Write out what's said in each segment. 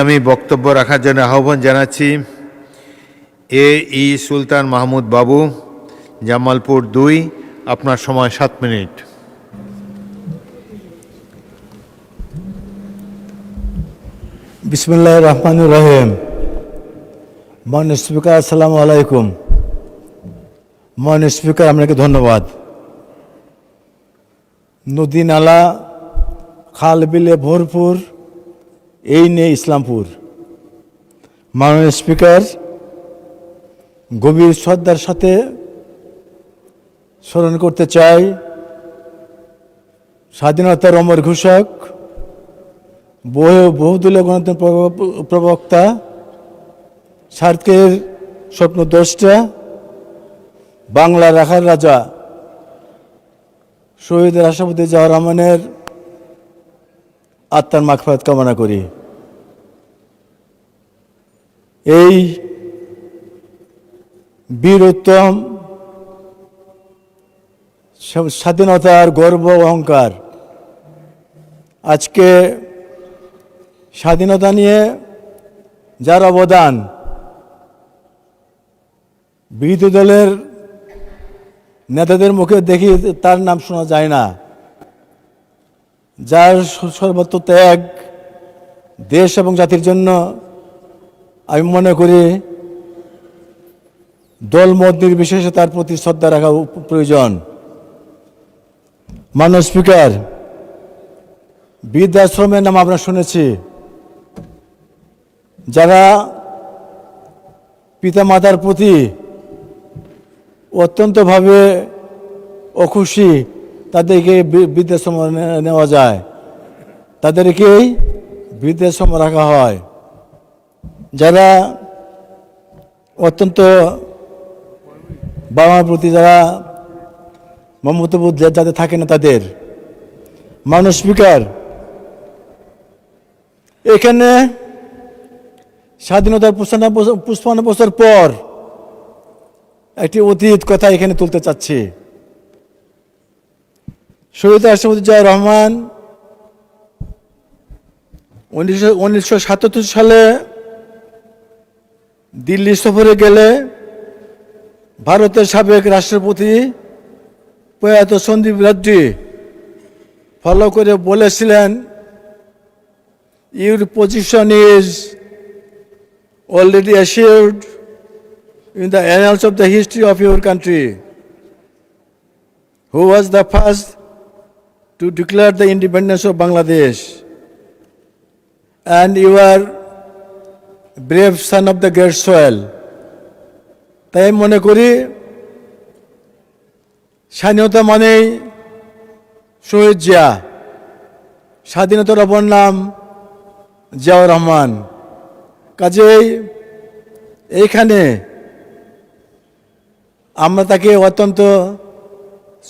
আমি বক্তব্য রাখার জন্য আহ্বান জানাচ্ছি সুলতান মাহমুদ বাবু, জামালপুর 2। আপনার সময় 7 মিনিট। বিসমিল্লাহির রহমানির রহিম। মাননীয় স্পিকার, আসসালামু আলাইকুম। মাননীয় স্পিকার, আপনাকে ধন্যবাদ। নদী নালা খাল বিলে ভরপুর, এই নিয়ে ইসলামপুর। মাননীয় স্পিকার, গভীর শ্রদ্ধার সাথে স্মরণ করতে চাই স্বাধীনতার অমর ঘোষক, বহুদলীয় গণতন্ত্র প্রবক্তা, সার্কের স্বপ্নদ্রষ্টা, বাংলা রাখার রাজা শহীদ রাষ্ট্রপতি জিয়াউর রহমানের আত্মার মাগফিরাত কামনা করি। এই বীর উত্তম স্বাধীনতার গর্ব অহংকার আজকে স্বাধীনতা নিয়ে যার অবদান বিরোধী দলের নেতাদের মুখে দেখি তার নাম শোনা যায় না, যার সর্বত্র ত্যাগ দেশ এবং জাতির জন্য আমি মনে করি দলমত নির্বিশেষে তার প্রতি শ্রদ্ধা রাখা প্রয়োজন। মাননীয় স্পিকার, বৃদ্ধাশ্রমের নাম আমরা শুনেছি। যারা পিতামাতার প্রতি অত্যন্তভাবে অখুশি, তাদেরকে বৃদ্ধাশ্রম নেওয়া যায়, তাদেরকেই বৃদ্ধাশ্রম রাখা হয়। যারা অত্যন্ত বাবা মার প্রতি যারা মমতাবোধ যাদের থাকে না তাদের। মাননীয় স্পিকার, এখানে স্বাধীনতার 55 বছর পর একটি অতীত কথা এখানে তুলতে চাচ্ছি। শহীদ রাষ্ট্রপতি জিয়াউর রহমান 1977 সালে দিল্লি সফরে গেলে ভারতের সাবেক রাষ্ট্রপতি প্রয়াত সন্দীপ রাজ্যী ফলো করে বলেছিলেন, your position is already assured in the annals of the history of your country, who was the first to declare the independence of Bangladesh, and you are brave son of the great soil. তাই মনে করি স্বাধীনতা মানেই শহীদ জিয়া, স্বাধীনতার অপর নাম জিয়াউর রহমান। কাজেই এইখানে আমরা তাকে অত্যন্ত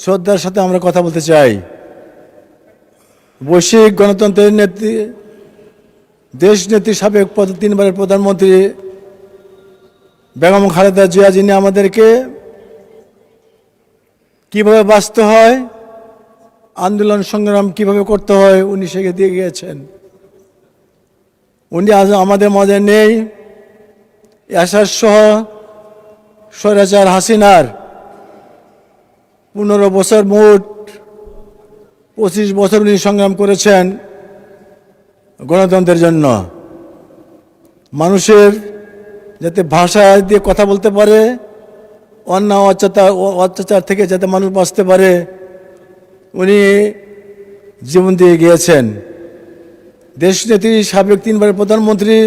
শ্রদ্ধার সাথে আমরা কথা বলতে চাই। বৈশ্বিক গণতন্ত্রের নেত্রী, দেশ নেত্রী, সাবেক 3 বারের প্রধানমন্ত্রী বেগম খালেদা জিয়া, যিনি আমাদেরকে কিভাবে বাঁচতে হয়, আন্দোলন সংগ্রাম কিভাবে করতে হয় উনি শিখিয়ে দিয়ে গিয়েছেন। উনি আজ আমাদের মাঝে নেই। এরশাদ সহ স্বৈরাচার হাসিনার 15 বছর, মোট 25 বছর উনি সংগ্রাম করেছেন গণতন্ত্রের জন্য। মানুষের যাতে ভাষা দিয়ে কথা বলতে পারে, অন্যায় অত্যাচার থেকে যাতে মানুষ বাঁচতে পারে, উনি জীবন দিয়ে গিয়েছেন। দেশনেত্রী, সাবেক 3 বারের প্রধানমন্ত্রী,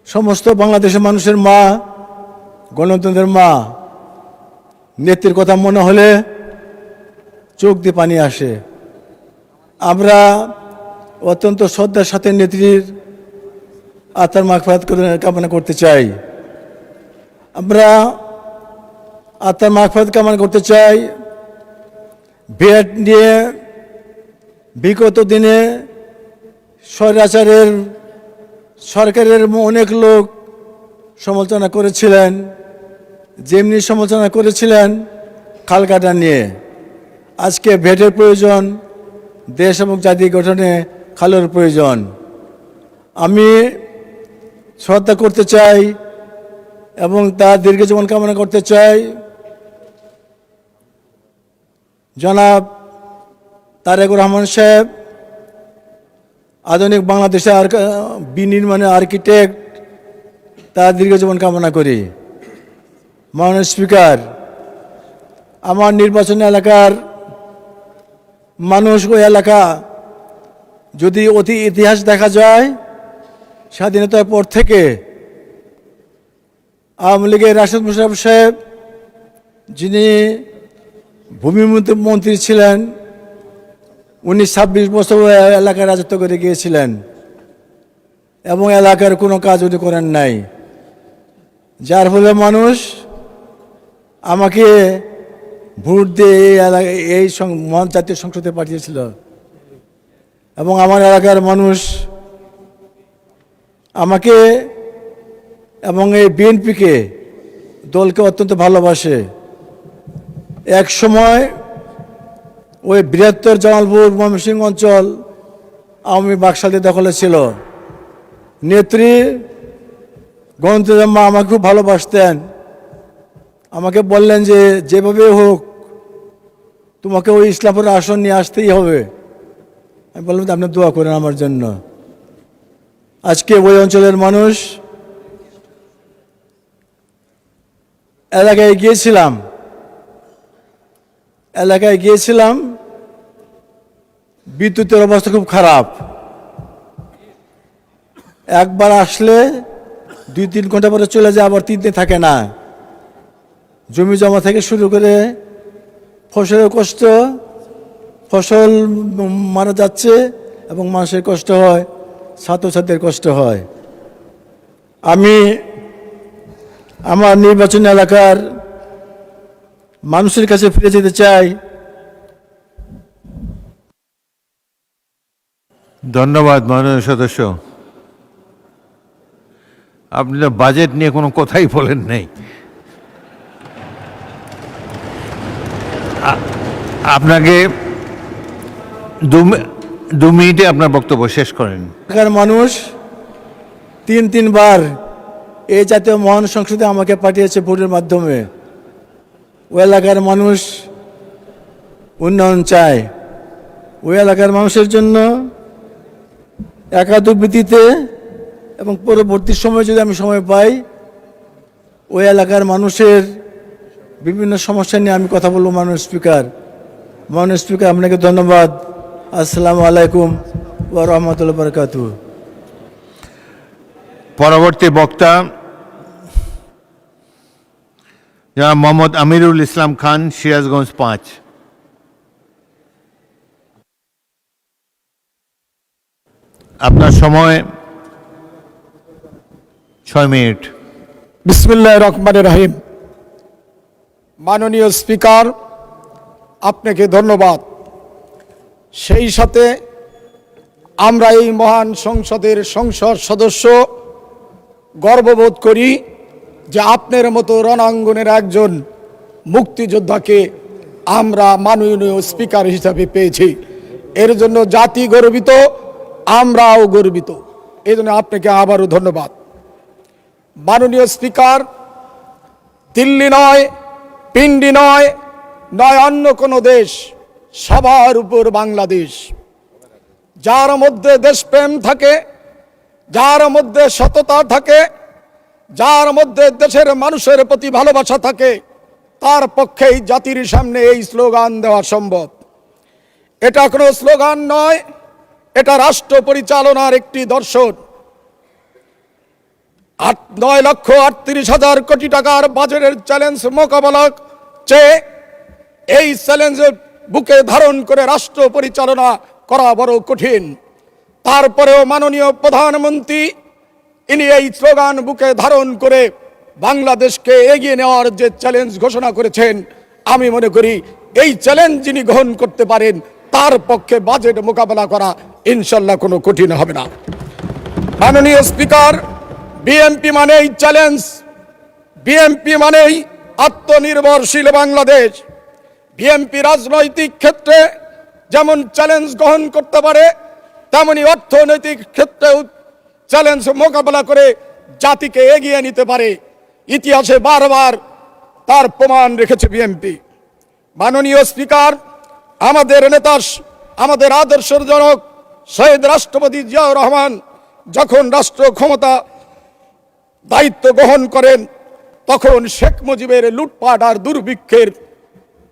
সমস্ত বাংলাদেশের মানুষের মা, গণতন্ত্রের মা। নেত্রীর কথা মনে হলে চোখ দিয়ে পানি আসে। আমরা অত্যন্ত শ্রদ্ধার সাথে নেত্রীর আত্মার মাগফিরাত কামনা করতে চাই। আমরা আত্মার মাগফিরাত কামনা করতে চাই। ভেট নিয়ে বিগত দিনে স্বৈরাচারের সরকারের অনেক লোক সমালোচনা করেছিলেন, যেমনি সমালোচনা করেছিলেন খাল কাটা নিয়ে। আজকে ভেটের প্রয়োজন, দেশ এবং জাতি গঠনে খালের প্রয়োজন। আমি শ্রদ্ধা করতে চাই এবং তার দীর্ঘ জীবন কামনা করতে চাই জনাব তারেক রহমান সাহেব, আধুনিক বাংলাদেশের বিনির্মাণের আর্কিটেক্ট, তার দীর্ঘ জীবন কামনা করি। মাননীয় স্পিকার, আমার নির্বাচনী এলাকার মানুষ, ওই এলাকা যদি অতি ইতিহাস দেখা যায়, স্বাধীনতার পর থেকে আওয়ামী লীগের রাশেদ মোশাররফ সাহেব, যিনি ভূমি মন্ত্রী ছিলেন, উনি 26 বছর এলাকায় রাজত্ব করে গিয়েছিলেন এবং এলাকার কোনো কাজ উনি করেন নাই, যার ফলে মানুষ আমাকে ভোট দিয়ে এই জাতীয় সংসদে পাঠিয়েছিল এবং আমার এলাকার মানুষ আমাকে এবং এই বিএনপিকে দলকে অত্যন্ত ভালোবাসে। এক সময় ওই বৃহত্তর জামালপুর ময়মনসিংহ অঞ্চল আওয়ামী বাকশালী দখলে ছিল। নেত্রী গণতন্ত্রমা আমাকে খুব ভালোবাসতেন। আমাকে বললেন যে যেভাবে হোক তোমাকে ওই ইসলামপুর আসন নিয়ে আসতেই হবে। আমি বললাম আপনি দোয়া করেন আমার জন্য। আজকে ওই অঞ্চলের মানুষ, এলাকায় গিয়েছিলাম, বিদ্যুতের অবস্থা খুব খারাপ। একবার আসলে 2-3 ঘন্টা পরে চলে যায়, আবার 3 দিন থাকে না। জমি জমা থেকে শুরু করে ফসলের কষ্ট, ফসল মারা যাচ্ছে এবং মানুষের কষ্ট হয়, ছাত্রছাত্রীদের কষ্ট হয়। আমি আমার নির্বাচনী এলাকার মানুষের কাছে ফিরে যেতে চাই। ধন্যবাদ মাননীয় সদস্য। আপনি তো বাজেট নিয়ে কোনো কথাই বলেন নাই। আপনাকে 2 মিনিটে আপনার বক্তব্য শেষ করেন। এলাকার মানুষ 3 বার এই জাতীয় মহান সংসদে আমাকে পাঠিয়েছে ভোটের মাধ্যমে। ওই এলাকার মানুষ উন্নয়ন চায়। ওই এলাকার মানুষের জন্য একাধিক ভিত্তিতে এবং পরবর্তী সময়ে যদি আমি সময় পাই, ওই এলাকার মানুষের বিভিন্ন সমস্যা নিয়ে আমি কথা বলবো। মাননীয় স্পিকার, আপনাকে ধন্যবাদ। আসসালামু আলাইকুম ওয়া রাহমাতুল্লাহি ওয়া বারাকাতুহু। পরবর্তী বক্তা জনাব মোহাম্মদ আমিরুল ইসলাম খান, সিরাজগঞ্জ 5। আপনার সময় 6 মিনিট। বিসমিল্লাহির রহমানির রহিম। মাননীয় স্পিকার, আপনাকে ধন্যবাদ। সেই সাথে আমরা এই মহান সংসদের সংসদ সদস্য গর্ববোধ করি যে আপনার মতো রণাঙ্গনের একজন মুক্তিযোদ্ধাকে আমরা মাননীয় স্পিকার হিসাবে পেয়েছি। এর জন্য জাতি গর্বিত, আমরাও গর্বিত। এই জন্য আপনাকে আবারও ধন্যবাদ। মাননীয় স্পিকার, দিল্লি নয়, পিন্ডি নয় অন্য কোনো দেশ, সবার উপর বাংলাদেশ। যার মধ্যে দেশপ্রেম থাকে, যার মধ্যে সততা থাকে, যার মধ্যে দেশের মানুষের প্রতি ভালোবাসা থাকে, তার পক্ষেই জাতির সামনে এই স্লোগান দেওয়া সম্ভব। এটা কোনো স্লোগান নয়, এটা রাষ্ট্র পরিচালনার একটি দর্শন। 9,38,000 কোটি টাকার বাজেটের চ্যালেঞ্জ মোকাবেলা চেয়ে এই চ্যালেঞ্জের বুকে ধারণ করে রাষ্ট্র পরিচালনা করা বড় কঠিন। তারপরেও মাননীয় প্রধানমন্ত্রী ইনি এই স্লোগান বুকে ধারণ করে বাংলাদেশকে এগিয়ে নেওয়ার যে চ্যালেঞ্জ ঘোষণা করেছেন, আমি মনে করি এই চ্যালেঞ্জ যিনি গ্রহণ করতে পারেন তার পক্ষে বাজেট মোকাবেলা করা ইনশাল্লাহ কোনো কঠিন হবে না। মাননীয় স্পিকার, বিএনপি মানেই চ্যালেঞ্জ, বিএনপি মানেই আত্মনির্ভরশীল বাংলাদেশ। বিএনপি রাজনৈতিক ক্ষেত্রে যেমন চ্যালেঞ্জ গ্রহণ করতে পারে, তেমনি অর্থনৈতিক ক্ষেত্রেও চ্যালেঞ্জ মোকাবেলা করে জাতিকে এগিয়ে নিতে পারে। ইতিহাসে বারবার তার প্রমাণ রেখেছে বিএনপি। মাননীয় স্পিকার, আমাদের নেতা, আমাদের আদর্শের জনক শহীদ রাষ্ট্রপতি জিয়াউর রহমান যখন রাষ্ট্র ক্ষমতা দায়িত্ব গ্রহণ করেন, তখন শেখ মুজিবের লুটপাট আর দুর্ভিক্ষের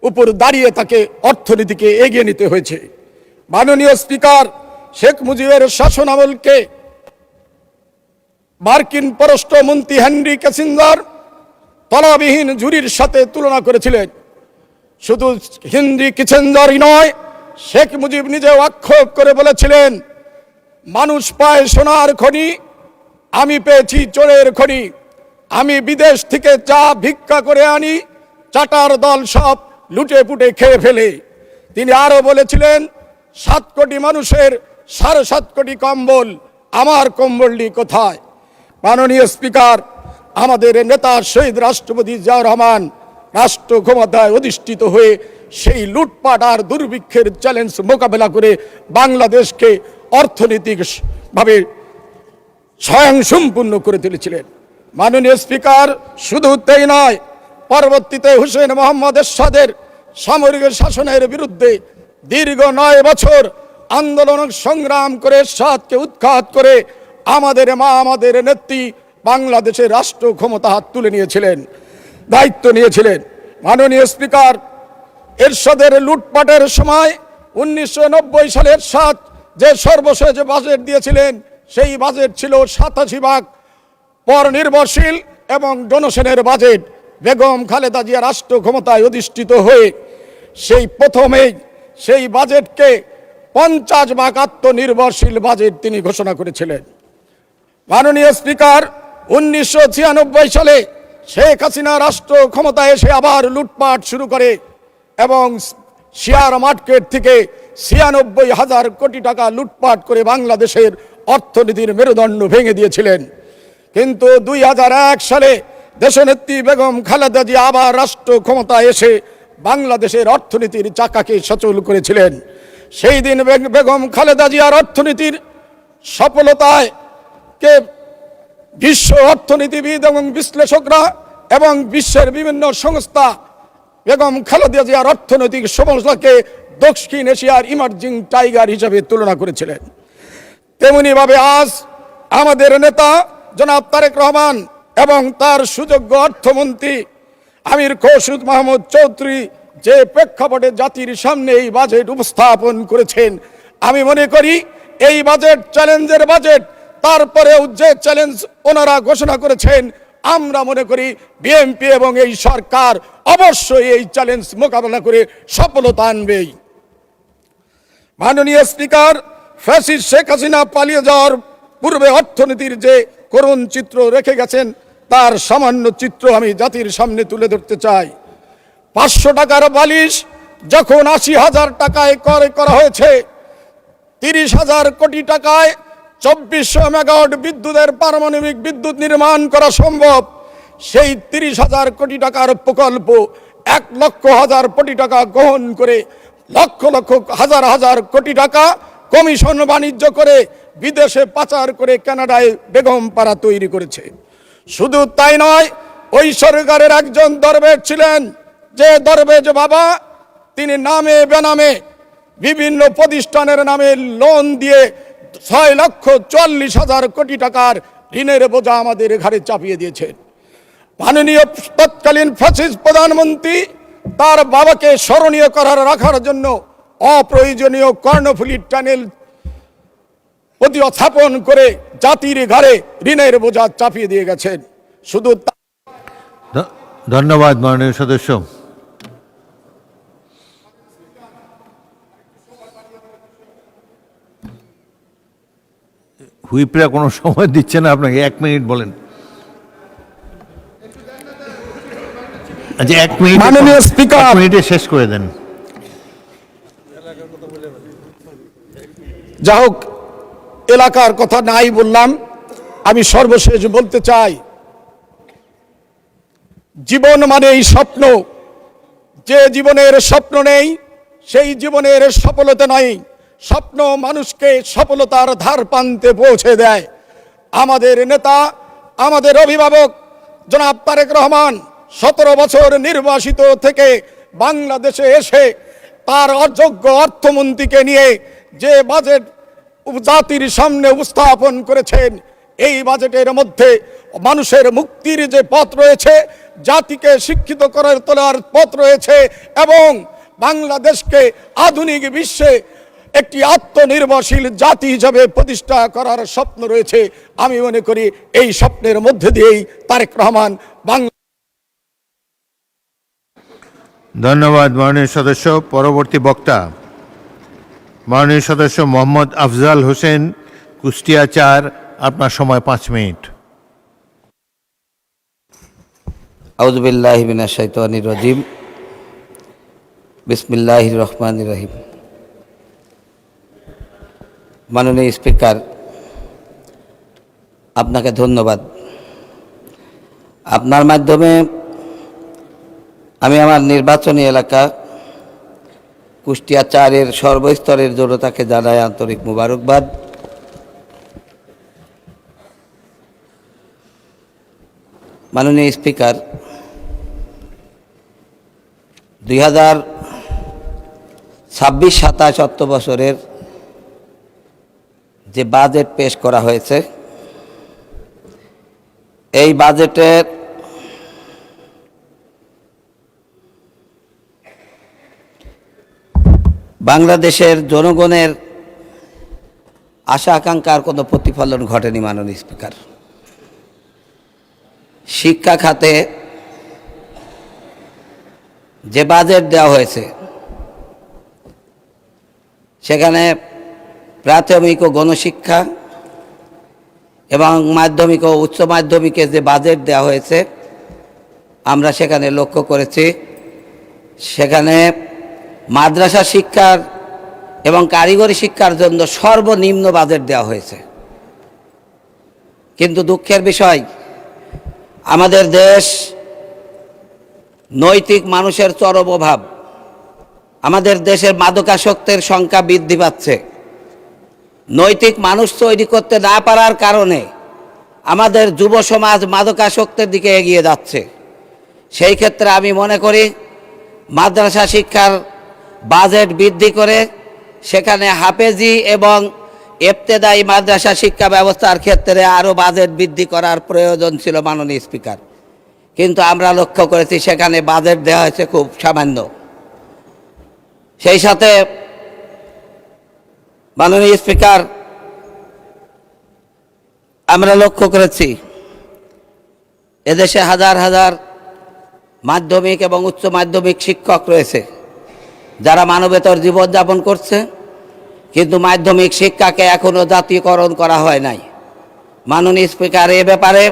উপর দাঁড়িয়ে তাকে অর্থনীতিকে এগিয়ে নিতে হয়েছে। মাননীয় স্পিকার, শেখ মুজিবের শাসনামলকে মার্কিন পররাষ্ট্রমন্ত্রী হেনরি কিসিঞ্জার তলাবিহীন ঝুড়ির সাথে তুলনা করেছিলেন। শুধু হেনরি কিসিঞ্জারই নয়, শেখ মুজিব নিজেও আক্ষেপ করে বলেছিলেন, মানুষ পায় সোনার খনি, আমি পেয়েছি চোরের খনি। আমি বিদেশ থেকে চা ভিক্ষা করে আনি, চাটার দল সব লুটে পুটে খেয়ে ফেলে। তিনি আরো বলেছিলেন, 7 কোটি মানুষের 7.5 কোটি কম্বল, আমার কম্বলটি কোথায়? মাননীয় স্পিকার, আমাদের নেতা শহীদ রাষ্ট্রপতি জিয়াউর রহমান রাষ্ট্র ক্ষমতায় অধিষ্ঠিত হয়ে সেই লুটপাট আর দুর্ভিক্ষের চ্যালেঞ্জ মোকাবেলা করে বাংলাদেশকে অর্থনৈতিকভাবে স্বয়ংসম্পূর্ণ করে তুলেছিলেন। মাননীয় স্পিকার, শুধু তাই নয়, পরবর্তীতে হুসেন মোহাম্মদ এরশাদের সামরিক শাসনের বিরুদ্ধে দীর্ঘ 9 বছর আন্দোলন সংগ্রাম করে এরশাদকে উৎখাত করে আমাদের মা, আমাদের নেত্রী বাংলাদেশের রাষ্ট্র ক্ষমতা হাত তুলে নিয়েছিলেন, দায়িত্ব নিয়েছিলেন। মাননীয় স্পিকার, এরশাদের লুটপাটের সময় 1990 সালে এরশাদ যে সর্বশেষ বাজেট দিয়েছিলেন, সেই বাজেট ছিল 87 ভাগ পর নির্ভরশীল এবং ডোনেশনের বাজেট। বেগম খালেদা জিয়া রাষ্ট্র ক্ষমতায় অধিষ্ঠিত হয়ে সেই প্রথমেই সেই বাজেটকে 50 ভাগ আত্মনির্ভরশীল বাজেট তিনি ঘোষণা করেছিলেন। মাননীয় স্পিকার, 1996 সালে শেখ হাসিনা রাষ্ট্র ক্ষমতায় এসে আবার লুটপাট শুরু করে এবং শেয়ার মার্কেট থেকে 96,000 কোটি টাকা লুটপাট করে বাংলাদেশের অর্থনীতির মেরুদণ্ড ভেঙে দিয়েছিলেন। কিন্তু 2001 সালে দেশনেত্রী বেগম খালেদা জিয়া আবার রাষ্ট্র ক্ষমতায় এসে বাংলাদেশের অর্থনীতির চাকাকে সচল করেছিলেন। সেই দিন বেগম খালেদা জিয়ার অর্থনীতির সফলতায় কে বিশ্ব অর্থনীতিবিদ এবং বিশ্লেষকরা এবং বিশ্বের বিভিন্ন সংস্থা বেগম খালেদা জিয়ার অর্থনৈতিক সফলতাকে দক্ষিণ এশিয়ার ইমার্জিং টাইগার হিসেবে তুলনা করেছিলেন। তেমনিভাবে আজ আমাদের নেতা জনাব তারেক রহমান এবং তার সুযোগ্য অর্থমন্ত্রী আমির খসরুদ মাহমুদ চৌধুরী যে প্রেক্ষাপটে জাতির সামনে এই বাজেট উপস্থাপন করেছেন, আমি মনে করি এই বাজেট চ্যালেঞ্জের বাজেট। তারপরেও যে চ্যালেঞ্জ ওনারা ঘোষণা করেছেন, আমরা মনে করি বিএনপি এবং এই সরকার অবশ্যই এই চ্যালেঞ্জ মোকাবেলা করে সফলতা আনবেই। মাননীয় স্পিকার, ফ্যাসিস্ট শেখ হাসিনা পালিয়ে যাওয়ার পূর্বে অর্থনীতির যে করুণ চিত্র রেখে গেছেন, তার সামান্য চিত্র আমি জাতির সামনে তুলে ধরতে চাই। 500 টাকার বালিশ যখন 80,000 টাকায় ক্রয় করা হয়েছে, 30,000 কোটি টাকায় 2400 মেগাওয়াট বিদ্যুতের পারমাণবিক বিদ্যুৎ নির্মাণ করা সম্ভব। সেই 30,000 কোটি টাকার প্রকল্প 1,00,000 কোটি টাকা গ্রহণ করে লক্ষ লক্ষ হাজার হাজার কোটি টাকা কমিশন বাণিজ্য করে বিদেশে পাচার করে কানাডায় বেগম পাড়া তৈরি করেছে। শুধু তাই নয়, ওই সরকারের একজন দরবেশ ছিলেন, যে দরবেশ বাবা তিনি নামে বেনামে বিভিন্ন প্রতিষ্ঠানের নামে লোন দিয়ে 6,40,000 কোটি টাকার ঋণের বোঝা আমাদের ঘাড়ে চাপিয়ে দিয়েছেন। মাননীয় তৎকালীন ফ্যাসিস্ট প্রধানমন্ত্রী তার বাবাকে স্মরণীয় করার রাখার জন্য অপ্রয়োজনীয় কর্ণফুলী টানেল প্রতিস্থাপন করে জাতির ঘাড়ে ঋণের বোঝা চাপিয়ে দিয়ে গেছেন। শুধু ধন্যবাদ মাননীয় সদস্য। হুইপরা কোনো সময় দিচ্ছে না আপনাকে, 1 মিনিট বলেন। আচ্ছা, 1 মিনিট মাননীয় স্পিকার, 1 মিনিটে শেষ করে দেন। যা হোক, এলাকার কথা নাই বললাম, আমি সর্বশেষ বলতে চাই, জীবন মানেই স্বপ্ন। যে জীবনের স্বপ্ন নেই সেই জীবনের সফলতা নাই। স্বপ্ন মানুষকে সফলতার ধার প্রান্তে পৌঁছে দেয়। আমাদের নেতা, আমাদের অভিভাবক জনাব তারেক রহমান 17 বছর নির্বাসিত থেকে বাংলাদেশে এসে তার অযোগ্য অর্থমন্ত্রীকে নিয়ে যে বাজেট জাতির সামনে উপস্থাপন করেছেন, এই বাজেটের মধ্যে মানুষের মুক্তির যে পথ রয়েছে, জাতিকে শিক্ষিত করে তোলার পথ রয়েছে এবং বাংলাদেশকে আধুনিক বিশ্বে একটি আত্মনির্ভরশীল জাতি হিসাবে প্রতিষ্ঠা করার স্বপ্ন রয়েছে। আমি মনে করি এই স্বপ্নের মধ্যে দিয়েই তারেক রহমান বাংলা। ধন্যবাদ মাননীয় সদস্য। পরবর্তী বক্তা মাননীয় সদস্য মোহাম্মদ আফজাল হোসেন, কুষ্টিয়া 4। আপনার সময় 5 মিনিট। আউযু বিল্লাহি মিনাশ শাইতানির রাজিম। বিসমিল্লাহির রহমানির রহিম। মাননীয় স্পিকার, আপনাকে ধন্যবাদ। আপনার মাধ্যমে আমি আমার নির্বাচনী এলাকা কুষ্টিয়া 4-এর সর্বস্তরের জনতাকে জানাই আন্তরিক মুবারকবাদ। মাননীয় স্পিকার, 2026-27 অর্থ বছরের যে বাজেট পেশ করা হয়েছে, এই বাজেটের বাংলাদেশের জনগণের আশা আকাঙ্ক্ষার কোনো প্রতিফলন ঘটেনি। মাননীয় স্পিকার, শিক্ষা খাতে যে বাজেট দেওয়া হয়েছে সেখানে প্রাথমিক ও গণশিক্ষা এবং মাধ্যমিক ও উচ্চ মাধ্যমিকে যে বাজেট দেওয়া হয়েছে আমরা সেখানে লক্ষ্য করেছি, সেখানে মাদ্রাসা শিক্ষার এবং কারিগরি শিক্ষার জন্য সর্বনিম্ন বাজেট দেওয়া হয়েছে। কিন্তু দুঃখের বিষয়, আমাদের দেশ নৈতিক মানুষের চরম অভাব। আমাদের দেশের মাদকাসক্তের সংখ্যা বৃদ্ধি পাচ্ছে। নৈতিক মানুষ তৈরি করতে না পারার কারণে আমাদের যুব সমাজ মাদকাসক্তের দিকে এগিয়ে যাচ্ছে। সেই ক্ষেত্রে আমি মনে করি মাদ্রাসা শিক্ষার বাজেট বৃদ্ধি করে সেখানে হাফেজি এবং ইবতেদায়ী মাদ্রাসা শিক্ষা ব্যবস্থার ক্ষেত্রে আরও বাজেট বৃদ্ধি করার প্রয়োজন ছিল মাননীয় স্পিকার। কিন্তু আমরা লক্ষ্য করেছি সেখানে বাজেট দেওয়া হয়েছে খুব সামান্য। সেই সাথে মাননীয় স্পিকার, আমরা লক্ষ্য করেছি এদেশে হাজার হাজার মাধ্যমিক এবং উচ্চ মাধ্যমিক শিক্ষক রয়েছে যারা মানবেতর জীবনযাপন করছে, কিন্তু মাধ্যমিক শিক্ষাকে এখনও জাতীয়করণ করা হয় নাই। মাননীয় স্পিকার, এ ব্যাপারে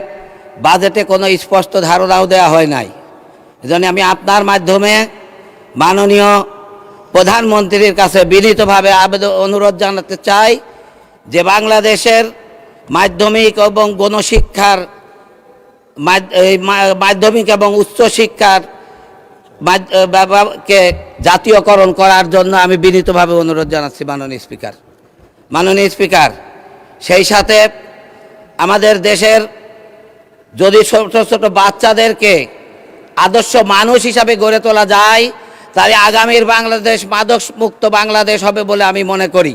বাজেটে কোনো স্পষ্ট ধারণাও দেওয়া হয় নাই। এজন্য আমি আপনার মাধ্যমে মাননীয় প্রধানমন্ত্রীর কাছে বিনীতভাবে অনুরোধ জানাতে চাই যে বাংলাদেশের মাধ্যমিক এবং গণশিক্ষার মাধ্যমিক এবং উচ্চশিক্ষার কে জাতীয়করণ করার জন্য আমি বিনীতভাবে অনুরোধ জানাচ্ছি মাননীয় স্পিকার। মাননীয় স্পিকার, সেই সাথে আমাদের দেশের যদি ছোট ছোট বাচ্চাদেরকে আদর্শ মানুষ হিসাবে গড়ে তোলা যায়, তাহলে আগামীর বাংলাদেশ মাদক মুক্ত বাংলাদেশ হবে বলে আমি মনে করি।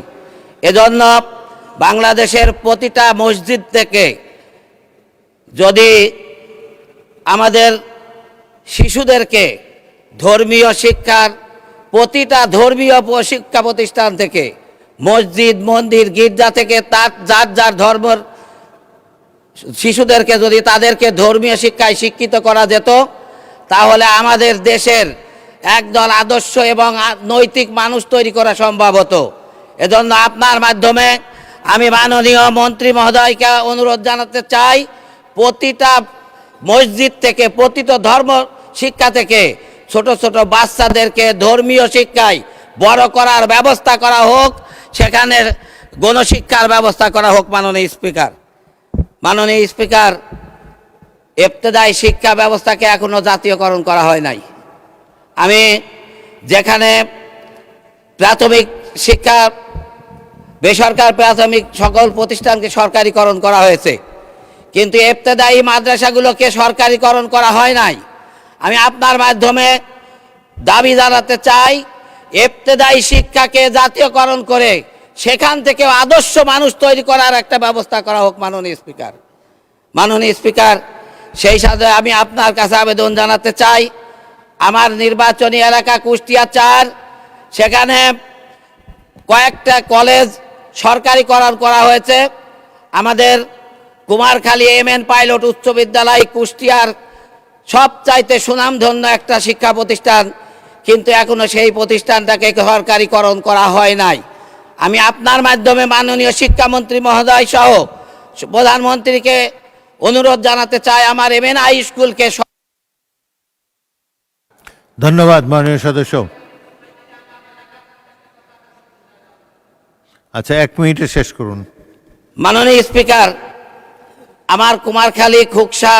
এজন্য বাংলাদেশের প্রতিটা মসজিদ থেকে যদি আমাদের শিশুদেরকে ধর্মীয় শিক্ষার, প্রতিটা ধর্মীয় শিক্ষা প্রতিষ্ঠান থেকে, মসজিদ মন্দির গির্জা থেকে যার যার ধর্মের শিশুদেরকে যদি তাদেরকে ধর্মীয় শিক্ষায় শিক্ষিত করা যেত, তাহলে আমাদের দেশের একদল আদর্শ এবং নৈতিক মানুষ তৈরি করা সম্ভব হতো। এজন্য আপনার মাধ্যমে আমি মাননীয় মন্ত্রী মহোদয়কে অনুরোধ জানাতে চাই, প্রতিটা মসজিদ থেকে, প্রতিটা ধর্ম শিক্ষা থেকে ছোট ছোট বাচ্চাদেরকে ধর্মীয় শিক্ষায় বড় করার ব্যবস্থা করা হোক, সেখানে গণশিক্ষার ব্যবস্থা করা হোক। মাননীয় স্পিকার, মাননীয় স্পিকার, ইবতেদায়ী শিক্ষা ব্যবস্থাকে এখনো জাতীয়করণ করা হয় নাই। আমি যেখানে প্রাথমিক শিক্ষা, বেসরকারি প্রাথমিক সকল প্রতিষ্ঠানকে সরকারিকরণ করা হয়েছে, কিন্তু ইবতেদায়ী মাদ্রাসাগুলোকে সরকারিকরণ করা হয় নাই। আমি আপনার মাধ্যমে দাবি জানাতে চাই, ইবতেদায়ী শিক্ষাকে জাতীয়করণ করে সেখান থেকে আদর্শ মানুষ তৈরি করার একটা ব্যবস্থা করা হোক। মাননীয় স্পিকার, সেই সাথে আমি আপনার কাছে আবেদন জানাতে চাই, আমার নির্বাচনী এলাকা কুষ্টিয়া 4, সেখানে কয়েকটা কলেজ সরকারিকরণ করা হয়েছে। আমাদের কুমারখালী MN পাইলট উচ্চ বিদ্যালয় কুষ্টিয়ার সবচাইতে সুনামধন্য একটা শিক্ষা প্রতিষ্ঠান, কিন্তু এখনো সেই প্রতিষ্ঠানটাকে সরকারিকরণ করা হয় নাই। আমি আপনার মাধ্যমে মাননীয় শিক্ষামন্ত্রী মহোদয় সহ প্রধানমন্ত্রীকে অনুরোধ জানাতে চাই, আমার MN হাই স্কুলকে। ধন্যবাদ মাননীয় সদস্য। আচ্ছা, 1 মিনিটে শেষ করুন। মাননীয় স্পিকার, আমার কুমারখালী খুকসা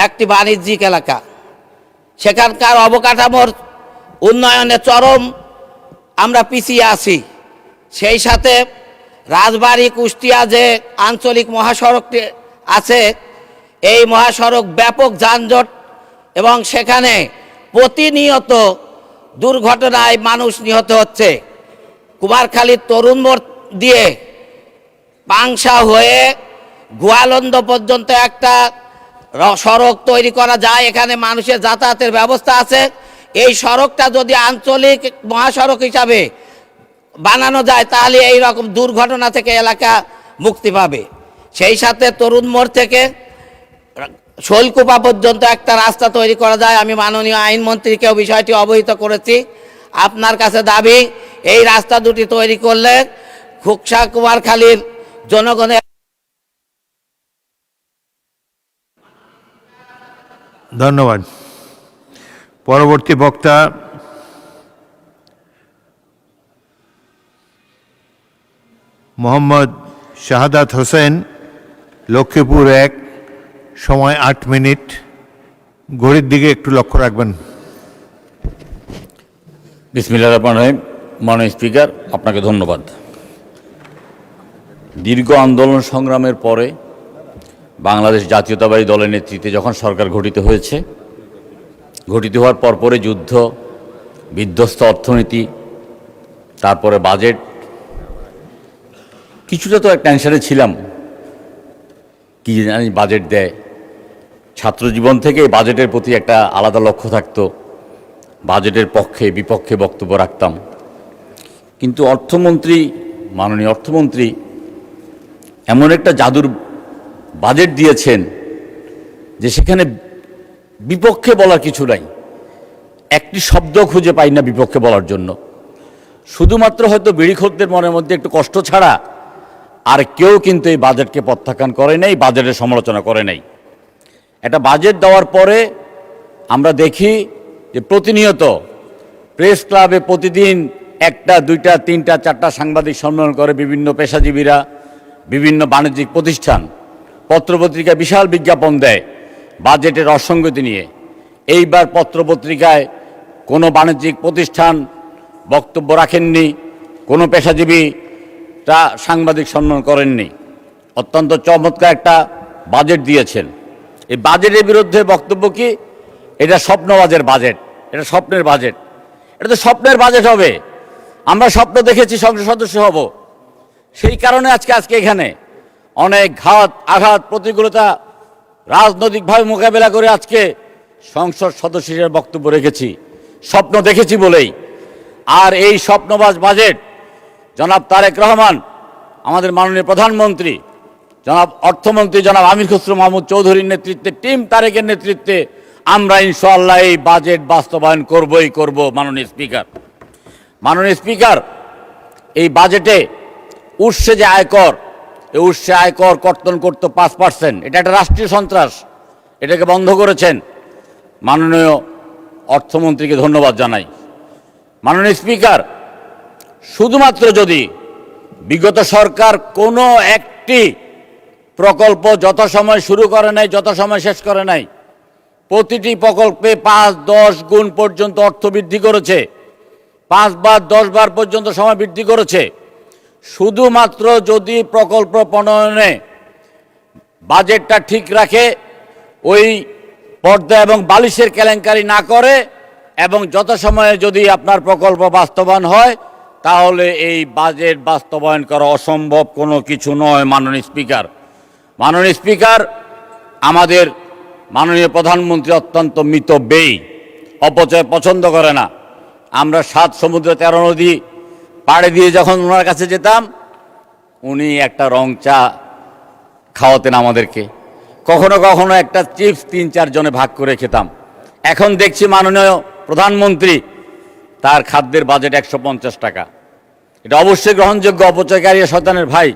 একটি বাণিজ্যিক এলাকা, সেখানকার অবকাঠামোর উন্নয়নে চরম আমরা পিছিয়ে আছি। সেই সাথে রাজবাড়ী কুষ্টিয়া যে আঞ্চলিক মহাসড়কটি আছে, এই মহাসড়ক ব্যাপক যানজট এবং সেখানে প্রতিনিয়ত দুর্ঘটনায় মানুষ নিহত হচ্ছে। কুমারখালীর তরুণ মোড় দিয়ে পাংশা হয়ে গোয়ালন্দ পর্যন্ত একটা সড়ক তৈরি করা যায়, এখানে মানুষের যাতায়াতের ব্যবস্থা আছে। এই সড়কটা যদি আঞ্চলিক মহাসড়ক হিসাবে বানানো যায় তাহলে এই রকম দুর্ঘটনা থেকে এলাকা মুক্তি পাবে। সেই সাথে তরুণ মোড় থেকে শৈলকুপা পর্যন্ত একটা রাস্তা তৈরি করা যায়। আমি মাননীয় আইনমন্ত্রীকেও বিষয়টি অবহিত করেছি। আপনার কাছে দাবি, এই রাস্তা দুটি তৈরি করলে খুকসা কুমারখালীর জনগণের। ধন্যবাদ। পরবর্তী বক্তা মোহাম্মদ শাহাদাত হোসেন, লক্ষ্মীপুর 1, সময় 8 মিনিট। ঘড়ির দিকে একটু লক্ষ্য রাখবেন। বিসমিল্লাহির রহমানির রহিম। মাননীয় স্পিকার, আপনাকে ধন্যবাদ। দীর্ঘ আন্দোলন সংগ্রামের পরে বাংলাদেশ জাতীয়তাবাদী দলের নেতৃত্বে যখন সরকার গঠিত হয়েছে, গঠিত হওয়ার পরপরে যুদ্ধ, বিধ্বস্ত অর্থনীতি, তারপরে বাজেট, কিছুটা তো এক টেনশনে ছিলাম, কি জানি বাজেট দেয়। ছাত্র জীবন থেকে বাজেটের প্রতি একটা আলাদা লক্ষ্য থাকতো, বাজেটের পক্ষে বিপক্ষে বক্তব্য রাখতাম। কিন্তু মাননীয় অর্থমন্ত্রী এমন একটা জাদুর বাজেট দিয়েছেন যে সেখানে বিপক্ষে বলার কিছু নাই, একটি শব্দ খুঁজে পাই না বিপক্ষে বলার জন্য। শুধুমাত্র হয়তো বিড়িখোরদের মনের মধ্যে একটু কষ্ট ছাড়া আর কেউ কিন্তু এই বাজেটকে প্রত্যাখ্যান করে নাই, বাজেটের সমালোচনা করে নাই। একটা বাজেট দেওয়ার পরে আমরা দেখি যে প্রতিনিয়ত প্রেস ক্লাবে প্রতিদিন 1টা 2টা 3টা 4টা সাংবাদিক সম্মেলন করে বিভিন্ন পেশাজীবীরা, বিভিন্ন বাণিজ্যিক প্রতিষ্ঠান, পত্রপত্রিকা বিশাল বিজ্ঞাপন দেয় বাজেটের অসঙ্গতি নিয়ে। এইবার পত্রপত্রিকায় কোনো বাণিজ্যিক প্রতিষ্ঠান বক্তব্য রাখেননি, কোনো পেশাজীবীরা সাংবাদিক সম্মেলন করেননি। অত্যন্ত চমৎকার একটা বাজেট দিয়েছেন। এই বাজেটের বিরুদ্ধে বক্তব্য কি? এটা স্বপ্নবাজের বাজেট, এটা স্বপ্নের বাজেট। এটা তো স্বপ্নের বাজেট হবে। আমরা স্বপ্ন দেখেছি সংসদ সদস্য হব, সেই কারণে আজকে এখানে অনেক আঘাত প্রতিকূলতা রাজনৈতিকভাবে মোকাবেলা করে আজকে সংসদ সদস্য হিসেবে বক্তব্য রেখেছি, স্বপ্ন দেখেছি বলেই। আর এই স্বপ্নবাজ বাজেট জনাব তারেক রহমান, আমাদের মাননীয় প্রধানমন্ত্রী, জনাব অর্থমন্ত্রী জনাব আমির খসরু মাহমুদ চৌধুরীর নেতৃত্বে, টিম তারেকের নেতৃত্বে আমরা ইনশাআল্লাহ এই বাজেট বাস্তবায়ন করব। মাননীয় স্পিকার, এই বাজেটে উৎসে যে আয়কর, এই উৎসে আয়কর কর্তন করতো 5%, এটা একটা রাষ্ট্রীয় সন্ত্রাস, এটাকে বন্ধ করেছেন। মাননীয় অর্থমন্ত্রীকে ধন্যবাদ জানাই। মাননীয় স্পিকার, শুধুমাত্র যদি বিগত সরকার কোনো একটি প্রকল্প যথাসময় শুরু করে নাই, যথাসময় শেষ করে নাই, প্রতিটি প্রকল্পে 5-10 গুণ পর্যন্ত অর্থ বৃদ্ধি করেছে, 5 বার 10 বার পর্যন্ত সময় বৃদ্ধি করেছে। শুধুমাত্র যদি প্রকল্প প্রণয়নে বাজেটটা ঠিক রাখে, ওই পর্দা এবং বালিশের কেলেঙ্কারি না করে এবং যথাসময়ে যদি আপনার প্রকল্প বাস্তবায়ন হয় তাহলে এই বাজেট বাস্তবায়ন করা অসম্ভব কোনো কিছু নয়। মাননীয় স্পিকার, আমাদের মাননীয় প্রধানমন্ত্রী অত্যন্ত মিতব্যয়ী, অপচয় পছন্দ করে না। আমরা 7 সমুদ্র 13 নদী পাড়ে দিয়ে যখন ওনার কাছে যেতাম উনি একটা রং চা খাওয়াতেন আমাদেরকে, কখনো কখনো একটা চিপস 3-4 জনে ভাগ করে খেতাম। এখন দেখছি মাননীয় প্রধানমন্ত্রী তার খাদ্যের বাজেট 150 টাকা। এটা অবশ্যই গ্রহণযোগ্য, অপচয়কারী শয়তানের ভাই।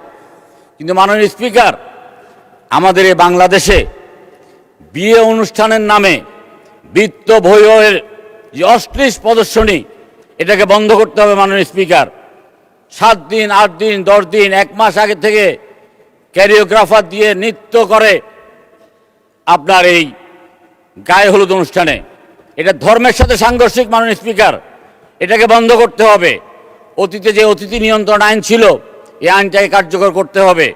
কিন্তু মাননীয় স্পিকার, আমাদের এই বাংলাদেশে বিয়ে অনুষ্ঠানের নামে বিত্ত বৈভবের যে অশ্লীল প্রদর্শনী, এটাকে বন্ধ করতে হবে। মাননীয় স্পিকার, 7 দিন 8 দিন 10 দিন 1 মাস আগে থেকে ক্যারিওগ্রাফার দিয়ে নৃত্য করে আপনার এই গায়ে হলুদ অনুষ্ঠানে, এটা ধর্মের সাথে সাংঘর্ষিক। মাননীয় স্পিকার, এটাকে বন্ধ করতে হবে। অতীতে যে অতিথি নিয়ন্ত্রণ আইন ছিল, এই আইনটাকে কার্যকর করতে হবে।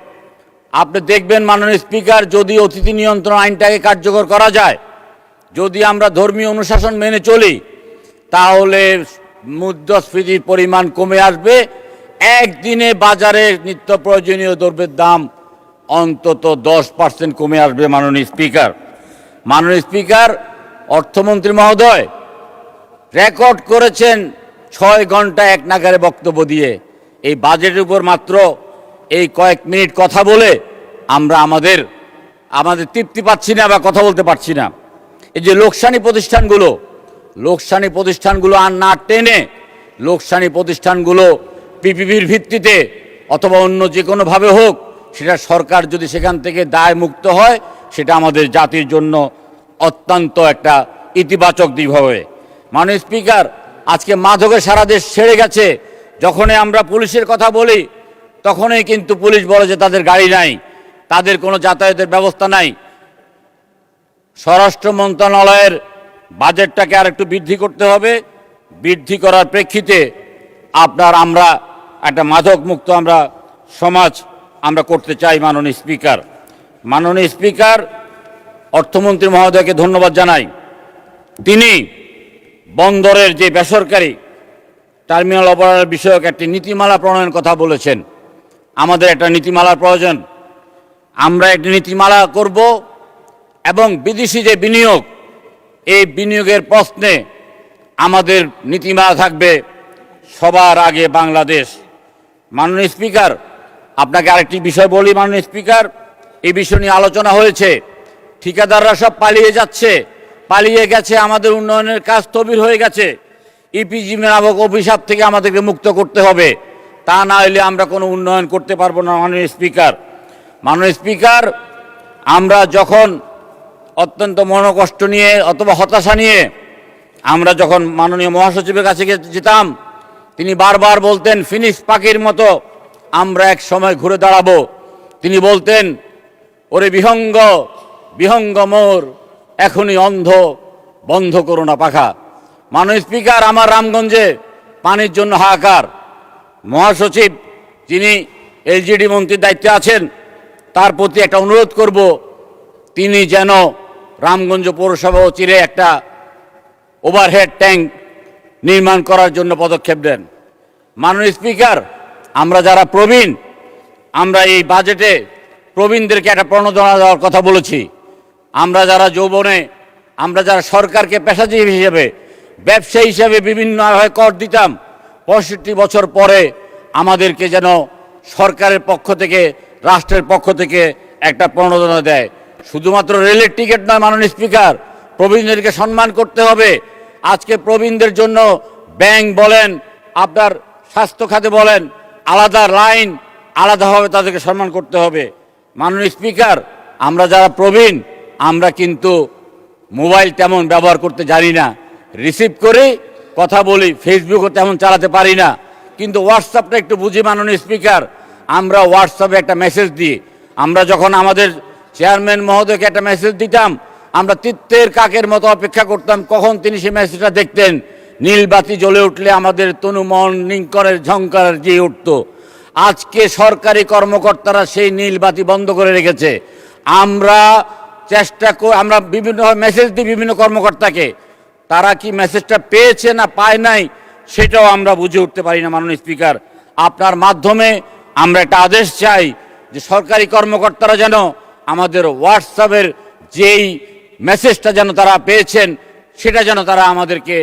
আপনি দেখবেন মাননীয় স্পিকার, যদি অতিথি নিয়ন্ত্রণ আইনটাকে কার্যকর করা যায়, যদি আমরা ধর্মীয় অনুশাসন মেনে চলি, তাহলে মুদ্রাস্ফীতির পরিমাণ কমে আসবে। একদিনে বাজারে নিত্য প্রয়োজনীয় দ্রব্যের দাম অন্তত 10% কমে আসবে। মাননীয় স্পিকার, অর্থমন্ত্রী মহোদয় রেকর্ড করেছেন 6 ঘন্টা এক নাগারে বক্তব্য দিয়ে। এই বাজেটের উপর মাত্র এই কয়েক মিনিট কথা বলে আমরা আমাদের তৃপ্তি পাচ্ছি না বা কথা বলতে পারছি না। এই যে লোকসানি প্রতিষ্ঠানগুলো আর না টেনে, লোকসানি প্রতিষ্ঠানগুলো পিপিপির ভিত্তিতে অথবা অন্য যে কোনোভাবে হোক, সেটা সরকার যদি সেখান থেকে দায় মুক্ত হয়, সেটা আমাদের জাতির জন্য অত্যন্ত একটা ইতিবাচক দিক হবে। মাননীয় স্পিকার, আজকে মাদকে সারা দেশ ছেড়ে গেছে। যখনই আমরা পুলিশের কথা বলি তখনই কিন্তু পুলিশ বলে যে তাদের গাড়ি নাই, তাদের কোনো যাতায়াতের ব্যবস্থা নাই। স্বরাষ্ট্র মন্ত্রণালয়ের বাজেটটাকে আর একটু বৃদ্ধি করতে হবে। বৃদ্ধি করার প্রেক্ষিতে আমরা একটা মাদক মুক্ত সমাজ আমরা করতে চাই। মাননীয় স্পিকার, অর্থমন্ত্রী মহোদয়কে ধন্যবাদ জানাই। তিনি বন্দরের যে বেসরকারি টার্মিনাল অপারেটর বিষয়ক একটি নীতিমালা প্রণয়নের কথা বলেছেন। আমাদের একটা নীতিমালার প্রয়োজন। আমরা একটি নীতিমালা করব এবং বিদেশি যে বিনিয়োগ, এই বিনিয়োগের প্রশ্নে আমাদের নীতিমালা থাকবে সবার আগে বাংলাদেশ। মাননীয় স্পিকার, আপনাকে আরেকটি বিষয় বলি। মাননীয় স্পিকার, এই বিষয় নিয়ে আলোচনা হয়েছে। ঠিকাদাররা সব পালিয়ে গেছে, আমাদের উন্নয়নের কাজ স্থবির হয়ে গেছে। ইপিজি নামক অভিশাপ থেকে আমাদেরকে মুক্ত করতে হবে, তা না হলে আমরা কোনো উন্নয়ন করতে পারবো না। মাননীয় স্পিকার, আমরা যখন অত্যন্ত মনোকষ্ট নিয়ে অথবা হতাশা নিয়ে আমরা যখন মাননীয় মহাসচিবের কাছে যেতাম, তিনি বারবার বলতেন ফিনিক্স পাখির মতো আমরা এক সময় ঘুরে দাঁড়াবো। তিনি বলতেন, ওরে বিহঙ্গ মোর এখনই অন্ধ, বন্ধ করো না পাখা। মাননীয় স্পিকার, আমার রামগঞ্জে পানির জন্য হাহাকার। মহাসচিব যিনি এলজিডি মন্ত্রীর দায়িত্বে আছেন, তার প্রতি একটা অনুরোধ করব, তিনি যেন রামগঞ্জ পৌরসভা চিরে একটা ওভারহেড ট্যাঙ্ক নির্মাণ করার জন্য পদক্ষেপ দেন। মাননীয় স্পিকার, আমরা যারা প্রবীণ, আমরা এই বাজেটে প্রবীণদেরকে একটা প্রণোদনা দেওয়ার কথা বলেছি। আমরা যারা যৌবনে, আমরা যারা সরকারকে পেশাজীবী হিসেবে, ব্যবসায়ী হিসেবে বিভিন্ন কর দিতাম, 65 বছর পরে আমাদেরকে যেন সরকারের পক্ষ থেকে, রাষ্ট্রের পক্ষ থেকে একটা প্রণোদনা দেয়। শুধুমাত্র রেলের টিকিট নয় মাননীয় স্পিকার, প্রবীণদেরকে সম্মান করতে হবে। আজকে প্রবীণদের জন্য ব্যাংক বলেন, আপনার স্বাস্থ্য খাতে বলেন, আলাদা লাইন, আলাদাভাবে তাদেরকে সম্মান করতে হবে। মাননীয় স্পিকার, আমরা যারা প্রবীণ, আমরা কিন্তু মোবাইল তেমন ব্যবহার করতে জানি না, রিসিভ করি, কথা বলি, ফেসবুকও তেমন চালাতে পারি না, কিন্তু হোয়াটসঅ্যাপটা একটু বুঝি। মাননীয় স্পিকার, আমরা হোয়াটসঅ্যাপে একটা মেসেজ দিই। আমরা যখন আমাদের চেয়ারম্যান মহোদয়কে একটা মেসেজ দিতাম, আমরা তিত্তের কাকের মতো অপেক্ষা করতাম কখন তিনি সেই মেসেজটা দেখতেন। নীলবাতি জ্বলে উঠলে আমাদের তনুমন নিঙ্করের ঝঙ্কার দিয়ে উঠত। আজকে সরকারি কর্মকর্তারা সেই নীলবাতি বন্ধ করে রেখেছে। আমরা আমরা বিভিন্ন মেসেজ দিই বিভিন্ন কর্মকর্তাকে, তারা কি মেসেজটা পেয়েছে না পায় নাই সেটাও আমরা বুঝে উঠতে পারি না। মাননীয় স্পিকার, আপনার মাধ্যমে আমরা একটা আদেশ চাই যে সরকারি কর্মকর্তারা যেন আমাদের হোয়াটসঅ্যাপের যেই মেসেজটা যেন তারা পেয়েছেন সেটা যেন তারা আমাদেরকে।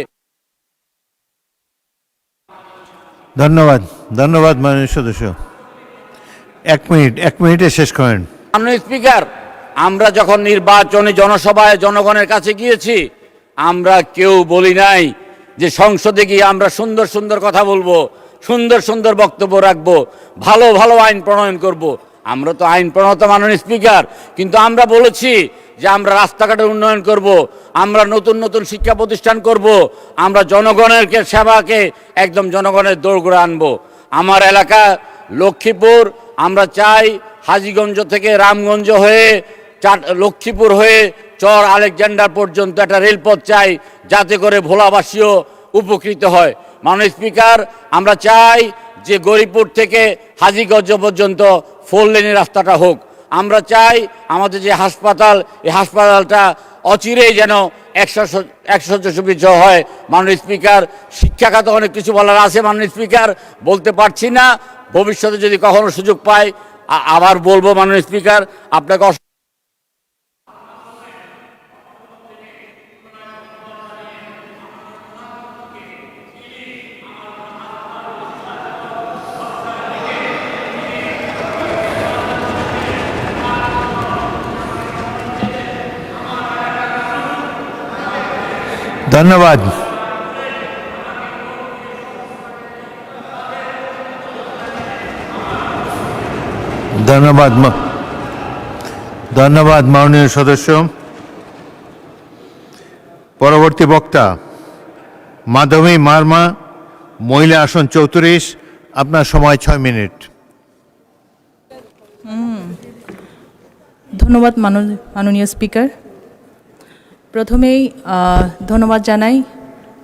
ধন্যবাদ, ধন্যবাদ মাননীয় সদস্য। এক মিনিটে শেষ করেন। মাননীয় স্পিকার, আমরা যখন নির্বাচনী জনসভায় জনগণের কাছে গিয়েছি, আমরা কেউ বলি নাই যে সংসদে গিয়ে আমরা সুন্দর সুন্দর কথা বলবো, সুন্দর সুন্দর বক্তব্য রাখবো, ভালো ভালো আইন প্রণয়ন করব। আমরা তো আইন প্রণয়তা মাননীয় স্পিকার, কিন্তু আমরা বলেছি যে আমরা রাস্তাঘাটের উন্নয়ন করব, আমরা নতুন নতুন শিক্ষা প্রতিষ্ঠান করব, আমরা জনগণের সেবাকে একদম জনগণের দোরগোড়া আনবো। আমার এলাকা লক্ষ্মীপুর, আমরা চাই হাজীগঞ্জ থেকে রামগঞ্জ হয়ে লক্ষ্মীপুর হয়ে চর আলেকজান্ডার পর্যন্ত একটা রেলপথ চাই, যাতে করে ভোলাবাসীও উপকৃত হয়। মাননীয় স্পিকার, আমরা চাই যে গরিপুর থেকে হাজীগঞ্জ পর্যন্ত 4 লেনের রাস্তাটা হোক। আমরা চাই আমাদের যে হাসপাতাল, এই হাসপাতালটা অচিরেই যেন 100 সুবিধা হয়। মাননীয় স্পিকার, শিক্ষা খাতে অনেক কিছু বলার আছে মাননীয় স্পিকার, বলতে পারছি না, ভবিষ্যতে যদি কখনো সুযোগ পাই আবার বলবো। মাননীয় স্পিকার, আপনাকে ধন্যবাদ। ধন্যবাদ, ধন্যবাদ মাননীয় সদস্য। পরবর্তী বক্তা মাধবী মার্মা, মহিলা আসন 34, আপনার সময় 6 মিনিট। ধন্যবাদ মাননীয় স্পিকার। প্রথমেই ধন্যবাদ জানাই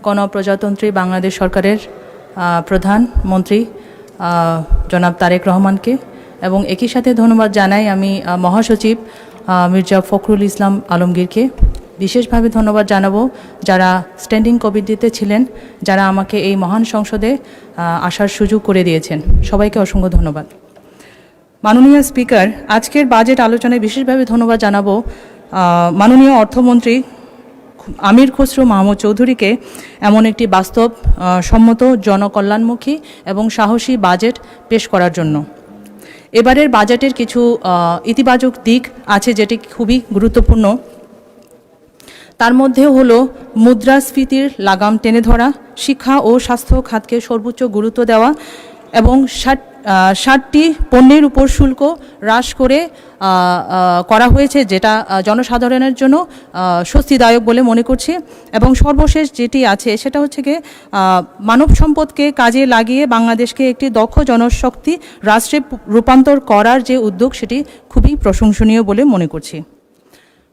গণপ্রজাতন্ত্রী বাংলাদেশ সরকারের প্রধানমন্ত্রী জনাব তারেক রহমানকে, এবং একই সাথে ধন্যবাদ জানাই আমি মহাসচিব মির্জা ফখরুল ইসলাম আলমগীরকে। বিশেষভাবে ধন্যবাদ জানাবো যারা স্ট্যান্ডিং কমিটিতে ছিলেন, যারা আমাকে এই মহান সংসদে আসার সুযোগ করে দিয়েছেন। সবাইকে অসংখ্য ধন্যবাদ। মাননীয় স্পিকার, আজকের বাজেট আলোচনায় বিশেষভাবে ধন্যবাদ জানাবো মাননীয় অর্থমন্ত্রী আমির খসরু মাহমুদ চৌধুরীকে এমন একটি বাস্তব সম্মত জনকল্যাণমুখী এবং সাহসী বাজেট পেশ করার জন্য। এবারের বাজেটের কিছু ইতিবাচক দিক আছে যেটি খুবই গুরুত্বপূর্ণ। তার মধ্যে হলো মুদ্রাস্ফীতির লাগাম টেনে ধরা, শিক্ষা ও স্বাস্থ্য খাতকে সর্বোচ্চ গুরুত্ব দেওয়া এবং 60টি পণ্যের উপর শুল্ক হ্রাস করা হয়েছে, যেটা জনসাধারণের জন্য স্বস্তিদায়ক বলে মনে করছি। এবং সর্বশেষ যেটি আছে সেটা হচ্ছে গিয়ে মানব সম্পদকে কাজে লাগিয়ে বাংলাদেশকে একটি দক্ষ জনশক্তি রাষ্ট্রে রূপান্তর করার যে উদ্যোগ, সেটি খুবই প্রশংসনীয় বলে মনে করছি।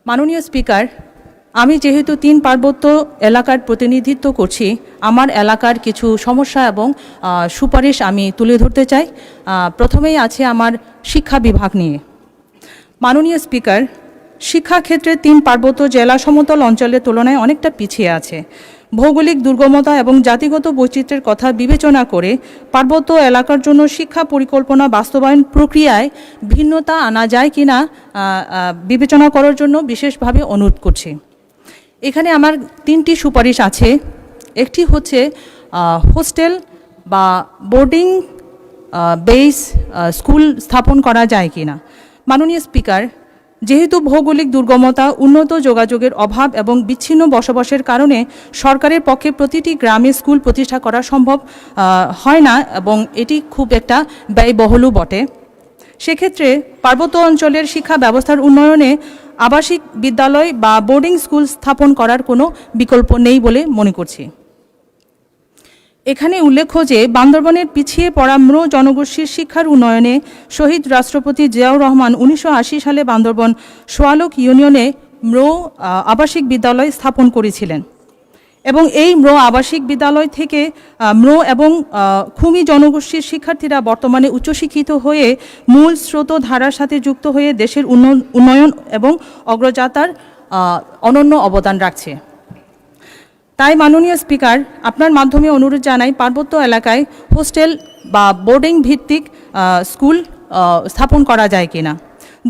মাননীয় স্পিকার, আমি যেহেতু 3 পার্বত্য এলাকার প্রতিনিধিত্ব করছি, আমার এলাকার কিছু সমস্যা এবং সুপারিশ আমি তুলে ধরতে চাই। প্রথমেই আছে আমার শিক্ষা বিভাগ নিয়ে। মাননীয় স্পিকার, শিক্ষাক্ষেত্রে 3 পার্বত্য জেলা সমতল অঞ্চলের তুলনায় অনেকটা পিছিয়ে আছে। ভৌগোলিক দুর্গমতা এবং জাতিগত বৈচিত্র্যের কথা বিবেচনা করে পার্বত্য এলাকার জন্য শিক্ষা পরিকল্পনা বাস্তবায়ন প্রক্রিয়ায় ভিন্নতা আনা যায় কিনা বিবেচনা করার জন্য বিশেষভাবে অনুরোধ করছি। এখানে আমার 3টি সুপারিশ আছে। একটি হচ্ছে হোস্টেল বা বোর্ডিং বেস স্কুল স্থাপন করা যায় কিনা। মাননীয় স্পিকার, যেহেতু ভৌগোলিক দুর্গমতা, উন্নত যোগাযোগের অভাব এবং বিচ্ছিন্ন বসবাসের কারণে সরকারের পক্ষে প্রতিটি গ্রামে স্কুল প্রতিষ্ঠা করা সম্ভব হয় না এবং এটি খুব একটা ব্যয়বহুলও বটে। সেক্ষেত্রে পার্বত্য অঞ্চলের শিক্ষা ব্যবস্থার উন্নয়নে আবাসিক বিদ্যালয় বা বোর্ডিং স্কুল স্থাপন করার কোনো বিকল্প নেই বলে মনে করছি। এখানে উল্লেখ্য যে বান্দরবনের পিছিয়ে পড়া ম্রো জনগোষ্ঠীর শিক্ষার উন্নয়নে শহীদ রাষ্ট্রপতি জিয়াউর রহমান 1980 সালে বান্দরবন সোয়ালক ইউনিয়নে ম্রো আবাসিক বিদ্যালয় স্থাপন করেছিলেন এবং এই ম্রো আবাসিক বিদ্যালয় থেকে ম্রো এবং খুমি জনগোষ্ঠীর শিক্ষার্থীরা বর্তমানে উচ্চশিক্ষিত হয়ে মূল স্রোতধারার সাথে যুক্ত হয়ে দেশের উন্নয়ন এবং অগ্রযাত্রার অনন্য অবদান রাখছে। তাই মাননীয় স্পিকার, আপনার মাধ্যমে অনুরোধ জানাই পার্বত্য এলাকায় হোস্টেল বা বোর্ডিং ভিত্তিক স্কুল স্থাপন করা যায় কিনা।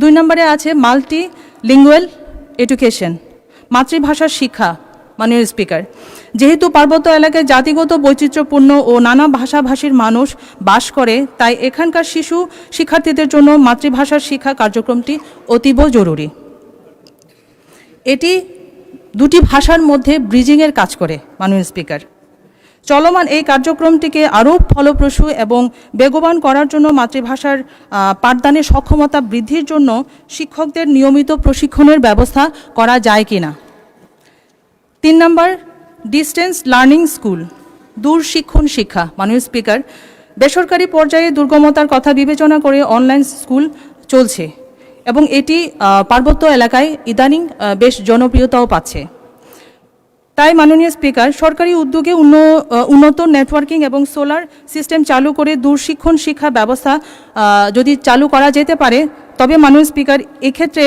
2 নম্বরে আছে মাল্টি লিঙ্গুয়াল এডুকেশন, মাতৃভাষার শিক্ষা। মাননীয় স্পিকার, যেহেতু পার্বত্য এলাকায় জাতিগত বৈচিত্র্যপূর্ণ ও নানা ভাষাভাষীর মানুষ বাস করে, তাই এখানকার শিশু শিক্ষার্থীদের জন্য মাতৃভাষার শিক্ষা কার্যক্রমটি অতীব জরুরি। এটি দুটি ভাষার মধ্যে ব্রিজিংয়ের কাজ করে। মাননীয় স্পিকার, চলমান এই কার্যক্রমটিকে আরও ফলপ্রসূ এবং বেগবান করার জন্য মাতৃভাষার পাঠদানের সক্ষমতা বৃদ্ধির জন্য শিক্ষকদের নিয়মিত প্রশিক্ষণের ব্যবস্থা করা যায় কিনা। 3 নম্বর, ডিস্টেন্স লার্নিং স্কুল, দূর শিক্ষণ শিক্ষা। মাননীয় স্পিকার, বেসরকারি পর্যায়ে দুর্গমতার কথা বিবেচনা করে অনলাইন স্কুল চলছে এবং এটি পার্বত্য এলাকায় ইদানিং বেশ জনপ্রিয়তাও পাচ্ছে। তাই মাননীয় স্পিকার, সরকারি উদ্যোগে উন্নত নেটওয়ার্কিং এবং সোলার সিস্টেম চালু করে দূরশিক্ষণ শিক্ষা ব্যবস্থা যদি চালু করা যেতে পারে, তবে মাননীয় স্পিকার এক্ষেত্রে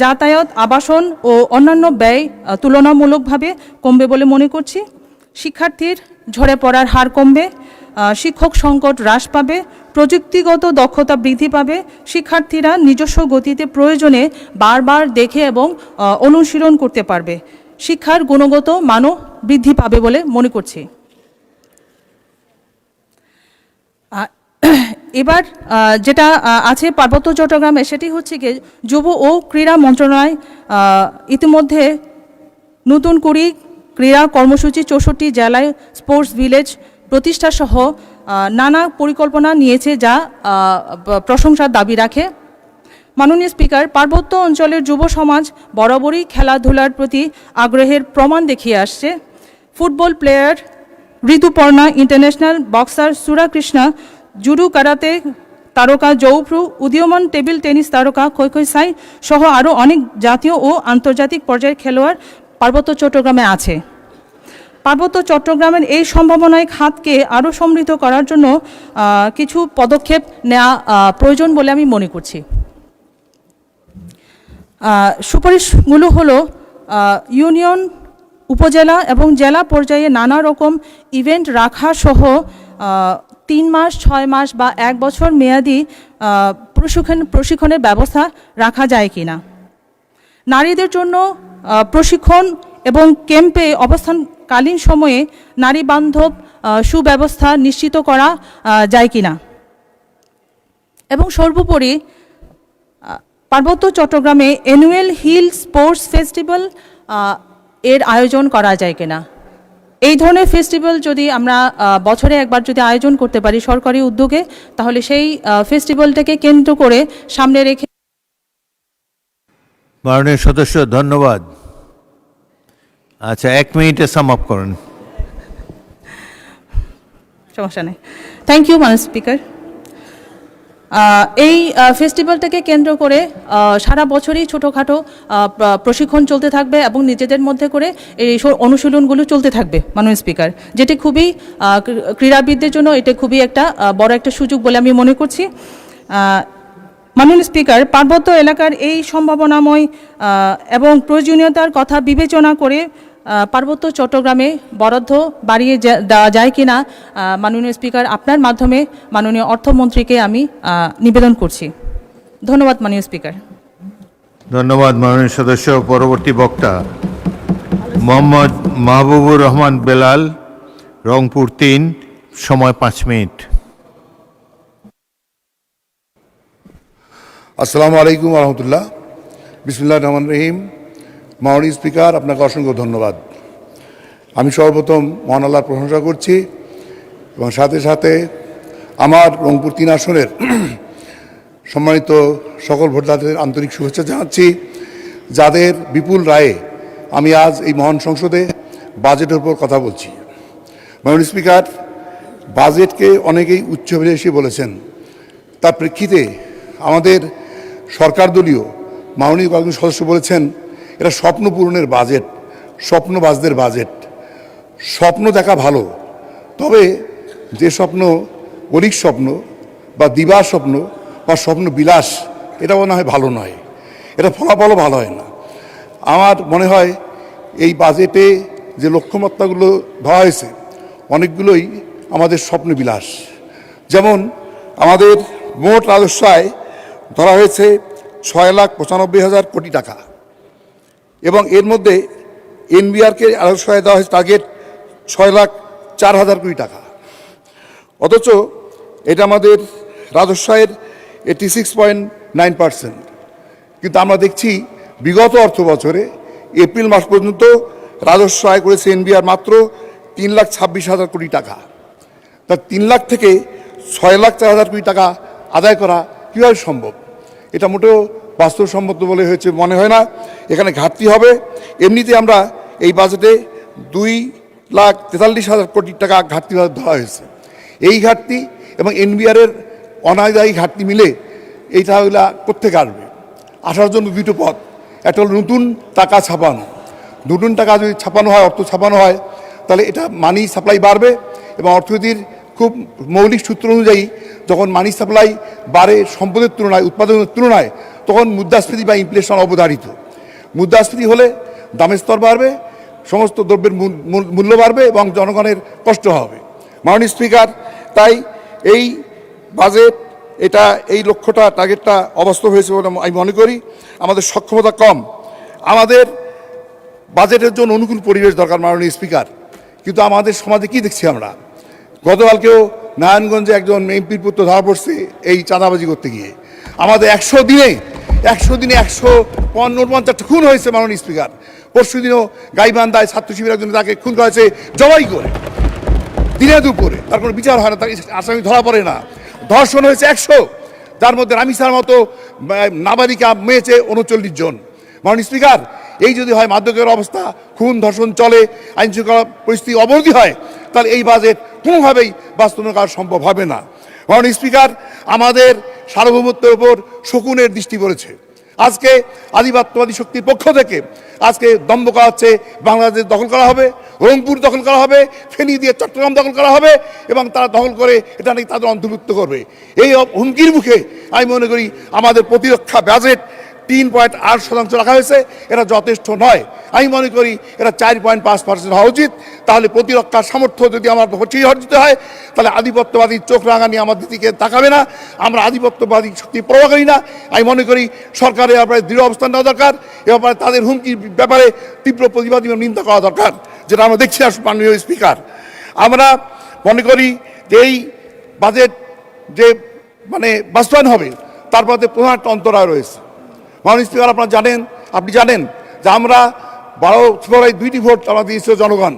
যাতায়াত, আবাসন ও অন্যান্য ব্যয় তুলনামূলকভাবে কমবে বলে মনে করছি। শিক্ষার্থীর ঝরে পড়ার হার কমবে, শিক্ষক সংকট হ্রাস পাবে, প্রযুক্তিগত দক্ষতা বৃদ্ধি পাবে, শিক্ষার্থীরা নিজস্ব গতিতে প্রয়োজনে বারবার দেখে এবং অনুশীলন করতে পারবে, শিক্ষার গুণগত মানও বৃদ্ধি পাবে বলে মনে করছি। এবার যেটা আছে পার্বত্য চট্টগ্রামে, সেটি হচ্ছে কি যুব ও ক্রীড়া মন্ত্রণালয় ইতিমধ্যে নতুন করে ক্রীড়া কর্মসূচি 64 জেলায় স্পোর্টস ভিলেজ প্রতিষ্ঠা সহ নানা পরিকল্পনা নিয়েছে, যা প্রশংসার দাবি রাখে। মাননীয় স্পিকার, পার্বত্য অঞ্চলের যুব সমাজ বরাবরই খেলাধুলার প্রতি আগ্রহের প্রমাণ দেখিয়ে আসছে। Football player Rituparna, international boxer সুরা কৃষ্ণা, জুডো কারাতে তারকা জৌফ্রু, উদীয়মান টেবিল টেনিস তারকা কৈকই সাই সহ আরও অনেক জাতীয় ও আন্তর্জাতিক পর্যায়ের খেলোয়াড় পার্বত্য চট্টগ্রামে আছে। পার্বত্য চট্টগ্রামের এই সম্ভাবনায় খাতকে আরও সমৃদ্ধ করার জন্য কিছু পদক্ষেপ নেওয়া প্রয়োজন বলে আমি মনে করছি। সুপারিশগুলো হলো ইউনিয়ন, উপজেলা এবং জেলা পর্যায়ে নানা রকম ইভেন্ট রাখা সহ 3 মাস, 6 মাস বা 1 বছর মেয়াদি প্রশিক্ষণের ব্যবস্থা রাখা যায় কিনা। নারীদের জন্য প্রশিক্ষণ এবং ক্যাম্পে অবস্থানকালীন সময়ে নারী বান্ধব সুব্যবস্থা নিশ্চিত করা যায় কিনা। এবং সর্বোপরি পার্বত্য চট্টগ্রামে অ্যানুয়াল হিল স্পোর্টস ফেস্টিভ্যাল এর আয়োজন করা যায় কিনা। এই ধরনের ফেস্টিভ্যাল যদি আমরা বছরে একবার যদি আয়োজন করতে পারি সরকারি উদ্যোগে, তাহলে সেই ফেস্টিভ্যালটাকে কেন্দ্র করে সামনে রেখে। মাননীয় সদস্য, ধন্যবাদ। আচ্ছা, 1 মিনিটে সাম আপ করুন। সমস্যা নেই। থ্যাংক ইউ মাননীয় স্পিকার। এই ফেস্টিভ্যালটাকে কেন্দ্র করে সারা বছরই ছোটোখাটো প্রশিক্ষণ চলতে থাকবে এবং নিজেদের মধ্যে করে এই অনুশীলনগুলো চলতে থাকবে মাননীয় স্পিকার, যেটি খুবই ক্রীড়াবিদদের জন্য এটা খুবই একটা বড় একটা সুযোগ বলে আমি মনে করছি। মাননীয় স্পিকার, পার্বত্য এলাকার এই সম্ভাবনাময় এবং প্রয়োজনীয়তার কথা বিবেচনা করে পার্বত্য চট্টগ্রামে বরাদ্দ বাড়িয়ে দেওয়া যায় কিনা মাননীয় স্পিকার আপনার মাধ্যমে মাননীয় অর্থমন্ত্রীকে আমি নিবেদন করছি। ধন্যবাদ মাননীয় স্পিকার। ধন্যবাদ মাননীয় সদস্য। পরবর্তী বক্তা মোহাম্মদ মাহবুবুর রহমান বেলাল, রংপুর 3, সময় 5 মিনিট। আসসালামু আলাইকুম রহমতুল্লাহ। বিসমিল্লাহির রহমানির রহিম। মাননীয় স্পিকার, আপনাকে অসংখ্য ধন্যবাদ। আমি সর্বপ্রথম মহান আল্লাহর প্রশংসা করছি এবং সাথে সাথে আমার রংপুর 3 আসনের সম্মানিত সকল ভোটারদের আন্তরিক শুভেচ্ছা জানাচ্ছি, যাদের বিপুল রায়ে আমি আজ এই মহান সংসদে বাজেটের উপর কথা বলছি। মাননীয় স্পিকার, বাজেটকে অনেকেই উচ্চাভিলাষী বলেছেন। তার প্রেক্ষিতে আমাদের সরকার দলীয় মাননীয় কয়েকজন সদস্য বলেছেন এটা স্বপ্ন পূরণের বাজেট, স্বপ্নবাজদের বাজেট। স্বপ্ন দেখা ভালো, তবে যে স্বপ্ন অলিক স্বপ্ন বা দিবা স্বপ্ন বা স্বপ্ন বিলাস, এটা মনে হয় ভালো নয়, এটা ফলাফলও ভালো হয় না। আমার মনে হয় এই বাজেটে যে লক্ষ্যমাত্রাগুলো ধরা হয়েছে অনেকগুলোই আমাদের স্বপ্ন বিলাস। যেমন আমাদের মোট রাজস্ব আয় ধরা হয়েছে 6,95,000 কোটি টাকা, এবং এর মধ্যে এনবিআরকে রাজস্ব আয় দেওয়া হয়েছে টার্গেট 6,04,000 কোটি টাকা। অথচ এটা আমাদের রাজস্ব আয়ের 86.9%। কিন্তু আমরা দেখছি বিগত অর্থ বছরে এপ্রিল মাস পর্যন্ত রাজস্ব আয় করেছে এনবিআর মাত্র 3,26,000 কোটি টাকা। তা 3 লাখ থেকে 6,04,000 কোটি টাকা আদায় করা কীভাবে সম্ভব? এটা মোটেও বাস্তবসম্মত বলে হয়েছে মনে হয় না। এখানে ঘাটতি হবে। এমনিতে আমরা এই বাজেটে 2,43,000 কোটি টাকা ঘাটতি ধরা হয়েছে। এই ঘাটতি এবং এনবিআরের অনাদায়ী ঘাটতি মিলে এইটা ওইগুলা কোত্থেকে আসবে? আসার জন্য দুটো পথ, একটা হলো নতুন টাকা ছাপানো। নতুন টাকা যদি ছাপানো হয়, অর্থ ছাপানো হয়, তাহলে এটা মানি সাপ্লাই বাড়বে এবং অর্থনীতির খুব মৌলিক সূত্র অনুযায়ী যখন মানি সাপ্লাই বাড়ে সম্পদের তুলনায়, উৎপাদনের তুলনায়, তখন মুদ্রাস্ফীতি বা ইনফ্লেশন অবধারিত। মুদ্রাস্ফীতি হলে দামের স্তর বাড়বে, সমস্ত দ্রব্যের মূল্য বাড়বে এবং জনগণের কষ্ট হবে। মাননীয় স্পিকার, তাই এই বাজেট এটা এই লক্ষ্যটা টার্গেটটা অবাস্তব হয়েছে বলে আমি মনে করি। আমাদের সক্ষমতা কম। আমাদের বাজেটের জন্য অনুকূল পরিবেশ দরকার মাননীয় স্পিকার, কিন্তু আমাদের সমাজে কি দেখছি আমরা? গতকালকেও নারায়ণগঞ্জে একজন এমপির পুত্র ধরা পড়ছে এই চাঁদাবাজি করতে গিয়ে। আমাদের 100 দিনে 150টা খুন হয়েছে মাননীয় স্পিকার। পরশু দিনও গাইবান্ধায় ছাত্র শিবির একজন তাকে খুন করা হয়েছে জবাই করে, দিনে দুপুরে। তার কোনো বিচার হয় না, তার আসামি ধরা পড়ে না। ধর্ষণ হয়েছে 100, যার মধ্যে রামিসার মতো নাবালিকা মেয়েছে 39 জন। মাননীয় স্পিকার, এই যদি হয় মাদকের অবস্থা, খুন ধর্ষণ চলে, আইন শৃঙ্খলা পরিস্থিতি অবনতি হয়, তাহলে এই বাজেট কোনোভাবেই বাস্তবায়ন করা সম্ভব হবে না। মাননীয় স্পিকার, আমাদের সার্বভৌমত্বের উপর শকুনের দৃষ্টি পড়েছে। আজকে আধিপত্যবাদী শক্তির পক্ষ থেকে আজকে দম্ভ করা হচ্ছে, বাংলাদেশ দখল করা হবে, রংপুর দখল করা হবে, ফেনী দিয়ে চট্টগ্রাম দখল করা হবে এবং তারা দখল করে এটা নাকি তাদের অন্তর্ভুক্ত করবে। এই হুমকির মুখে আমি মনে করি আমাদের প্রতিরক্ষা বাজেট 3.8% রাখা হয়েছে, এটা যথেষ্ট নয়। আমি মনে করি এটা 4.5% হওয়া উচিত। তাহলে প্রতিরক্ষার সামর্থ্য যদি আমার অর্জিত হয়, তাহলে আধিপত্যবাদী চোখ রাঙানি আমাদের দিকে তাকাবে না। আমরা আধিপত্যবাদী শক্তি প্রভাব করি না। আমি মনে করি সরকারের ব্যাপারে দৃঢ় অবস্থান নেওয়া দরকার। এ ব্যাপারে তাদের হুমকির ব্যাপারে তীব্র প্রতিবাদ এবং নিন্দা করা দরকার, যেটা আমরা দেখছি না। মাননীয় স্পিকার, আমরা মনে করি যে এই বাজেট যে বাস্তবায়ন হবে, তার মধ্যে প্রধান একটা অন্তরায় রয়েছে। মাননীয় স্পিকার, আপনি জানেন যে আমরা 12 ফেব্রুয়ারি 2টি ভোট আমরা দিয়েছিল জনগণ।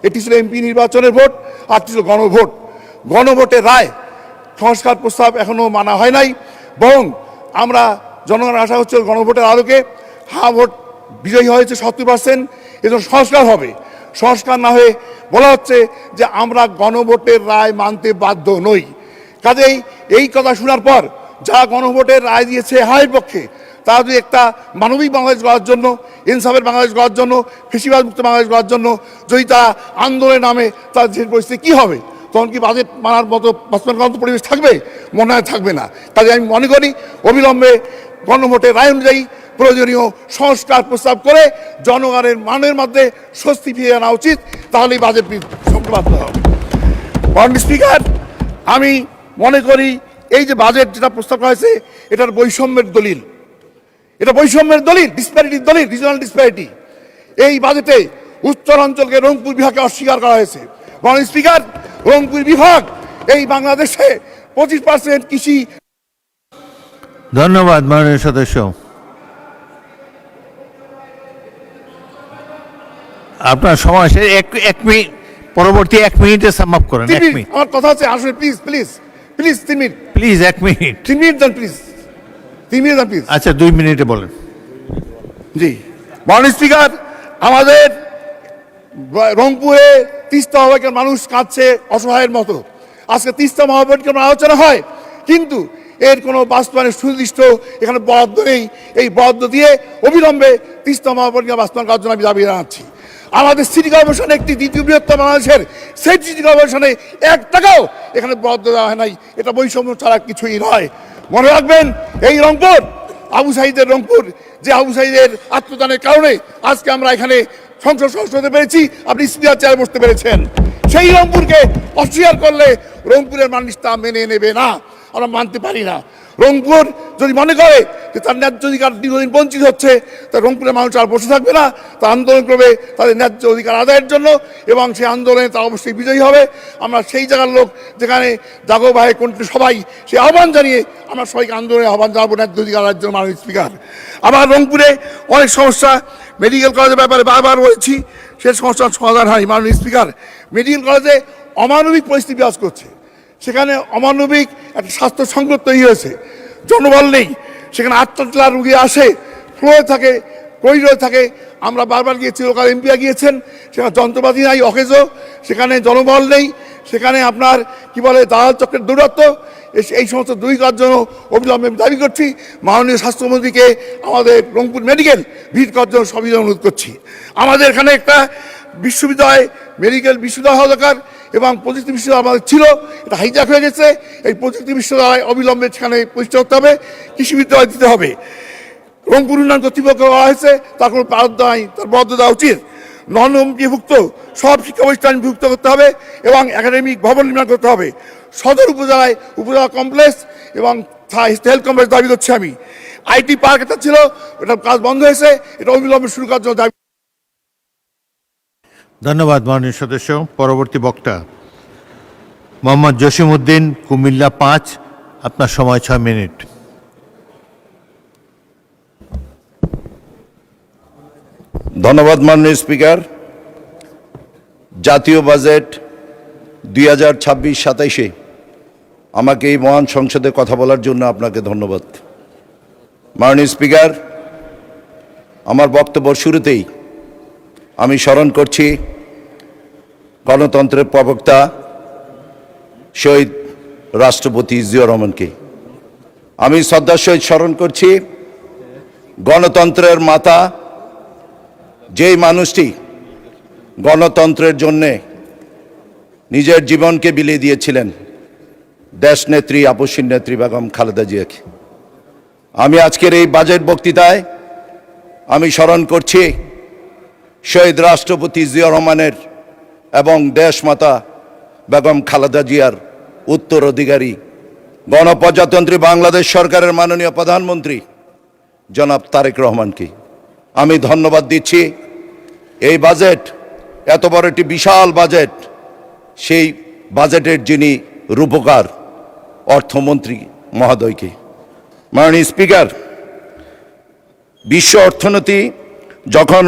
এটি ছিল এমপি নির্বাচনের ভোট, আর ছিল গণভোট। গণভোটের রায় সংস্কার প্রস্তাব এখনও মানা হয় নাই, বরং আমরা জনগণের আশা হচ্ছে গণভোটের আলোকে ভোট বিজয়ী হয়েছে 70%, এজন্য সংস্কার হবে। সংস্কার না হয়ে বলা হচ্ছে যে আমরা গণভোটের রায় মানতে বাধ্য নই। কাজেই এই কথা শোনার পর যারা গণভোটের রায় দিয়েছে হায়ের পক্ষে, তারা যদি একটা মানবিক বাংলাদেশ গড়ার জন্য, ইনসাফের বাংলাদেশ গড়ার জন্য, ফেসিবাদ মুক্ত বাংলাদেশ গড়ার জন্য যদি তারা আন্দোলনের নামে তার যে পরিস্থিতি কী হবে, তখন কি বাজেট মানার মতো বাস্তবায়ন করার পরিবেশ থাকবে? মনে হয় থাকবে না। কাজে আমি মনে করি অবিলম্বে গণভোটের রায় অনুযায়ী প্রয়োজনীয় সংস্কার প্রস্তাব করে জনগণের মানের মধ্যে স্বস্তি ফিরিয়ে আনা উচিত। তাহলেই বাজেট সংক্রান্ত হবে। মাননীয় স্পিকার, আমি মনে করি এই যে বাজেট যেটা প্রস্তাব করা হয়েছে, এটার বৈষম্যের দলিল। এটা বৈষম্যের দলিল, ডিসপ্যারিটির দলিল, রিজনাল ডিসপ্যারিটি। এই বাজেটে উত্তরাঞ্চলকে রংপুর বিভাগকে অস্বীকার করা হয়েছে। মাননীয় স্পিকার, রংপুর বিভাগ এই বাংলাদেশে 25% কৃষি। ধন্যবাদ মাননীয় সদস্য। আপনার সময় শেষ। এক মিনিট, পরবর্তী 1 মিনিটে সাম আপ করেন। 1 মিনিট আমার কথা আছে, আসলে please please please 3 minute, please, 1 minute. 3 minute দেন প্লিজ, 3 মিনিট দেন প্লিজ। আচ্ছা, 2 মিনিটে বলেন। জি, মাননীয় স্পিকার, আমাদের রংপুরে তিস্তা মহাপরিকর মানুষ কাঁদছে অসহায়ের মতো। আজকে তিস্তা মহাপরিকর আলোচনা হয়, কিন্তু এর কোনো বাস্তবায়নের সুনির্দিষ্ট এখানে বরাদ্দ নেই। এই বরাদ্দ দিয়ে অবিলম্বে তিস্তা মহাপরিকর বাস্তবায়ন করার জন্য আমি দাবি জানাচ্ছি। আমাদের সিটি কর্পোরেশন একটি দ্বিতীয় বৃহত্তম বাংলাদেশের সেই সিটি কর্পোরেশনে 1 টাকাও এখানে বরাদ্দ দেওয়া হয় নাই। এটা বৈষম্য ছাড়া কিছুই নয়। মনে রাখবেন, এই রংপুর আবু সাঈদের রংপুর, যে আবু সাঈদের আত্মদানের কারণে আজকে আমরা এখানে সংসদ সদস্য হতে পেরেছি, আপনি স্পিকার চেয়ারে বসতে পেরেছেন। সেই রংপুরকে অস্বীকার করলে রংপুরের মানুষ তা মেনে নেবে না, আমরা মানতে পারি না। রংপুর যদি মনে করে যে তার ন্যায্য অধিকার দীর্ঘদিন বঞ্চিত হচ্ছে, তা রংপুরের মানুষ আর বসে থাকবে না, তা আন্দোলন করবে তাদের ন্যায্য অধিকার আদায়ের জন্য, এবং সেই আন্দোলনে তা অবশ্যই বিজয়ী হবে। আমরা সেই জায়গার লোক যেখানে জাগো ভাই কণ্ঠে সবাই সেই আহ্বান জানিয়ে আমরা সবাইকে আন্দোলনে আহ্বান জানাবো ন্যায্য অধিকার আদায়ের জন্য। মাননীয় স্পিকার, আমার রংপুরে অনেক সমস্যা মেডিকেল কলেজের ব্যাপারে বারবার বলেছি, সে সমস্যার সমাধান হয়। মাননীয় স্পিকার, মেডিকেল কলেজে অমানবিক পরিস্থিতি বিরাজ করছে, সেখানে অমানবিক একটা স্বাস্থ্য সংকট তৈরি হয়েছে, জনবল নেই, সেখানে 8টা রুগী আসে, ফ্লোয়ে থাকে, করিডোরে থাকে। আমরা বারবার গিয়েছি, লোকাল এমপিরা গিয়েছেন, সেখানে যন্ত্রপাতি নাই, অকেজো, সেখানে জনবল নেই, সেখানে আপনার কি বলে দালাল চক্রের দৌরাত্ম। এই সমস্ত দূর করার জন্য অবিলম্বে দাবি করছি, মাননীয় স্বাস্থ্যমন্ত্রীকে আমাদের রংপুর মেডিকেল ভিড় করার জন্য সবিনয় অনুরোধ করছি। আমাদের এখানে একটা বিশ্ববিদ্যালয়, মেডিকেল বিশ্ববিদ্যালয় হওয়া দরকার, এবং প্রযুক্তি বিশ্ববিদ্যালয় আমাদের ছিল, এটা হাইজ্যাক হয়ে গেছে। এই প্রযুক্তি বিশ্ববিদ্যালয় অবিলম্বে সেখানে প্রতিষ্ঠা করতে হবে, কৃষি বিদ্যালয় দিতে হবে। রংপুর উন্নয়ন কর্তৃপক্ষ বলা হয়েছে, তার কোনো বরাদ্দ নাই, তার বরাদ্দ দেওয়া উচিত। নন-এমপিভুক্ত সব শিক্ষা প্রতিষ্ঠান বিভক্ত করতে হবে এবং একাডেমিক ভবন নির্মাণ করতে হবে। সদর উপজেলা কমপ্লেক্স এবং হেলথ কমপ্লেক্স দাবি করছি আমি। আইটি পার্ক একটা ছিল, ওটার কাজ বন্ধ হয়েছে, এটা অবিলম্বে শুরু করার জন্য দাবি। ধন্যবাদ মাননীয় সদস্য। পরবর্তী বক্তা মোহাম্মদ জসিমউদ্দিন, কুমিল্লা 5, আপনার সময় 6 মিনিট। ধন্যবাদ মাননীয় স্পিকার। জাতীয় বাজেট 2026-27-এ আমাকে এই মহান সংসদে কথা বলার জন্য আপনাকে ধন্যবাদ। মাননীয় স্পিকার, আমার বক্তব্য শুরুতেই আমি স্মরণ করছি গণতন্ত্রের প্রবক্তা শহীদ রাষ্ট্রপতি জিয়াউর রহমানকে। আমি শ্রদ্ধার সহিত স্মরণ করছি গণতন্ত্রের মাতা, যেই মানুষটি গণতন্ত্রের জন্যে নিজের জীবনকে বিলিয়ে দিয়েছিলেন, দেশনেত্রী আপসীন নেত্রী বেগম খালেদা জিয়াকে। আমি আজকের এই বাজেট বক্তৃতায় আমি স্মরণ করছি শহীদ রাষ্ট্রপতি জিয়াউর রহমানের এবং দেশমাতা বেগম খালেদা জিয়ার উত্তরাধিকারী গণপ্রজাতন্ত্রী বাংলাদেশ সরকারের মাননীয় প্রধানমন্ত্রী জনাব তারেক রহমানকে আমি ধন্যবাদ দিচ্ছি। এই বাজেট এত বড় একটি বিশাল বাজেট, সেই বাজেটের যিনি রূপকার অর্থমন্ত্রী মহোদয়কে। মাননীয় স্পিকার, বিশ্ব অর্থনীতি যখন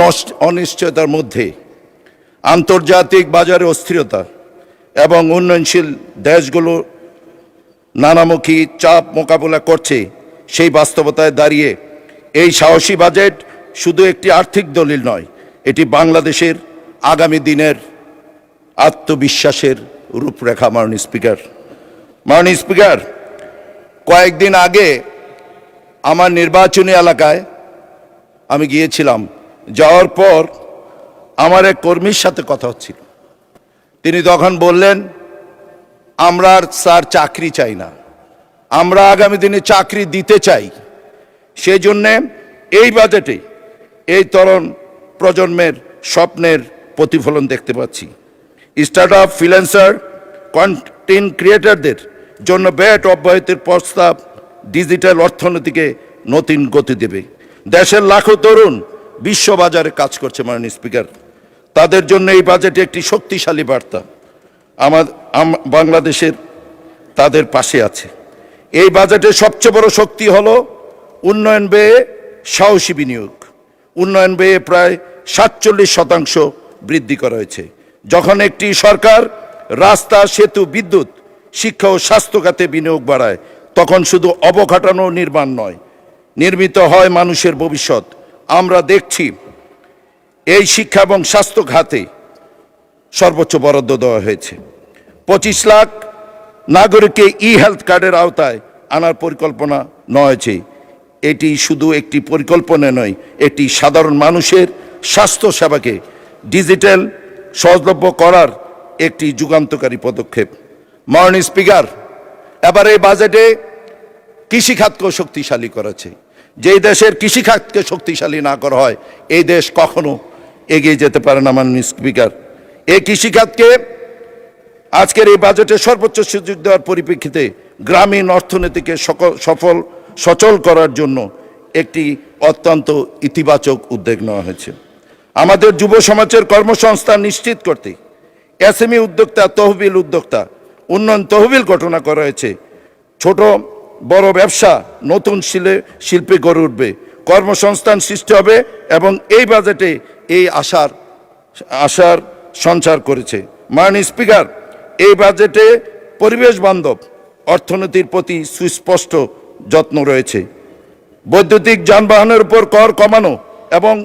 অনিশ্চয়তার মধ্যে, আন্তর্জাতিক বাজারে অস্থিরতা এবং উন্নয়নশীল দেশগুলো নানামুখী চাপ মোকাবেলা করছে, সেই বাস্তবতায় দাঁড়িয়ে এই সাহসী বাজেট শুধু একটি আর্থিক দলিল নয়, এটি বাংলাদেশের আগামী দিনের আত্মবিশ্বাসের রূপরেখা। মাননীয় স্পিকার, কয়েকদিন আগে আমার নির্বাচনী এলাকায় আমি গিয়েছিলাম। যাওয়ার পর আমার এক কর্মীর সাথে কথা হচ্ছিল। তিনি তখন বললেন, আমরা আর স্যার চাকরি চাই না, আমরা আগামী দিনে চাকরি দিতে চাই। সেই জন্যে এই বাজেটে এই তরুণ প্রজন্মের স্বপ্নের প্রতিফলন দেখতে পাচ্ছি। স্টার্টআপ, ফ্রিল্যান্সার, কন্টেন্ট ক্রিয়েটরদের জন্য ভ্যাট অব্যাহতির প্রস্তাব ডিজিটাল অর্থনীতিকে নতুন গতি দেবে। দেশের লাখো তরুণ বিশ্ববাজারে কাজ করছে। মাননীয় স্পিকার, তাদের জন্য এই বাজেটে একটি শক্তিশালী বার্তা বাংলাদেশের তাদের পাশে আছে। এই বাজেটের সবচেয়ে বড় শক্তি হলো উন্নয়ন ব্যয়ে সাহসী বিনিয়োগ। উন্নয়ন ব্যয়ে প্রায় 47% বৃদ্ধি করা হয়েছে। যখন একটি সরকার রাস্তা, সেতু, বিদ্যুৎ, শিক্ষা ও স্বাস্থ্য খাতে বিনিয়োগ বাড়ায়, তখন শুধু অবকাঠামো নির্মাণ নয়, নির্মিত হয় মানুষের ভবিষ্যৎ। আমরা দেখছি এই শিক্ষা এবং স্বাস্থ্য খাতে সর্বোচ্চ বরাদ্দ দেওয়া হয়েছে। 25 লাখ নাগরিককে হেলথ কার্ডের আওতায় আনার পরিকল্পনা নেওয়া হয়েছে। এটি শুধু একটি পরিকল্পনা নয়, এটি সাধারণ মানুষের স্বাস্থ্য সেবাকে ডিজিটাল সহজলভ্য করার একটি যুগান্তকারী পদক্ষেপ। মাননীয় স্পিকার, এবার এই বাজেটে কৃষিখাতকেও শক্তিশালী করেছে। যেই দেশের কৃষিখাতকে শক্তিশালী না করা হয়, এই দেশ কখনো এগিয়ে যেতে পারে না। মাননীয় স্পিকার, এই কৃষিখাতকে আজকের এই বাজেটে সর্বোচ্চ সুযোগ দেওয়ার পরিপ্রেক্ষিতে গ্রামীণ অর্থনীতিকে সচল করার জন্য একটি অত্যন্ত ইতিবাচক উদ্যোগ নেওয়া হয়েছে। আমাদের যুব সমাজের কর্মসংস্থান নিশ্চিত করতে এসএমই উদ্যোক্তা, তহবিল উদ্যোক্তা উন্নয়ন তহবিল গঠন করা হয়েছে। ছোট বড় ব্যবসা নতুন শিল্পে গড়ে উঠবে, কর্মসংস্থান সৃষ্টি হবে এবং এই বাজেটে এই আশার সঞ্চার করেছে। মাননীয় স্পিকার, এই বাজেটে পরিবেশ বান্ধব অর্থনীতির প্রতি সুস্পষ্ট যত্ন রয়েছে। বৈদ্যুতিক যানবাহনের উপর কর কমানো এবং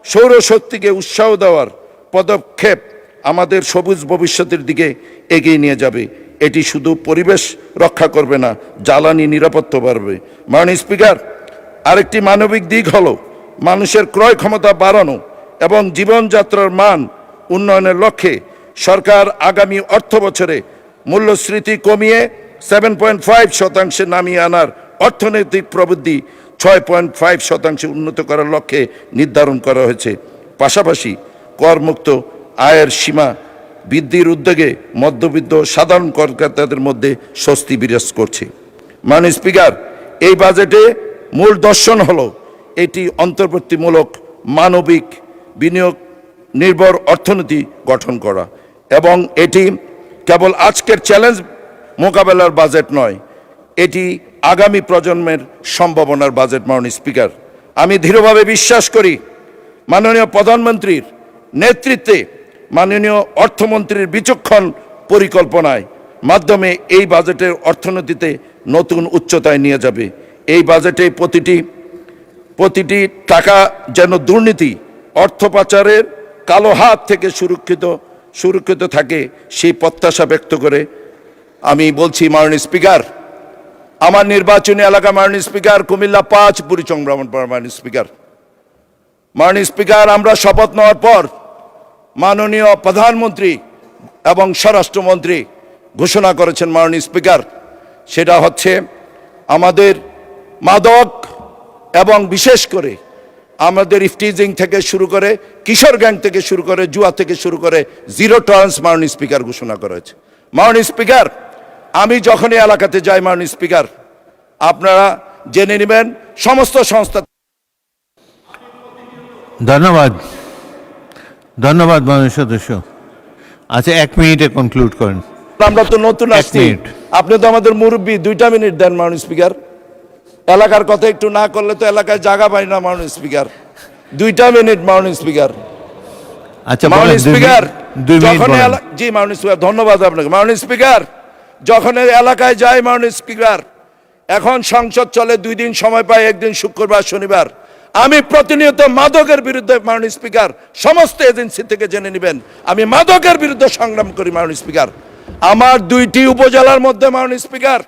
সৌরশক্তিকে উৎসাহ দেওয়ার পদক্ষেপ আমাদের সবুজ ভবিষ্যতের দিকে এগিয়ে নিয়ে যাবে। এটি শুধু পরিবেশ রক্ষা করবে না, জ্বালানি নিরাপত্তা বাড়বে। মাননীয় স্পিকার, আরেকটি মানবিক দিক হলো মানুষের ক্রয় ক্ষমতা বাড়ানো এবং জীবনযাত্রার মান উন্নয়নের লক্ষ্যে সরকার আগামী অর্থ বছরে মূল্যস্ফীতি কমিয়ে 7.5% নামিয়ে আনার অর্থনৈতিক প্রবৃদ্ধি 6.5% উন্নত করার লক্ষ্যে নির্ধারণ করা হয়েছে। পাশাপাশি করমুক্ত আয়ের সীমা বৃদ্ধির উদ্যোগে মধ্যবিত্ত সাধারণ করদাতাদের মধ্যে স্বস্তি বিরাজ করছে। মাননীয় স্পিকার, এই বাজেটে মূল দর্শন হলো এটি অন্তর্বর্তীমূলক মানবিক বিনিয়োগ নির্ভর অর্থনীতি গঠন করা এবং এটি কেবল আজকের চ্যালেঞ্জ মোকাবেলার বাজেট নয়, এটি আগামী প্রজন্মের সম্ভাবনার বাজেট। মাননীয় স্পিকার, আমি দৃঢ়ভাবে বিশ্বাস করি মাননীয় প্রধানমন্ত্রীর নেতৃত্বে মাননীয় অর্থমন্ত্রীর বিচক্ষণ পরিকল্পনায় মাধ্যমে এই বাজেটের অর্থনীতিতে নতুন উচ্চতায় নিয়ে যাবে। এই বাজেটে প্রতিটি টাকা যেন দুর্নীতি, অর্থ পাচারের কালো হাত থেকে সুরক্ষিত থাকে সেই প্রত্যাশা ব্যক্ত করে আমি বলছি, মাননীয় স্পিকার, আমার নির্বাচনী এলাকা মাননীয় স্পিকার কুমিল্লা 5 বুড়িচং ব্রাহ্মণপাড়া। মাননীয় স্পিকার, আমরা শপথ নেওয়ার পর মাননীয় প্রধানমন্ত্রী এবং স্বরাষ্ট্রমন্ত্রী ঘোষণা করেছেন মাননীয় স্পিকার, সেটা হচ্ছে আমাদের মাদক এবং বিশেষ করে আমাদের ইফটিজিং থেকে শুরু করে কিশোর গ্যাং থেকে শুরু করে জুয়া থেকে শুরু করে জিরো টলারেন্স মাননীয় স্পিকার ঘোষণা করা হয়েছে। মাননীয় স্পিকার, আমি যখনই এলাকাতে যাই মাননীয় স্পিকার, আপনারা জেনে নেবেন সমস্ত সংস্থা। ধন্যবাদ মাননীয় সদস্য। আচ্ছা, 1 মিনিটে কনক্লুড করেন। আমরা তো নতুন আসছি, আপনি তো আমাদের মুরব্বী, 2টা মিনিট দেন মাননীয় স্পিকার। এলাকার কথা একটু না করলে তো এলাকায় জায়গা পাই না মাননীয় স্পিকার। 2টা মিনিট মাননীয় স্পিকার। আচ্ছা মাননীয় স্পিকার, 2 মিনিট যখন বলেন। জি মাননীয় স্পিকার, ধন্যবাদ আপনাকে। মাননীয় স্পিকার, যখন এলাকায় যাই মাননীয় স্পিকার, এখন সংসদ চলে 2 দিন সময় পাই, একদিন শুক্রবার শনিবার। আমি প্রতিনিয়ত মাদকের বিরুদ্ধে মাননীয় স্পিকার, সমস্ত এজেন্সি থেকে জেনে নেবেন আমি মাদকের বিরুদ্ধে সংগ্রাম করি মাননীয় স্পিকার। আমার 2টি উপজেলার মধ্যে মাননীয় স্পিকার,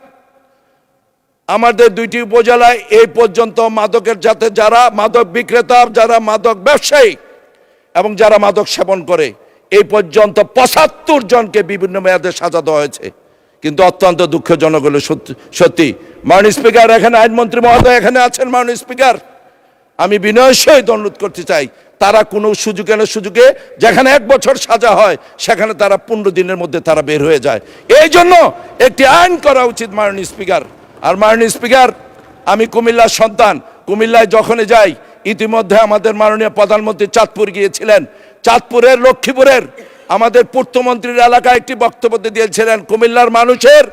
আমাদের 2টি উপজেলায় এই পর্যন্ত মাদকের যাতে যারা মাদক বিক্রেতা, যারা মাদক ব্যবসায়ী এবং যারা মাদক সেবন করে, এই পর্যন্ত 75 জনকে বিভিন্ন মেয়াদে সাজা দেওয়া হয়েছে। কিন্তু অত্যন্ত দুঃখজনক হলো সত্যি মাননীয় স্পিকার, এখানে আইনমন্ত্রী মহোদয় এখানে আছেন মাননীয় স্পিকার, আমি বিনয়ের সহিত অনুরোধ করতে চাই, তারা কোনো সুযোগে যেখানে 1 বছর সাজা হয় সেখানে তারা 15 দিনের মধ্যে তারা বের হয়ে যায়। এই জন্য একটি আইন করা উচিত মাননীয় স্পিকার। আর মাননীয় স্পিকার, আমি কুমিল্লার সন্তান, কুমিল্লায় যখনই যাই, ইতিমধ্যে আমাদের মাননীয় প্রধানমন্ত্রী চাঁদপুর গিয়েছিলেন, চাঁদপুরের লক্ষ্মীপুরের আমাদের পূর্তমন্ত্রীর এলাকায় একটি বক্তব্য দিয়েছিলেন, কুমিল্লার মানুষের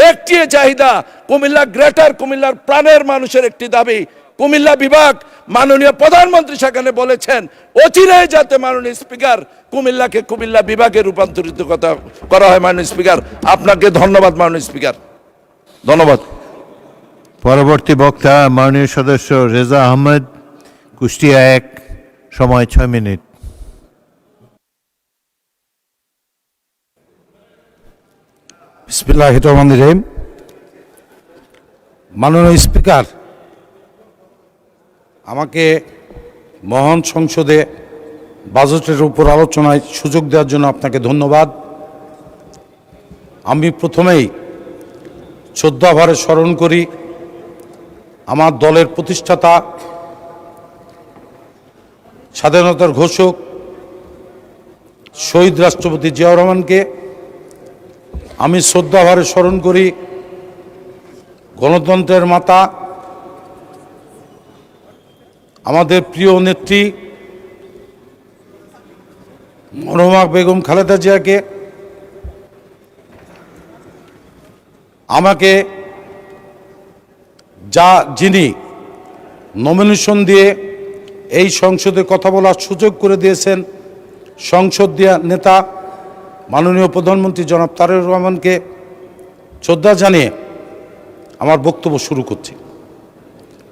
একটি চাহিদা, কুমিল্লা গ্রেটার কুমিল্লার প্রাণের মানুষের একটি দাবি কুমিল্লা বিভাগ। মাননীয় প্রধানমন্ত্রী সেখানে বলেছেন অচিরেই যাতে মাননীয় স্পিকার কুমিল্লাকে কুমিল্লা বিভাগে রূপান্তরিত করা হয়। মাননীয় স্পিকার, আপনাকে ধন্যবাদ মাননীয় স্পিকার, ধন্যবাদ। পরবর্তী বক্তা মাননীয় সদস্য রেজা আহমেদ, কুষ্টিয়া 1, সময় 6 মিনিট। বিসমিল্লাহির রহমানির রহিম। মাননীয় স্পিকার, আমাকে মহান সংসদে বাজেটের উপর আলোচনায় সুযোগ দেওয়ার জন্য আপনাকে ধন্যবাদ। আমি প্রথমেই শ্রদ্ধাভরে স্মরণ করি আমার দলের প্রতিষ্ঠাতা, স্বাধীনতার ঘোষক শহীদ রাষ্ট্রপতি জিয়াউর রহমানকে। আমি শ্রদ্ধাভরে স্মরণ করি গণতন্ত্রের মাতা, আমাদের প্রিয় নেত্রী মরহুমা বেগম খালেদা জিয়াকে। আমাকে যিনি নমিনেশন দিয়ে এই সংসদে কথা বলার সুযোগ করে দিয়েছেন, সংসদ নেতা মাননীয় প্রধানমন্ত্রী জনাব তারেক রহমানকে শ্রদ্ধা জানিয়ে আমার বক্তব্য শুরু করছি।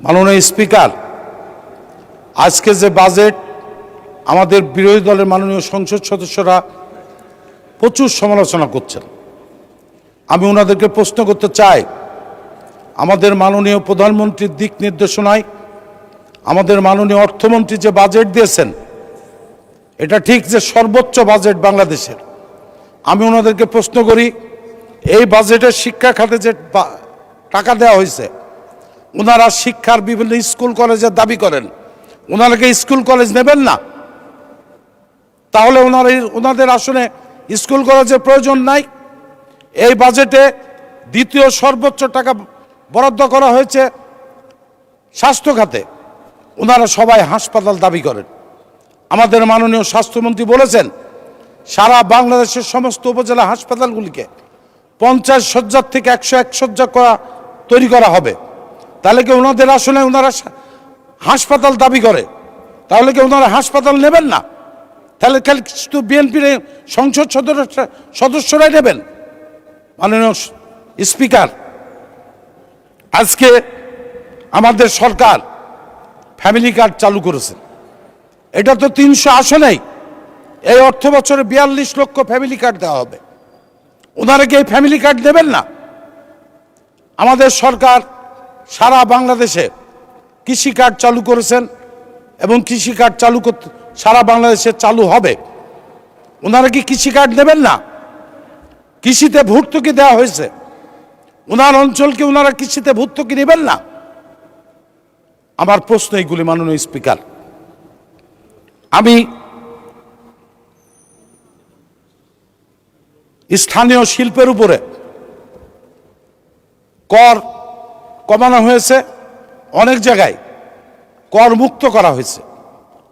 মাননীয় স্পিকার, আজকে যে বাজেট, আমাদের বিরোধী দলের মাননীয় সংসদ সদস্যরা প্রচুর সমালোচনা করছেন। আমি ওনাদেরকে প্রশ্ন করতে চাই, আমাদের মাননীয় প্রধানমন্ত্রীর দিক নির্দেশনায় আমাদের মাননীয় অর্থমন্ত্রী যে বাজেট দিয়েছেন, এটা ঠিক যে সর্বোচ্চ বাজেট বাংলাদেশের। আমি ওনাদেরকে প্রশ্ন করি, এই বাজেটের শিক্ষা খাতে যে টাকা দেওয়া হয়েছে, ওনারা শিক্ষার বিভিন্ন স্কুল কলেজের দাবি করেন, ওনারা কি স্কুল কলেজ নেবেন না? তাহলে ওনাদের আসলে স্কুল কলেজের প্রয়োজন নাই। এই বাজেটে দ্বিতীয় সর্বোচ্চ টাকা বরাদ্দ করা হয়েছে স্বাস্থ্য খাতে, ওনারা সবাই হাসপাতাল দাবি করেন। আমাদের মাননীয় স্বাস্থ্যমন্ত্রী বলেছেন সারা বাংলাদেশের সমস্ত উপজেলা হাসপাতালগুলিকে 50 শয্যার থেকে 101 শয্যা তৈরি করা হবে। তাহলে কি ওনাদের আসলে ওনারা হাসপাতাল দাবি করে, তাহলে কি ওনারা হাসপাতাল নেবেন না? তাহলে শুধু বিএনপির সংসদ সদস্যরাই নেবেন? মাননীয় স্পিকার, আজকে আমাদের সরকার ফ্যামিলি কার্ড চালু করেছে। এটা তো 300 আসনেই এই অর্থ বছরে 42 লক্ষ ফ্যামিলি কার্ড দেওয়া হবে। ওনারা কি এই ফ্যামিলি কার্ড দেবেন না? আমাদের সরকার সারা বাংলাদেশে কৃষি কার্ড চালু করেছেন এবং কৃষি কার্ড চালু করতে সারা বাংলাদেশে চালু হবে। ওনারা কি কৃষি কার্ড দেবেন না? কৃষিতে ভর্তুকি দেওয়া হয়েছে, ওনার অঞ্চলকে ওনারা কৃষিতে ভর্তুকি নেবেন না? আমার প্রশ্ন এইগুলি মাননীয় স্পিকার। আমি স্থানীয় শিল্পের উপরে কর কমানো হয়েছে, অনেক জায়গায় কর মুক্ত করা হয়েছে।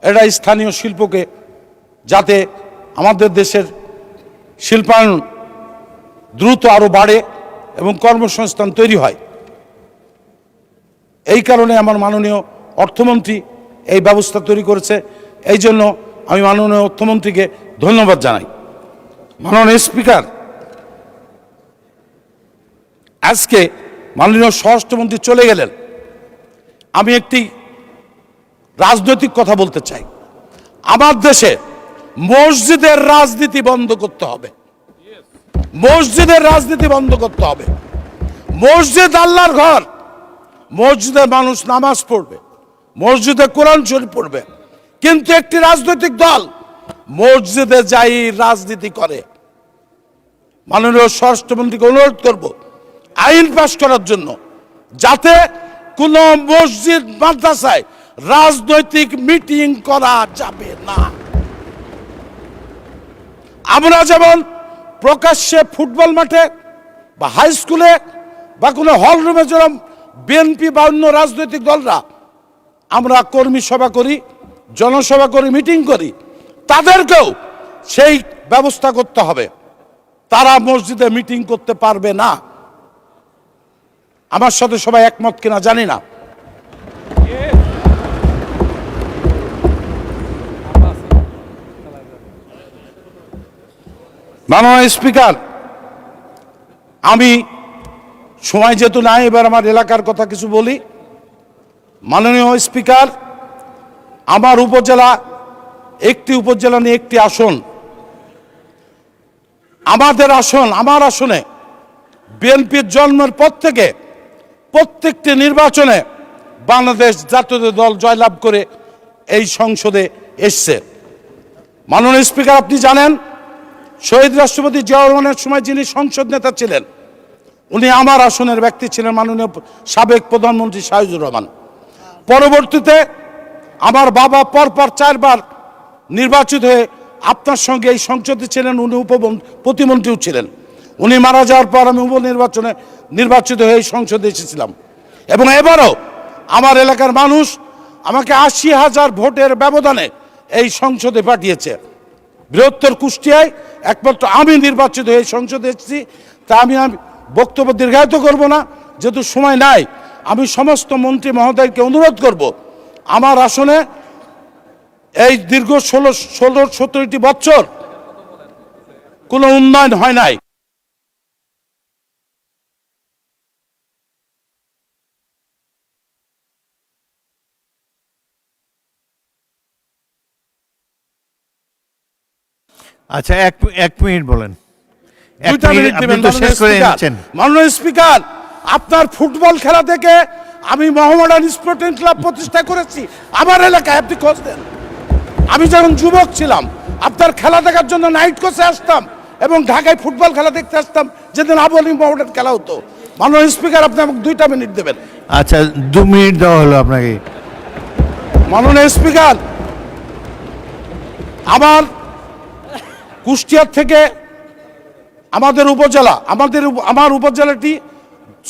এটা স্থানীয় শিল্পকে, যাতে আমাদের দেশের শিল্পায়ন দ্রুত আরো বাড়ে এবং কর্মসংস্থান তৈরি হয়। এই কারণে আমার মাননীয় অর্থমন্ত্রী এই ব্যবস্থা তৈরি করেছে। এই জন্য আমি মাননীয় অর্থমন্ত্রীকে ধন্যবাদ জানাই। মাননীয় স্পিকার, আজকে মাননীয় স্বরাষ্ট্রমন্ত্রী চলে গেলেন, আমি একটি রাজনৈতিক কথা বলতে চাই। আমার দেশে মসজিদের রাজনীতি বন্ধ করতে হবে। মসজিদের রাজনীতি বন্ধ করতে হবে। মসজিদ আল্লাহর ঘর, মসজিদে মানুষ নামাজ পড়বে, মসজিদে কোরআন শরীফ পড়বে, কিন্তু একটি রাজনৈতিক দল মসজিদে যাই রাজনীতি করে। মাননীয় স্বরাষ্ট্রমন্ত্রীকে অনুরোধ করব আইন পাশ করার জন্য, যাতে কোন মসজিদ মাদ্রাসায় রাজনৈতিক মিটিং করা যাবে না। আমরা যেমন প্রকাশ্যে ফুটবল মাঠে বা হাই স্কুলে বা কোনো হল রুমে যেরকম বিএনপি বা অন্য রাজনৈতিক দলরা আমরা কর্মী সভা করি, জনসভা করি, মিটিং করি, তাদেরকেও সেই ব্যবস্থা করতে হবে। তারা মসজিদে মিটিং করতে পারবে না। আমার সাথে সবাই একমত কিনা জানি না। মাননীয় স্পিকার, আমি সময় যেহেতু নাই, এবার আমার এলাকার কথা কিছু বলি। মাননীয় স্পিকার, আমার উপজেলা, একটি উপজেলা নিয়ে একটি আসন, আমাদের আসন, আমার আসনে বিএনপির জন্মের পর থেকে প্রত্যেকটি নির্বাচনে বাংলাদেশ জাতীয় দল জয়লাভ করে এই সংসদে এসছে। মাননীয় স্পিকার, আপনি জানেন শহীদ রাষ্ট্রপতি জিয়াউর রহমানের সময় যিনি সংসদ নেতা ছিলেন উনি আমার আসনের ব্যক্তি ছিলেন, মাননীয় সাবেক প্রধানমন্ত্রী শাহিদুর রহমান। পরবর্তীতে আমার বাবা পরপর 4 বার নির্বাচিত হয়ে আপনার সঙ্গে এই সংসদে ছিলেন, উনি প্রতিমন্ত্রীও ছিলেন। উনি মারা যাওয়ার পর আমি উপনির্বাচনে নির্বাচিত হয়ে এই সংসদে এসেছিলাম এবং এবারও আমার এলাকার মানুষ আমাকে 80,000 ভোটের ব্যবধানে এই সংসদে পাঠিয়েছে। বৃহত্তর কুষ্টিয়ায় একমাত্র আমি নির্বাচিত হয়ে সংসদে এসেছি। তা আমি বক্তব্য দীর্ঘায়িত করব না, যেহেতু সময় নাই। আমি সমস্ত মন্ত্রী মহোদয়কে অনুরোধ করব, আমার আসনে এই দীর্ঘ 17টি বছর কোনো উন্নয়ন হয় নাই। আচ্ছা, এক মিনিট বলেন। 2টা মিনিট আপনি দিবেন তো শেষ করে নিচ্ছেন। মাননীয় স্পিকার, আপনার ফুটবল খেলা থেকে আমি মোহামেডান স্পোর্টিং ক্লাব প্রতিষ্ঠা করেছি আমার এলাকায়, আপনি খোঁজ দেন। আমি যখন যুবক ছিলাম আপনার খেলা দেখার জন্য নাইট কোচে আসতাম এবং ঢাকায় ফুটবল খেলা দেখতে আসতাম, যেদিন আবুলি মোহামেডান খেলা হতো। মাননীয় স্পিকার, আপনি আমাকে 2টা মিনিট দেবেন। আচ্ছা, 2 মিনিট দেওয়া হলো আপনাকে। মাননীয় স্পিকার, আমার কুষ্টিয়ার থেকে আমাদের উপজেলা, আমার উপজেলাটি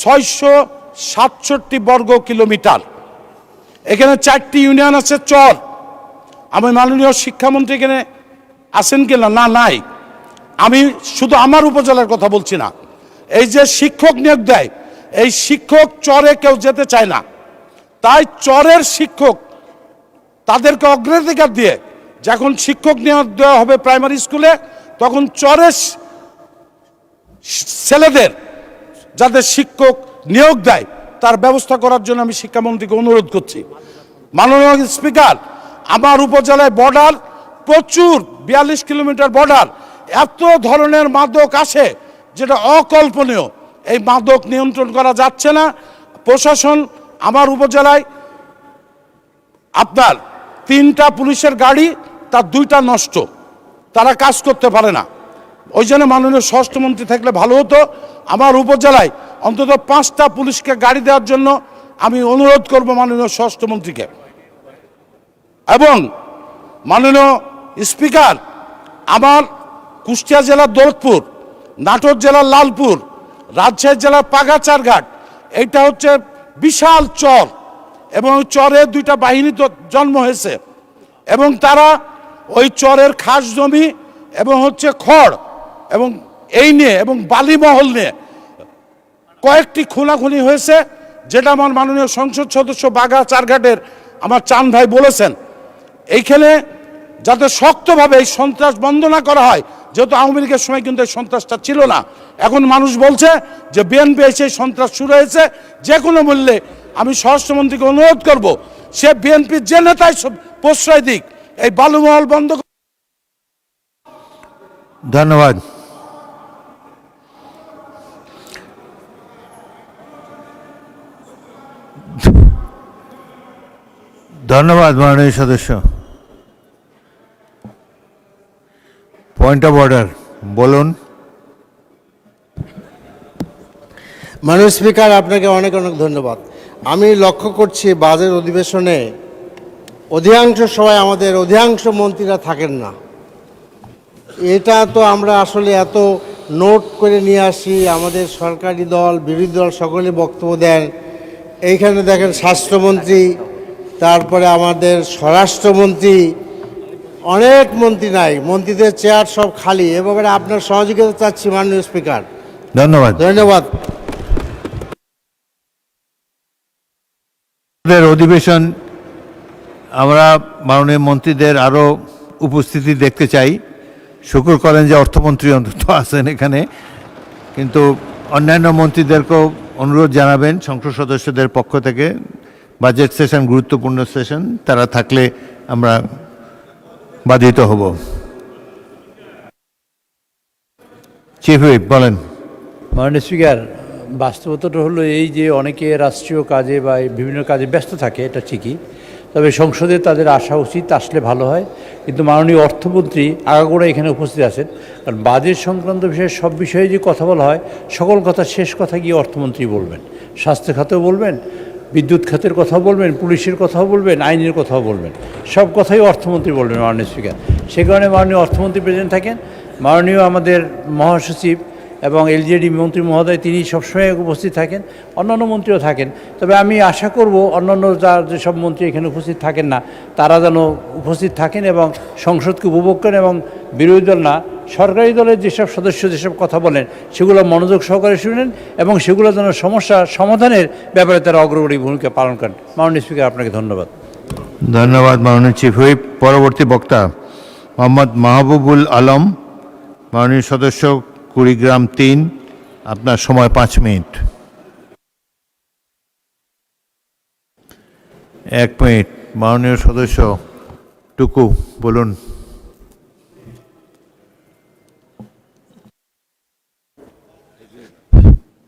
667 বর্গ কিলোমিটার। এখানে 4টি ইউনিয়ন আছে, চর। আমি মাননীয় শিক্ষামন্ত্রী এখানে আছেন কিনা? না, নাই। আমি শুধু আমার উপজেলার কথা বলছি না, এই যে শিক্ষক নিয়োগ দেয়, এই শিক্ষক চরে কেউ যেতে চায় না। তাই চরের শিক্ষক তাদেরকে অগ্রাধিকার দিয়ে যখন শিক্ষক নিয়োগ দেওয়া হবে প্রাইমারি স্কুলে, তখন চরের ছেলেদের যাদের শিক্ষক নিয়োগ দেয় তার ব্যবস্থা করার জন্য আমি শিক্ষামন্ত্রীকে অনুরোধ করছি। মাননীয় স্পিকার, আমার উপজেলায় বর্ডার প্রচুর, 42 কিলোমিটার বর্ডার। এত ধরনের মাদক আসে যেটা অকল্পনীয়। এই মাদক নিয়ন্ত্রণ করা যাচ্ছে না। প্রশাসন আমার উপজেলায় আপনার 3টা পুলিশের গাড়ি, তার 2টা নষ্ট, তারা কাজ করতে পারে না। ওই জন্য মাননীয় স্বরাষ্ট্রমন্ত্রী থাকলে ভালো হতো। আমার উপজেলায় অন্তত 5টা পুলিশকে গাড়ি দেওয়ার জন্য আমি অনুরোধ করব মাননীয় স্বরাষ্ট্রমন্ত্রীকে। এবং মাননীয় স্পিকার, আমার কুষ্টিয়া জেলার দৌলতপুর, নাটোর জেলার লালপুর, রাজশাহী জেলার পাগাচারঘাট, এইটা হচ্ছে বিশাল চর এবং চরে 2টা বাহিনী তো জন্ম হয়েছে এবং তারা ওই চরের খাস জমি এবং হচ্ছে খড় এবং এই নিয়ে এবং বালিমহল নিয়ে কয়েকটি খুনাখুনি হয়েছে, যেটা আমার মাননীয় সংসদ সদস্য বাগাচারঘাটের আমার চান ভাই বলেছেন। এইখানে যাতে শক্তভাবে এই সন্ত্রাস বন্ধ না করা হয়, যেহেতু আওয়ামী লীগের সময় কিন্তু এই সন্ত্রাসটা ছিল না। এখন মানুষ বলছে যে বিএনপি এসে সন্ত্রাস শুরু হয়েছে। যে কোনো মূল্যে আমি স্বরাষ্ট্রমন্ত্রীকে অনুরোধ করব, সে বিএনপির যে নেতাই প্রশ্রয় দিক, এই বালুমহল বন্ধ। ধন্যবাদ। ধন্যবাদ মাননীয় সদস্য। পয়েন্ট অফ অর্ডার বলুন। মাননীয় স্পিকার, আপনাকে অনেক অনেক ধন্যবাদ। আমি লক্ষ্য করছি বাজেট অধিবেশনে অধিকাংশ সময় আমাদের অধিকাংশ মন্ত্রীরা থাকেন না। এটা তো আমরা আসলে এত নোট করে নিয়ে আসি, আমাদের সরকারি দল বিরোধী দল সকলে বক্তব্য দেন। এইখানে দেখেন স্বাস্থ্যমন্ত্রী, তারপরে আমাদের স্বরাষ্ট্রমন্ত্রী, অনেক মন্ত্রী নাই, মন্ত্রীদের চেয়ার সব খালি। এ ব্যাপারে আপনার সহযোগিতা চাচ্ছি মাননীয় স্পিকার। ধন্যবাদ। ধন্যবাদ। অধিবেশন আমরা মাননীয় মন্ত্রীদের আরও উপস্থিতি দেখতে চাই। শুকুর করেন যে অর্থমন্ত্রী অন্তত আছেন এখানে, কিন্তু অন্যান্য মন্ত্রীদেরকেও অনুরোধ জানাবেন সংসদ সদস্যদের পক্ষ থেকে। বাজেট সেশন গুরুত্বপূর্ণ সেশন, তারা থাকলে আমরা বাধিত হব। চিফ হুইপ বলেন। মাননীয় স্পিকার, বাস্তবতাটা হলো এই যে অনেকে রাষ্ট্রীয় কাজে বা বিভিন্ন কাজে ব্যস্ত থাকে, এটা ঠিকই। তবে সংসদে তাদের আসা উচিত, আসলে ভালো হয়। কিন্তু মাননীয় অর্থমন্ত্রী আগাগোড়া এখানে উপস্থিত আছেন, কারণ বাজেট সংক্রান্ত বিষয়ে সব বিষয়ে যে কথা বলা হয়, সকল কথা শেষ কথা গিয়ে অর্থমন্ত্রী বলবেন। স্বাস্থ্য খাতেও বলবেন, বিদ্যুৎ খাতের কথাও বলবেন, পুলিশের কথাও বলবেন, আইনের কথাও বলবেন, সব কথাই অর্থমন্ত্রী বলবেন মাননীয় স্পিকার। সে কারণে মাননীয় অর্থমন্ত্রী প্রেজেন্ট থাকেন, মাননীয় আমাদের মহাসচিব এবং এলজেডি মন্ত্রী মহোদয় তিনি সবসময় উপস্থিত থাকেন, অন্যান্য মন্ত্রীও থাকেন। তবে আমি আশা করব অন্যান্য যেসব মন্ত্রী এখানে উপস্থিত থাকেন না, তারা যেন উপস্থিত থাকেন এবং সংসদকে উপভোগ করেন, এবং বিরোধী দল না, সরকারি দলের যেসব সদস্য যেসব কথা বলেন সেগুলো মনোযোগ সহকারে শুনেন এবং সেগুলো যেন সমস্যা সমাধানের ব্যাপারে তারা অগ্রগণী ভূমিকা পালন করেন। মাননীয় স্পিকার, আপনাকে ধন্যবাদ। ধন্যবাদ মাননীয় চিফ হুইপ। পরবর্তী বক্তা মোহাম্মদ মাহবুবুল আলম, মাননীয় সদস্য কুড়িগ্রাম 3, আপনার সময় 5 মিনিট। 1 মিনিট। মাননীয় সদস্য টুকু বলুন।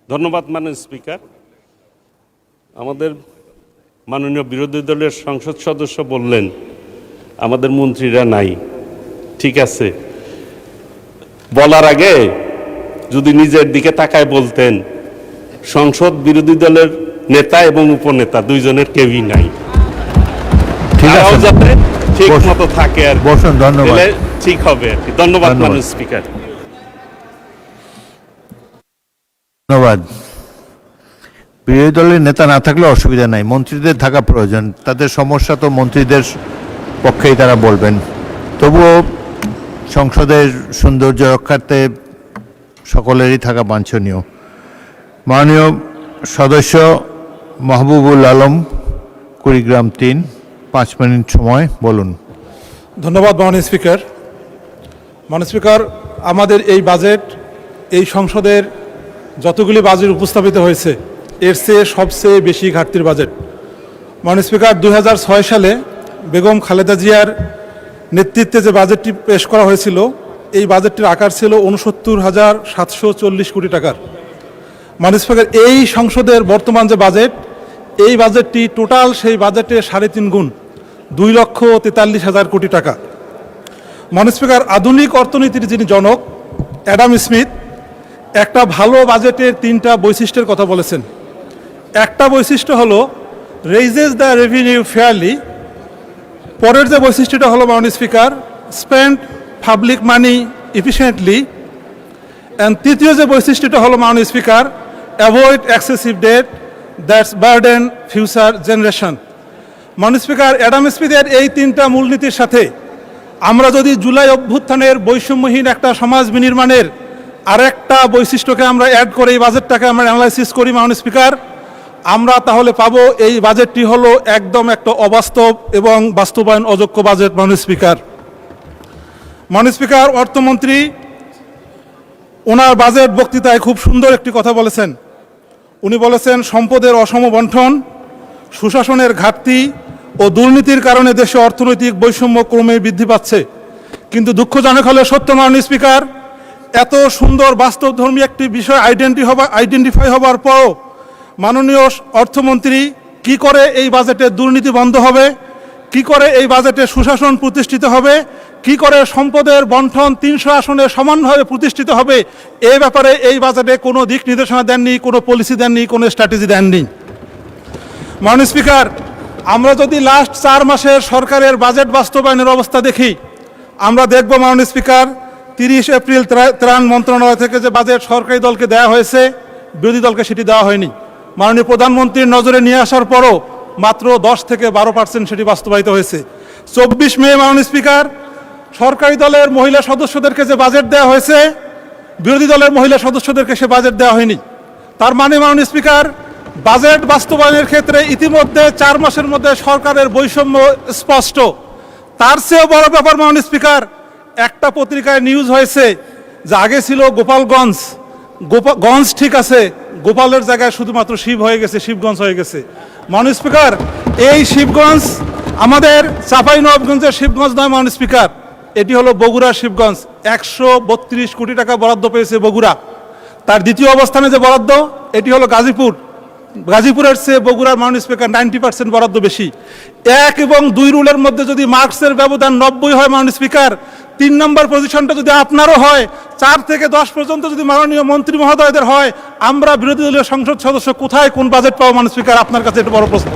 ধন্যবাদ মাননীয় স্পিকার। আমাদের মাননীয় বিরোধী দলের সংসদ সদস্য বললেন আমাদের মন্ত্রীরা নাই। ঠিক আছে, বলার আগে যদি নিজের দিকে তাকায় বলতেন সংসদ বিরোধী দলের নেতা এবং উপনেতা দুইজনের কেউই নাই, ঠিক আছে, যাতে ঠিক মতো থাকে আর বসুন। ধন্যবাদ, ঠিক হবে আর কি। ধন্যবাদ মাননীয় স্পিকার। ধন্যবাদ। বিরোধী দলের নেতা না থাকলে অসুবিধা নাই, মন্ত্রীদের থাকা প্রয়োজন। তাদের সমস্যা তো মন্ত্রীদের পক্ষেই তারা বলবেন। তবুও সংসদের সৌন্দর্য রক্ষার্থে সকলেরই থাকা বাঞ্ছনীয়। মাননীয় সদস্য মাহবুবুল আলম, কুড়িগ্রাম 3, 5 মিনিট সময়, বলুন। ধন্যবাদ মাননীয় স্পিকার। মাননীয় স্পিকার, আমাদের এই বাজেট, এই সংসদের যতগুলি বাজেট উপস্থাপিত হয়েছে এর চেয়ে সবচেয়ে বেশি ঘাটতির বাজেট। মাননীয় স্পিকার, 2006 সালে বেগম খালেদা জিয়ার নেতৃত্বে যে বাজেটটি পেশ করা হয়েছিল, এই বাজেটটির আকার ছিল 69,740 কোটি টাকার। মাননীয় স্পিকার, এই সংসদের বর্তমান যে বাজেট, এই বাজেটটি টোটাল সেই বাজেটে 3.5 গুণ, 2,43,000 কোটি টাকা। মাননীয় স্পিকার, আধুনিক অর্থনীতির যিনি জনক অ্যাডাম স্মিথ একটা ভালো বাজেটের 3টা বৈশিষ্ট্যের কথা বলেছেন। একটা বৈশিষ্ট্য হলো রেইজেস দ্য রেভিনিউ ফেয়ারলি। পরের যে বৈশিষ্ট্যটা হলো মাননীয় speaker, spend public money efficiently. And তৃতীয় যে বৈশিষ্ট্যটা হলো মাননীয় speaker, avoid excessive debt that's burden future generation. মাননীয় স্পিকার, অ্যাডাম স্মিথের এই 3টা মূলনীতির সাথে আমরা যদি জুলাই অভ্যুত্থানের বৈষম্যহীন একটা সমাজ বিনির্মাণের আরেকটা বৈশিষ্ট্যকে আমরা অ্যাড করে এই বাজেটটাকে আমরা অ্যানালাইসিস করি মাননীয় স্পিকার, আমরা তাহলে পাবো এই বাজেটটি হলো একদম একটা অবাস্তব এবং বাস্তবায়ন অযোগ্য বাজেট। মাননীয় স্পিকার, মাননীয় স্পিকার, অর্থমন্ত্রী ওনার বাজেট বক্তৃতায় খুব সুন্দর একটি কথা বলেছেন। উনি বলেছেন সম্পদের অসম বণ্টন, সুশাসনের ঘাটতি ও দুর্নীতির কারণে দেশে অর্থনৈতিক বৈষম্য ক্রমে বৃদ্ধি পাচ্ছে। কিন্তু দুঃখজনক হলে সত্য মাননীয় স্পিকার, এত সুন্দর বাস্তবধর্মী একটি বিষয় আইডেন্টিফাই হবার পরও মাননীয় অর্থমন্ত্রী কি করে এই বাজেটে দুর্নীতি বন্ধ হবে, কি করে এই বাজেটে সুশাসন প্রতিষ্ঠিত হবে, কি করে সম্পদের বণ্টন 300 আসনে সমানভাবে প্রতিষ্ঠিত হবে, এই ব্যাপারে এই বাজেটে কোনো দিক নির্দেশনা দেননি, কোনো পলিসি দেননি, কোনো স্ট্র্যাটেজি দেননি। মাননীয় স্পিকার, আমরা যদি লাস্ট 4 মাসের সরকারের বাজেট বাস্তবায়নের অবস্থা দেখি, আমরা দেখব মাননীয় স্পিকার, 30 এপ্রিল ত্রাণ মন্ত্রণালয় থেকে যে বাজেট সরকারি দলকে দেওয়া হয়েছে, বিরোধী দলকে সেটি দেওয়া হয়নি। মাননীয় প্রধানমন্ত্রীর নজরে নিয়ে আসার পরও মাত্র 10 থেকে 12% সেটি বাস্তবায়িত হয়েছে। 24 মে মাননীয় স্পিকার, সরকারি দলের মহিলা সদস্যদেরকে যে বাজেট দেওয়া হয়েছে, বিরোধী দলের মহিলা সদস্যদেরকে সে বাজেট দেওয়া হয়নি। তার মানে মাননীয় স্পিকার, বাজেট বাস্তবায়নের ক্ষেত্রে ইতিমধ্যে 4 মাসের মধ্যে সরকারের বৈষম্য স্পষ্ট। তার চেয়েও বড় ব্যাপার মাননীয় স্পিকার, একটা পত্রিকায় নিউজ হয়েছে যে আগে ছিল গোপালগঞ্জ, গঞ্জ ঠিক আছে, গোপালের জায়গায় শুধুমাত্র শিব হয়ে গেছে, শিবগঞ্জ হয়ে গেছে। মাননীয় স্পিকার, এই শিবগঞ্জ আমাদের চাঁপাইনবাবগঞ্জের শিবগঞ্জ নয় মাননীয় স্পিকার, এটি হলো বগুড়ার শিবগঞ্জ। 132 কোটি টাকা বরাদ্দ পেয়েছে বগুড়া। তার দ্বিতীয় অবস্থানে যে বরাদ্দ, এটি হলো গাজীপুর, গাজীপুরের চেয়ে বগুড়ার মাননীয় স্পিকার 90% বরাদ্দ বেশি। 1 এবং 2 রুলের মধ্যে যদি মার্কসের ব্যবধান 90 হয় মাননীয় স্পিকার, 3 নম্বর পজিশনটা যদি আপনারও হয়, 4 থেকে 10 পর্যন্ত যদি মাননীয় মন্ত্রী মহোদয়দের হয়, আমরা বিরোধী দলীয় সংসদ সদস্য কোথায় কোন বাজেট পাবো মাননীয় স্পিকার? আপনার কাছে এটা বড় প্রশ্ন।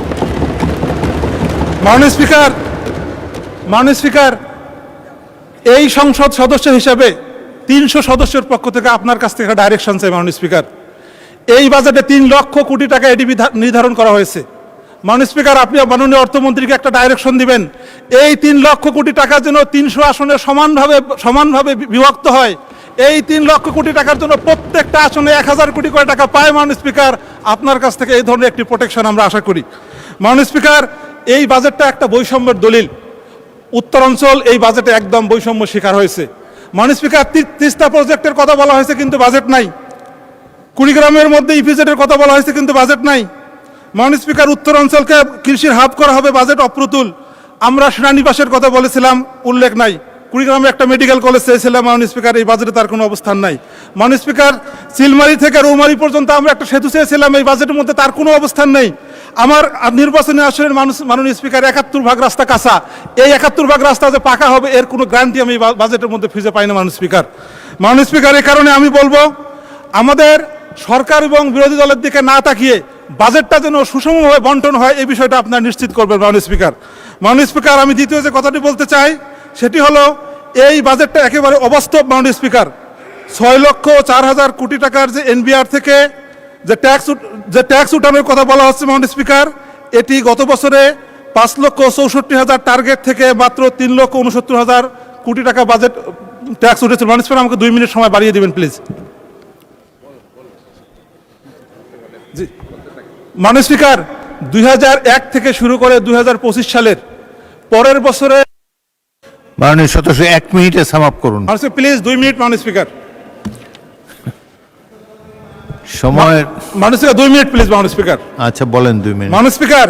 মাননীয় স্পিকার, এই সংসদ সদস্য হিসাবে 300 সদস্যের পক্ষ থেকে আপনার কাছ থেকে ডাইরেকশন চাই মাননীয় স্পিকার। এই বাজেটে 3 লক্ষ কোটি টাকা এডিবি নির্ধারণ করা হয়েছে। মাননীয় স্পিকার, আপনি মাননীয় অর্থমন্ত্রীকে একটা ডাইরেকশন দিবেন, এই 3 লক্ষ কোটি টাকা যেন 300 আসনে সমানভাবে বিভক্ত হয়। এই 3 লক্ষ কোটি টাকার জন্য প্রত্যেকটা আসনে 1000 কোটি করে টাকা পায় মাননীয় স্পিকার। আপনার কাছ থেকে এই ধরনের একটি প্রোটেকশন আমরা আশা করি। মাননীয় স্পিকার, এই বাজেটটা একটা বৈষম্যের দলিল। উত্তরাঞ্চল এই বাজেটে একদম বৈষম্য শিকার হয়েছে। মাননীয় স্পিকার, তিস্তা প্রজেক্টের কথা বলা হয়েছে কিন্তু বাজেট নাই। কুড়িগ্রামের মধ্যে ইপিজেডের কথা বলা হয়েছে কিন্তু বাজেট নাই। মাননীয় স্পিকার, উত্তরাঞ্চলকে কৃষির হাব করা হবে, বাজেট অপ্রতুল। আমরা সেনানিবাসের কথা বলেছিলাম, উল্লেখ নাই। কুড়িগ্রামে একটা মেডিকেল কলেজ চেয়েছিলাম মাননীয় স্পিকার, এই বাজেটে তার কোনো অবস্থান নাই। মাননীয় স্পিকার, চিলমারি থেকে রৌমারি পর্যন্ত আমরা একটা সেতু চেয়েছিলাম, এই বাজেটের মধ্যে তার কোনো অবস্থান নেই। আমার নির্বাচনী আসনের মাননীয় স্পিকার 71 রাস্তা কাঁচা, এই 71 রাস্তা যে পাকা হবে এর কোনো গ্যারান্টি আমি বাজেটের মধ্যে খুঁজে পাই না মাননীয় স্পিকার। মাননীয় স্পিকার, এই কারণে আমি বলবো, আমাদের সরকার এবং বিরোধী দলের দিকে না তাকিয়ে বাজেটটা যেন সুষমভাবে বন্টন হয়, এই বিষয়টা আপনার নিশ্চিত করবেন মাননীয় স্পিকার। মাননীয় স্পিকার, আমি দ্বিতীয় যে কথাটি বলতে চাই সেটি হলো, এই বাজেটটা একেবারে অবাস্তব মাননীয় স্পিকার। 6,04,000 কোটি টাকার যে এনবিআর থেকে যে ট্যাক্স উঠানোর কথা বলা হচ্ছে মাননীয় স্পিকার, এটি গত বছরে 5,64,000 টার্গেট থেকে মাত্র 3,69,000 কোটি টাকা বাজেট ট্যাক্স উঠেছিল। মাননীয় স্পিকার, আমাকে 2 মিনিট সময় বাড়িয়ে দিবেন প্লিজ। জি মাননীয় স্পিকার, 2001 থেকে শুরু করে 2025 সালের পরের বছরে মাননীয় সদস্য 1 মিনিটে সাম আপ করুন। প্লিজ 2 মিনিট মাননীয় স্পিকার। সময় মাননীয় স্পিকার 2 মিনিট প্লিজ মাননীয় স্পিকার। আচ্ছা বলেন 2 মিনিট। মাননীয় স্পিকার,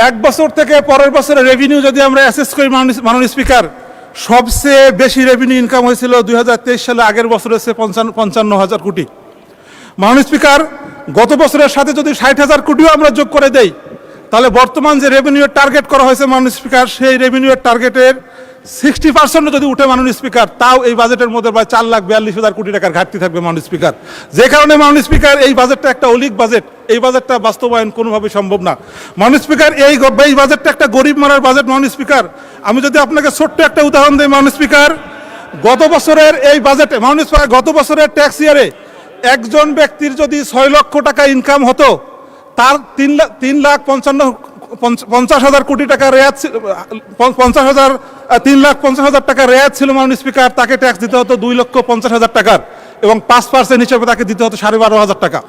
1 বছর থেকে পরের বছরের রেভিনিউ যদি আমরা অ্যাসেস করি মাননীয় স্পিকার, সবচেয়ে বেশি রেভিনিউ ইনকাম হয়েছিল 2023 সালে, আগের বছর হচ্ছে 55,000 কোটি। মাননীয় স্পিকার, গত বছরের সাথে যদি 60,000 কোটিও আমরা যোগ করে দেই, তাহলে বর্তমান যে রেভিনিউর টার্গেট করা হয়েছে মাননীয় স্পিকার, সেই রেভিনিউর টার্গেটের 60% যদি উঠে মাননীয় স্পিকার, তাও এই বাজেটের মধ্যে প্রায় 4,42,000 কোটি টাকার ঘাটতি থাকবে মাননীয় স্পিকার। যে কারণে মাননীয় স্পিকার, এই বাজেটটা একটা অলিক বাজেট, এই বাজেটটা বাস্তবায়ন কোনোভাবে সম্ভব না মাননীয় স্পিকার। এই বাজেটটা একটা গরিব মারার বাজেট মাননীয় স্পিকার। আমি যদি আপনাকে ছোট্ট একটা উদাহরণ দিই মাননীয় স্পিকার, গত বছরের এই বাজেটে মাননীয় স্পিকার, গত বছরের ট্যাক্স ইয়ারে একজন ব্যক্তির যদি 6 লক্ষ টাকা ইনকাম হতো, তার 3,50,000 কোটি টাকা রেয়াত, 3,50,000 টাকা রেয়াত ছিল মাননীয় স্পিকার। তাকে ট্যাক্স দিতে হতো 2,50,000 টাকার, এবং 5% হিসেবে তাকে দিতে হতো 12,500 টাকা।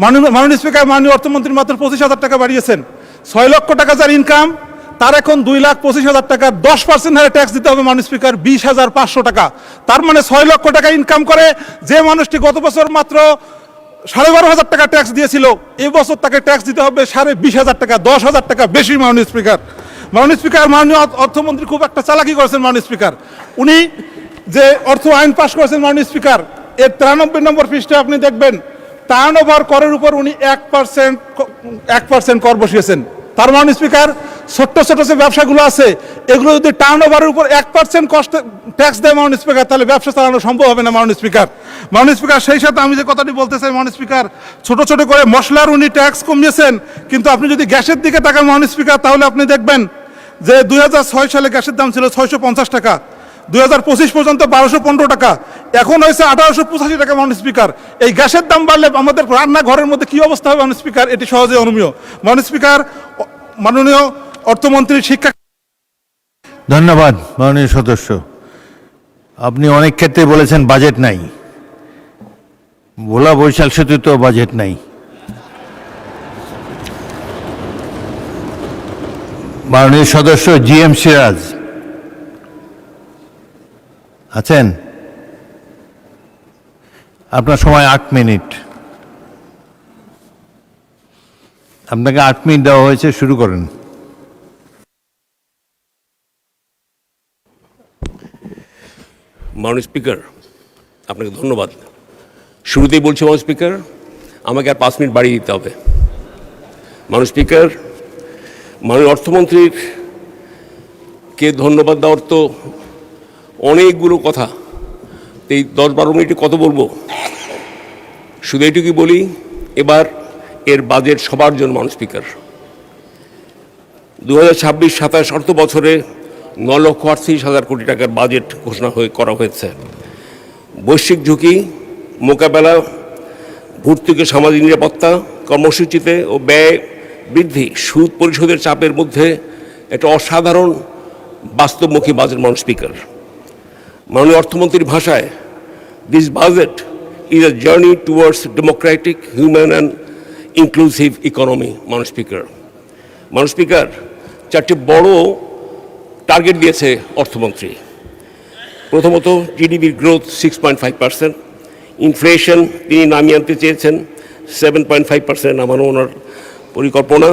মাননীয় স্পিকার, মাননীয় অর্থমন্ত্রী মাত্র 25,000 টাকা বাড়িয়েছেন। 6 লক্ষ টাকা যার ইনকাম, তার এখন 2,25,000 টাকার 10% হারে ট্যাক্স দিতে হবে মাননীয় স্পিকার, 20,500 টাকা। তার মানে 6 লক্ষ টাকা ইনকাম করে যে মানুষটি গত বছর মাত্র 12,500 টাকা ট্যাক্স দিয়েছিল, এই বছর তাকে ট্যাক্স দিতে হবে 20,500 টাকা, 10,000 টাকা বেশি মাননীয় স্পিকার। মাননীয় স্পিকার, মাননীয় অর্থমন্ত্রী খুব একটা চালাকি করেছেন মাননীয় স্পিকার। উনি যে অর্থ আইন পাশ করেছেন মাননীয় স্পিকার, এর 93 নম্বর পৃষ্ঠে আপনি দেখবেন, টার্নওভার করের উপর উনি 1% কর বসিয়েছেন। তার মাননীয় স্পিকার, ছোট্ট ছোট যে ব্যবসাগুলো আছে, এগুলো যদি টার্নওভারের উপর 1% কস্ট ট্যাক্স দেয় মাননীয় স্পিকার, তাহলে ব্যবসা চালানো সম্ভব হবে না মাননীয় স্পিকার। মাননীয় স্পিকার, সেই সাথে আমি যে কথাটি বলতে চাই মাননীয় স্পিকার, ছোট ছোট করে মশলার উনি ট্যাক্স কমিয়েছেন, কিন্তু আপনি যদি গ্যাসের দিকে তাকান মাননীয় স্পিকার, তাহলে আপনি দেখবেন যে 2006 সালে গ্যাসের দাম ছিল 650 টাকা, 2025 পর্যন্ত 1215 টাকা, এখন হয়েছে 1885 টাকা মাননীয় স্পিকার। এই গ্যাসের দাম বাড়লে আমাদের রান্নাঘরের মধ্যে কি অবস্থা হবে মাননীয় স্পিকার, এটি সহজে অনুমেয়। মাননীয় স্পিকার, মাননীয় অর্থমন্ত্রী শিক্ষা। ধন্যবাদ মাননীয় সদস্য। আপনি অনেক ক্ষেত্রে বলেছেন বাজেট নাই, ভোলা বৈশাখ সেতুতেও বাজেট নাই। মাননীয় সদস্য GM সিরাজ আছেন? আপনার সময় 8 মিনিট। আপনাকে 8 মিনিট দেওয়া হয়েছে, শুরু করেন। মাননীয় স্পিকার, আপনাকে ধন্যবাদ। শুরুতেই বলছি মাননীয় স্পিকার, আমাকে আর 5 মিনিট বাড়িয়ে দিতে হবে। মাননীয় স্পিকার, মাননীয় অর্থমন্ত্রীর কে ধন্যবাদ দেওয়ার তো অনেকগুলো কথা, এই 10-12 মিনিটে কত বলবো। শুধু এইটুকুই বলি, এবার এর বাজেট সবার জন্য মাননীয় স্পিকার। 2026-27 অর্থ বছরে 9,38,000 কোটি টাকার বাজেট ঘোষণা করা হয়েছে। বৈশ্বিক ঝুঁকি মোকাবেলা, ভর্তুকি, সামাজিক নিরাপত্তা কর্মসূচিতে ও ব্যয় বৃদ্ধি, সুদ পরিশোধের চাপের মধ্যে একটা অসাধারণ বাস্তবমুখী বাজেট মাননীয় স্পিকার। মাননীয় অর্থমন্ত্রীর ভাষায়, this budget is a journey towards Democratic, human and inclusive economy. মাননীয় স্পিকার, মাননীয় স্পিকার, 4টি বড় টার্গেট দিয়েছে অর্থমন্ত্রী। প্রথমত, জিডিপির গ্রোথ 6.5%, ইনফ্লেশন তিনি নামিয়ে আনতে চেয়েছেন 7.5% নামানো ওনার পরিকল্পনা।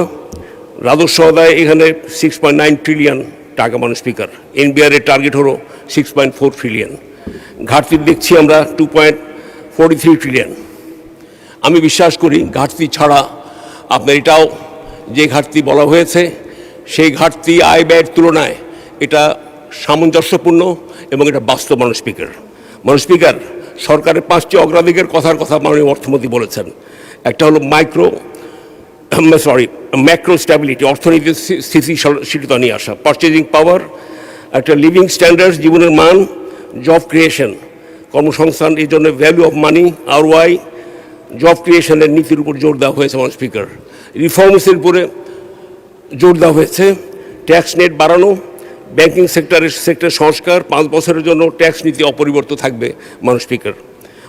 রাজস্ব আদায় এখানে 6.9 ট্রিলিয়ন টাকা মাননীয় স্পিকার। এনবিআর এর টার্গেট হলো 6.4 ট্রিলিয়ন। ঘাটতি দেখছি আমরা 2.43 ট্রিলিয়ন। আমি বিশ্বাস করি ঘাটতি ছাড়া আপনার এটাও যে ঘাটতি বলা হয়েছে, সেই ঘাটতি আয় ব্যয়ের তুলনায় এটা সামঞ্জস্যপূর্ণ এবং এটা বাস্তব মাননীয় স্পিকার। মাননীয় স্পিকার, সরকারের 5টি অগ্রাধিকার কথা মাননীয় অর্থমন্ত্রী বলেছেন। একটা হলো ম্যাক্রো স্ট্যাবিলিটি, অর্থনীতির স্থিতিশীলতা নিয়ে আসা, পারচেজিং পাওয়ার, একটা লিভিং স্ট্যান্ডার্ড, জীবনের মান, জব ক্রিয়েশন, কর্মসংস্থান, এই জন্য value of money, ROI, job ক্রিয়েশনের নীতির উপর জোর দেওয়া হয়েছে মাননীয় স্পিকার। রিফর্মসের উপরে জোর দেওয়া হয়েছে। ট্যাক্স নেট বাড়ানো, ব্যাংকিং সেক্টর সংস্কার, 5 বছরের জন্য ট্যাক্স নীতি অপরিবর্তিত থাকবে মাননীয় স্পিকার।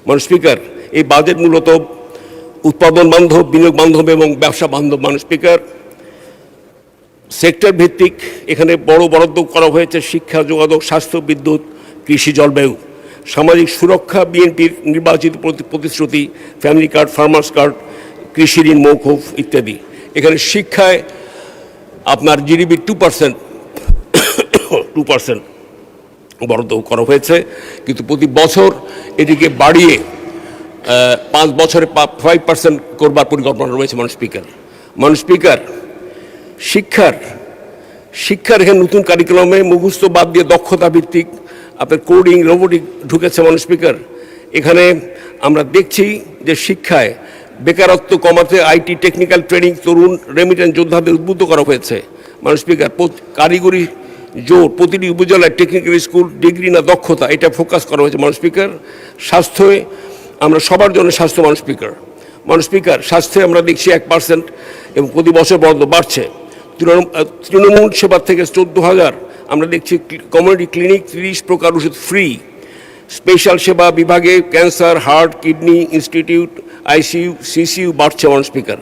মাননীয় স্পিকার, এই বাজেট মূলত উৎপাদন বান্ধব, বিনিয়োগ বান্ধব এবং ব্যবসা বান্ধব মাননীয় স্পিকার। সেক্টর ভিত্তিক এখানে বড় বরাদ্দ করা হয়েছে শিক্ষা, যোগাযোগ, স্বাস্থ্য, বিদ্যুৎ, কৃষি, জলবায়ু। সামাজিক সুরক্ষা, বিএনপির নির্বাচিত প্রতিশ্রুতি, ফ্যামিলি কার্ড, ফার্মার্স কার্ড, কৃষি ঋণ মৌকুফ ইত্যাদি। এখানে শিক্ষায় আপনার জিডিপির 2% বরাদ্দ করা হয়েছে, কিন্তু প্রতি বছর এটিকে বাড়িয়ে 5 বছরে 5% করবার পরিকল্পনা রয়েছে মাননীয় স্পিকার। মাননীয় স্পিকার, শিক্ষার এখানে নতুন কারিকুলামে মুখস্থ বাদ দিয়ে দক্ষতা ভিত্তিক আপনার কোডিং, রোবোটিক ঢুকেছে মাননীয় স্পিকার। এখানে আমরা দেখছি যে শিক্ষায় বেকারত্ব কমাতে IT, technical training, Tarun remittance যোদ্ধাদের উদ্বুদ্ধ করা হয়েছে মাননীয় স্পিকার। কারিগরি জোর, প্রতিটি উপজেলায় টেকনিক্যাল স্কুল, ডিগ্রি না দক্ষতা, এটা ফোকাস করা হয়েছে মাননীয় স্পিকার। স্বাস্থ্যে আমরা সবার জন্য স্বাস্থ্য মাননীয় স্পিকার। মাননীয় স্পিকার, স্বাস্থ্যে আমরা দেখছি 1% এবং প্রতি বছর বরাদ্দ বাড়ছে। তৃণমূল সেবার থেকে 14,000 আমরা দেখছি। কমিউনিটি ক্লিনিক, 30 প্রকার ওষুধ ফ্রি। স্পেশাল সেবা বিভাগে cancer, heart, kidney institute, ICU, CCU বাড়ছে মাননীয় স্পিকার।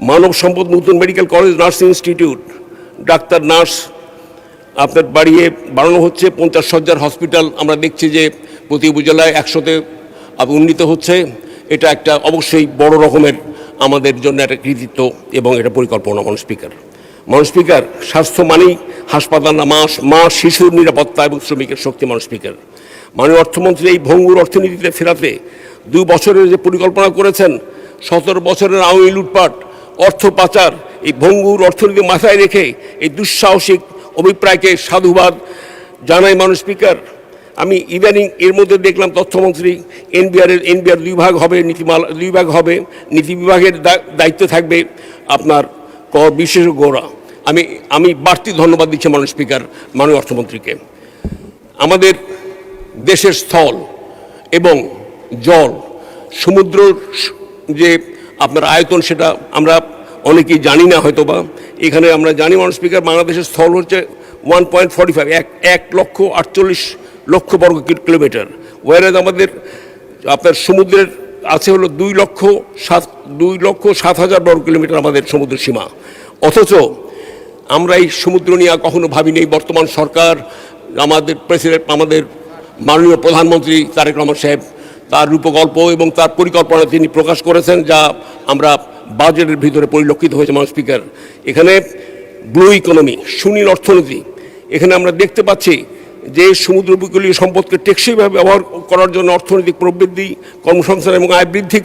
মানব সম্পদ, নতুন medical college, nursing institute, doctor, nurse আপনার বাড়ানো হচ্ছে। 50 শয্যার হসপিটাল আমরা দেখছি যে প্রতি উপজেলায় 100তে উন্নীত হচ্ছে। এটা একটা অবশ্যই বড় রকমের আমাদের জন্য একটা কৃতিত্ব এবং এটা পরিকল্পনা মাননীয় স্পিকার। মাননীয় স্পিকার, স্বাস্থ্য মানেই হাসপাতাল না, মা শিশুর নিরাপত্তা এবং শ্রমিকের শক্তি মাননীয় স্পিকার। মাননীয় অর্থমন্ত্রী এই ভঙ্গুর অর্থনীতিতে ফেরাতে 2 বছরের যে পরিকল্পনা করেছেন, 17 বছরের আওয়ামী লুটপাট, অর্থ পাচার, এই ভঙ্গুর অর্থনীতি মাথায় রেখে এই দুঃসাহসিক অভিপ্রায়কে সাধুবাদ জানাই মাননীয় স্পিকার। আমি ইদানিং এর মধ্যে দেখলাম তথ্যমন্ত্রী এনবিআর 2 ভাগ হবে, নীতিমালা 2 ভাগ হবে, নীতি বিভাগের দায়িত্ব থাকবে আপনার কর বিশেষজ্ঞরা। আমি বাড়তি ধন্যবাদ দিচ্ছি মাননীয় স্পিকার, মাননীয় অর্থমন্ত্রীকে। আমাদের দেশের স্থল এবং জল, সমুদ্র যে আপনার আয়তন, সেটা আমরা অনেকেই জানি না হয়তো বা। এখানে আমরা জানি মাননীয় স্পিকার, বাংলাদেশের স্থল হচ্ছে 1.45 লক্ষ বর্গ কিলোমিটার, ওয়ারেজ আমাদের আপনার সমুদ্রের আছে হলো 2,07,000 বর্গ কিলোমিটার আমাদের সমুদ্র সীমা। অথচ আমরা এই সমুদ্র নিয়ে কখনো ভাবিনি। বর্তমান সরকার, আমাদের প্রেসিডেন্ট, আমাদের মাননীয় প্রধানমন্ত্রী তারেক রহমান সাহেব তার রূপকল্প এবং তার পরিকল্পনা তিনি প্রকাশ করেছেন, যা আমরা বাজেটের ভিতরে পরিলক্ষিত হয়েছে মাননীয় স্পিকার। এখানে ব্লু ইকোনমি, সুনীল অর্থনীতি, এখানে আমরা দেখতে পাচ্ছি যে সমুদ্র উপকূলীয় সম্পদকে টেকসইভাবে ব্যবহার করার জন্য অর্থনৈতিক প্রবৃদ্ধি, কর্মসংস্থান এবং আয় বৃদ্ধি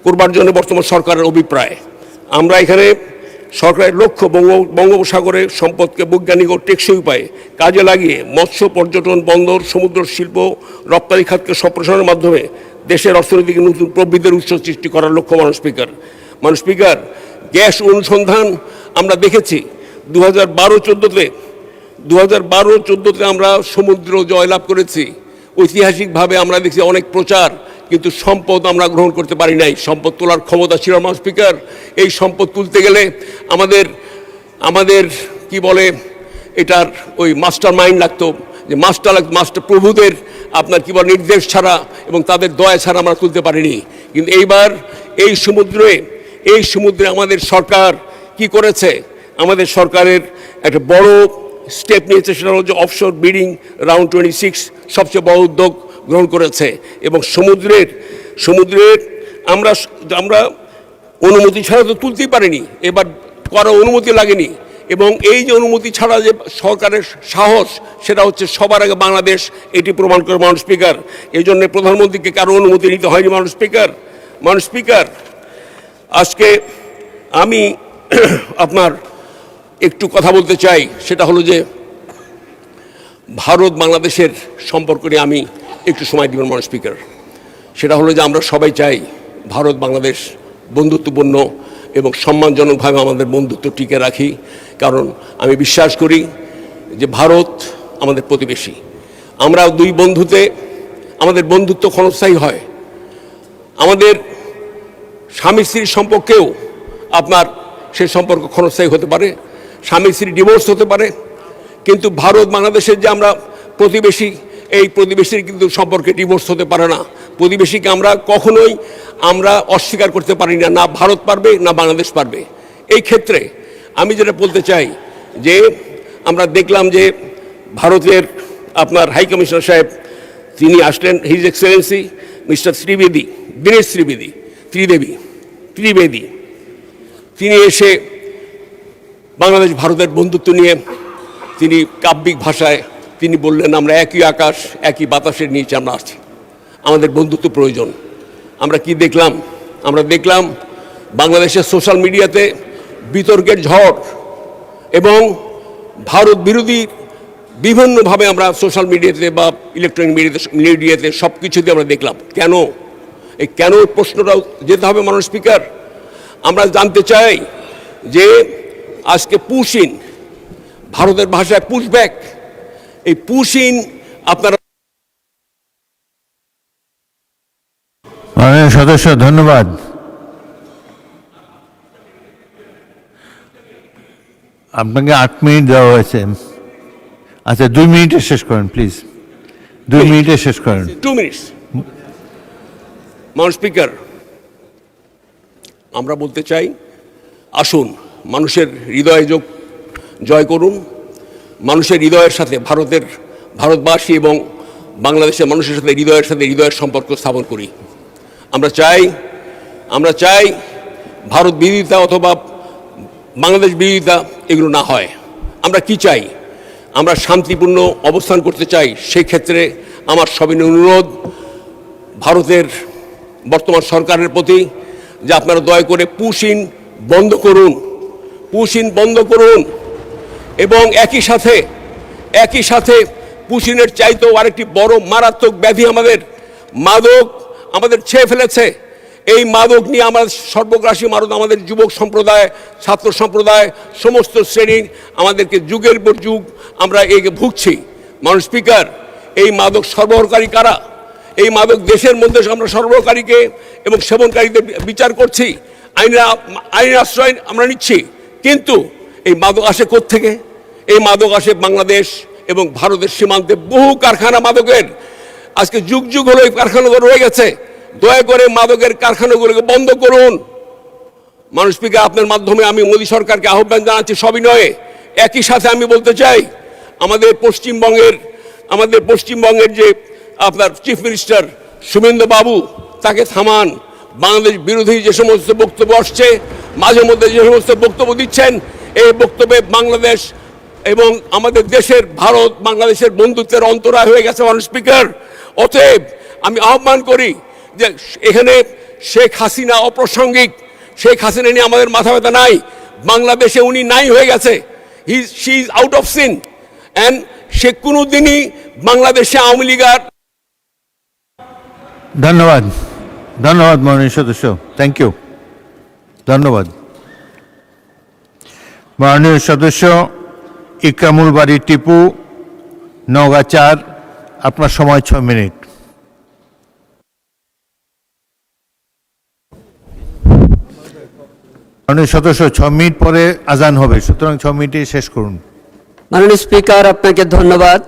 করবার জন্য বর্তমান সরকারের অভিপ্রায়। আমরা এখানে সরকারের লক্ষ্য বঙ্গোপসাগরের সম্পদকে বৈজ্ঞানিক ও টেকসই উপায়ে কাজে লাগিয়ে মৎস্য পর্যটন বন্দর সমুদ্র শিল্প রপ্তানি খাতকে সম্প্রসারণের মাধ্যমে দেশের অর্থনীতিকে নতুন প্রবৃদ্ধির উৎস সৃষ্টি করার লক্ষ্য। মাননীয় স্পিকার, গ্যাস অনুসন্ধান আমরা দেখেছি 2012-14তে আমরা সমুদ্র জয়লাভ করেছি। ঐতিহাসিকভাবে আমরা দেখছি অনেক প্রচার, কিন্তু সম্পদ আমরা গ্রহণ করতে পারি নাই। সম্পদ তোলার ক্ষমতা ছিল মাননীয় স্পিকার। এই সম্পদ তুলতে গেলে আমাদের কি বলে এটার ওই মাস্টার মাইন্ড লাগতো, যে মাস্টার প্রভুদের আপনার কি বলে নির্দেশ ছাড়া এবং তাদের দয়া ছাড়া আমরা তুলতে পারিনি। কিন্তু এইবার এই সমুদ্রে আমাদের সরকার কি করেছে, আমাদের সরকারের একটা বড় স্টেপ নিয়েছে, সেটা হচ্ছে অফশোর বিডিং রাউন্ড 26 সবচেয়ে বড় উদ্যোগ গ্রহণ করেছে। এবং সমুদ্রের আমরা অনুমতি ছাড়া তো তুলতেই পারিনি, এবার করার অনুমতি লাগেনি। এবং এই যে অনুমতি ছাড়া যে সরকারের সাহস, সেটা হচ্ছে সবার আগে বাংলাদেশ এটি প্রমাণ করে মাননীয় স্পিকার। এই জন্য প্রধানমন্ত্রীকে কারো অনুমতি নিতে হয়নি মাননীয় স্পিকার। আজকে আমি আপনার একটু কথা বলতে চাই, সেটা হলো যে ভারত বাংলাদেশের সম্পর্ক নিয়ে আমি একটু সময় দিবেন মাননীয় স্পিকার। সেটা হলো যে আমরা সবাই চাই ভারত বাংলাদেশ বন্ধুত্বপূর্ণ এবং সম্মানজনকভাবে আমাদের বন্ধুত্ব টিকে রাখি। কারণ আমি বিশ্বাস করি যে ভারত আমাদের প্রতিবেশী। আমরা দুই বন্ধুতে আমাদের বন্ধুত্ব ক্ষণস্থায়ী হয়। আমাদের স্বামী স্ত্রীর সম্পর্কেও আপনার সে সম্পর্ক ক্ষণস্থায়ী হতে পারে, স্বামী স্ত্রীর ডিভোর্স হতে পারে। কিন্তু ভারত বাংলাদেশের যে আমরা প্রতিবেশী, এই প্রতিবেশীর কিন্তু সম্পর্কে ডিভোর্স হতে পারে না। প্রতিবেশীকে আমরা কখনোই অস্বীকার করতে পারি না, না ভারত পারবে না বাংলাদেশ পারবে। এই ক্ষেত্রে আমি যেটা বলতে চাই যে আমরা দেখলাম যে ভারতের আপনার হাই কমিশনার সাহেব তিনি আসলেন, his Excellency mister Dinesh Trivedi, তিনি এসে বাংলাদেশ ভারতের বন্ধুত্ব নিয়ে তিনি কাব্যিক ভাষায় তিনি বললেন, আমরা একই আকাশ একই বাতাসের নিচে আমরা আছি, আমাদের বন্ধুত্ব প্রয়োজন। আমরা কি দেখলাম? আমরা দেখলাম বাংলাদেশের সোশ্যাল মিডিয়াতে বিতর্কের ঝড় এবং ভারত বিরোধী বিভিন্নভাবে আমরা সোশ্যাল মিডিয়াতে বা ইলেকট্রনিক মিডিয়াতে সব কিছুতে আমরা দেখলাম। কেন প্রশ্নটাও যেতে হবে মাননীয় স্পিকার। আমরা জানতে চাই যে আজকে পুশিন, ভারতের ভাষায় পুশব্যাক, এই পুশিন আপনারা মাননীয় সদস্য ধন্যবাদ। আপনাকে 8 মিনিট দেওয়া হয়েছে। আচ্ছা 2 মিনিটে শেষ করেন প্লিজ, 2 মিনিটে শেষ করেন। 2 মিনিটস। মাননীয় স্পিকার, আমরা বলতে চাই আসুন মানুষের হৃদয় জয় করুন। মানুষের হৃদয়ের সাথে ভারতবাসী এবং বাংলাদেশের মানুষের সাথে হৃদয়ের সম্পর্ক স্থাপন করি। আমরা চাই ভারত বিরোধিতা অথবা বাংলাদেশ বিরোধিতা এগুলো না হয়। আমরা কি চাই? আমরা শান্তিপূর্ণ অবস্থান করতে চাই। সেই ক্ষেত্রে আমার সবিনয় অনুরোধ ভারতের বর্তমান সরকারের প্রতি যে আপনারা দয়া করে পুশিন বন্ধ করুন এবং একই সাথে পুশিনের চাইতেও আরেকটি বড় মারাত্মক ব্যাধি আমাদের ছেয়ে ফেলেছে। এই মাদক নিয়ে আমরা সর্বগ্রাসী আমাদের যুবক সম্প্রদায়, ছাত্র সম্প্রদায়, সমস্ত শ্রেণীর আমাদেরকে যুগের পর যুগ আমরা ভুগছি। মাননীয় স্পিকার, এই মাদক সরবরাহকারী কারা? এই মাদক দেশের মধ্যে আমরা সরবরাহকারীকে এবং সেবনকারীদের বিচার করছি, আইনের আশ্রয় আমরা নিচ্ছি, কিন্তু এই মাদক আসে কোত্থেকে? এই মাদক আসে বাংলাদেশ এবং ভারতের সীমান্তে বহু কারখানা মাদকের। আজকে যুগ হলো এই কারখানাগুলো রয়ে গেছে। দয়া করে মাদকের কারখানাগুলোকে বন্ধ করুন। মাননীয় স্পিকার, আপনার মাধ্যমে আমি মোদী সরকারকে আহ্বান জানাচ্ছি সবিনয়ে। একই সাথে আমি বলতে চাই আমাদের পশ্চিমবঙ্গের যে আপনার চিফ মিনিস্টার শুভেন্দু বাবু, তাকে থামান। বাংলাদেশ বিরোধী যে সমস্ত বক্তব্য আসছে, মাঝে মধ্যে যে সমস্ত বক্তব্য দিচ্ছেন, এই বক্তব্যে বাংলাদেশ এবং আমাদের দেশের ভারত বাংলাদেশের বন্ধুত্বের অন্তরায় হয়ে গেছে মাননীয় স্পিকার। অতএব আমি আহ্বান করি যে এখানে শেখ হাসিনা অপ্রাসঙ্গিক শেখ হাসিনা নিয়ে আমাদের মাথা ব্যথা নাই। বাংলাদেশে উনি নাই হয়ে গেছে, she is out of scene. And সে কোনোদিনই বাংলাদেশে আওয়ামী লীগ আর ধন্যবাদ, ধন্যবাদ মাননীয় সদস্য, থ্যাংক ইউ, ধন্যবাদ। মাননীয় সদস্য ইকরামুল বারী টিপু, নওগাঁ 4, আপনার সময় 6 মিনিট। মাননীয় সদস্য 6 মিনিট পরে আজান হবে, সুতরাং 6 মিনিটে শেষ করুন। মাননীয় স্পিকার, আপনাকে ধন্যবাদ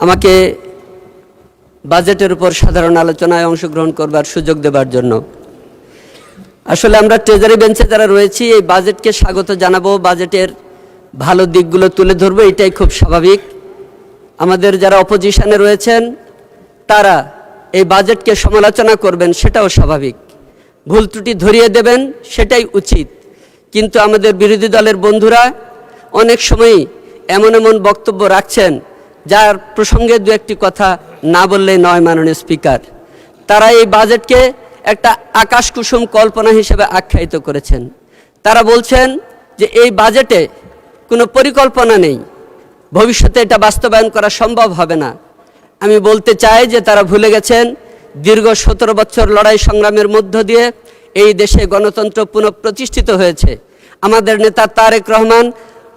আমাকে বাজেটের উপর সাধারণ আলোচনায় অংশগ্রহণ করবার সুযোগ দেবার জন্য। আসলে আমরা ট্রেজারি বেঞ্চে যারা রয়েছি এই বাজেটকে স্বাগত জানাবো, বাজেটের ভালো দিকগুলো তুলে ধরবো, এটাই খুব স্বাভাবিক। আমাদের যারা অপোজিশনে রয়েছেন তারা এই বাজেটকে সমালোচনা করবেন, সেটাও স্বাভাবিক। ভুল ত্রুটি ধরিয়ে দেবেন, সেটাই উচিত। কিন্তু আমাদের বিরোধী দলের বন্ধুরা অনেক সময়ই এমন এমন বক্তব্য রাখছেন যার প্রসঙ্গে দু একটি কথা না বললেই নয়। মাননীয় স্পিকার, তারা এই বাজেটকে একটা আকাশ কুসুম কল্পনা হিসেবে আখ্যায়িত করেছেন। তারা বলছেন যে এই বাজেটে কোনো পরিকল্পনা নেই, ভবিষ্যতে এটা বাস্তবায়ন করা সম্ভব হবে না। আমি বলতে চাই যে তারা ভুলে গেছেন দীর্ঘ 17 বছর লড়াই সংগ্রামের মধ্য দিয়ে এই দেশে গণতন্ত্র পুনঃপ্রতিষ্ঠিত হয়েছে। আমাদের নেতা তারেক রহমান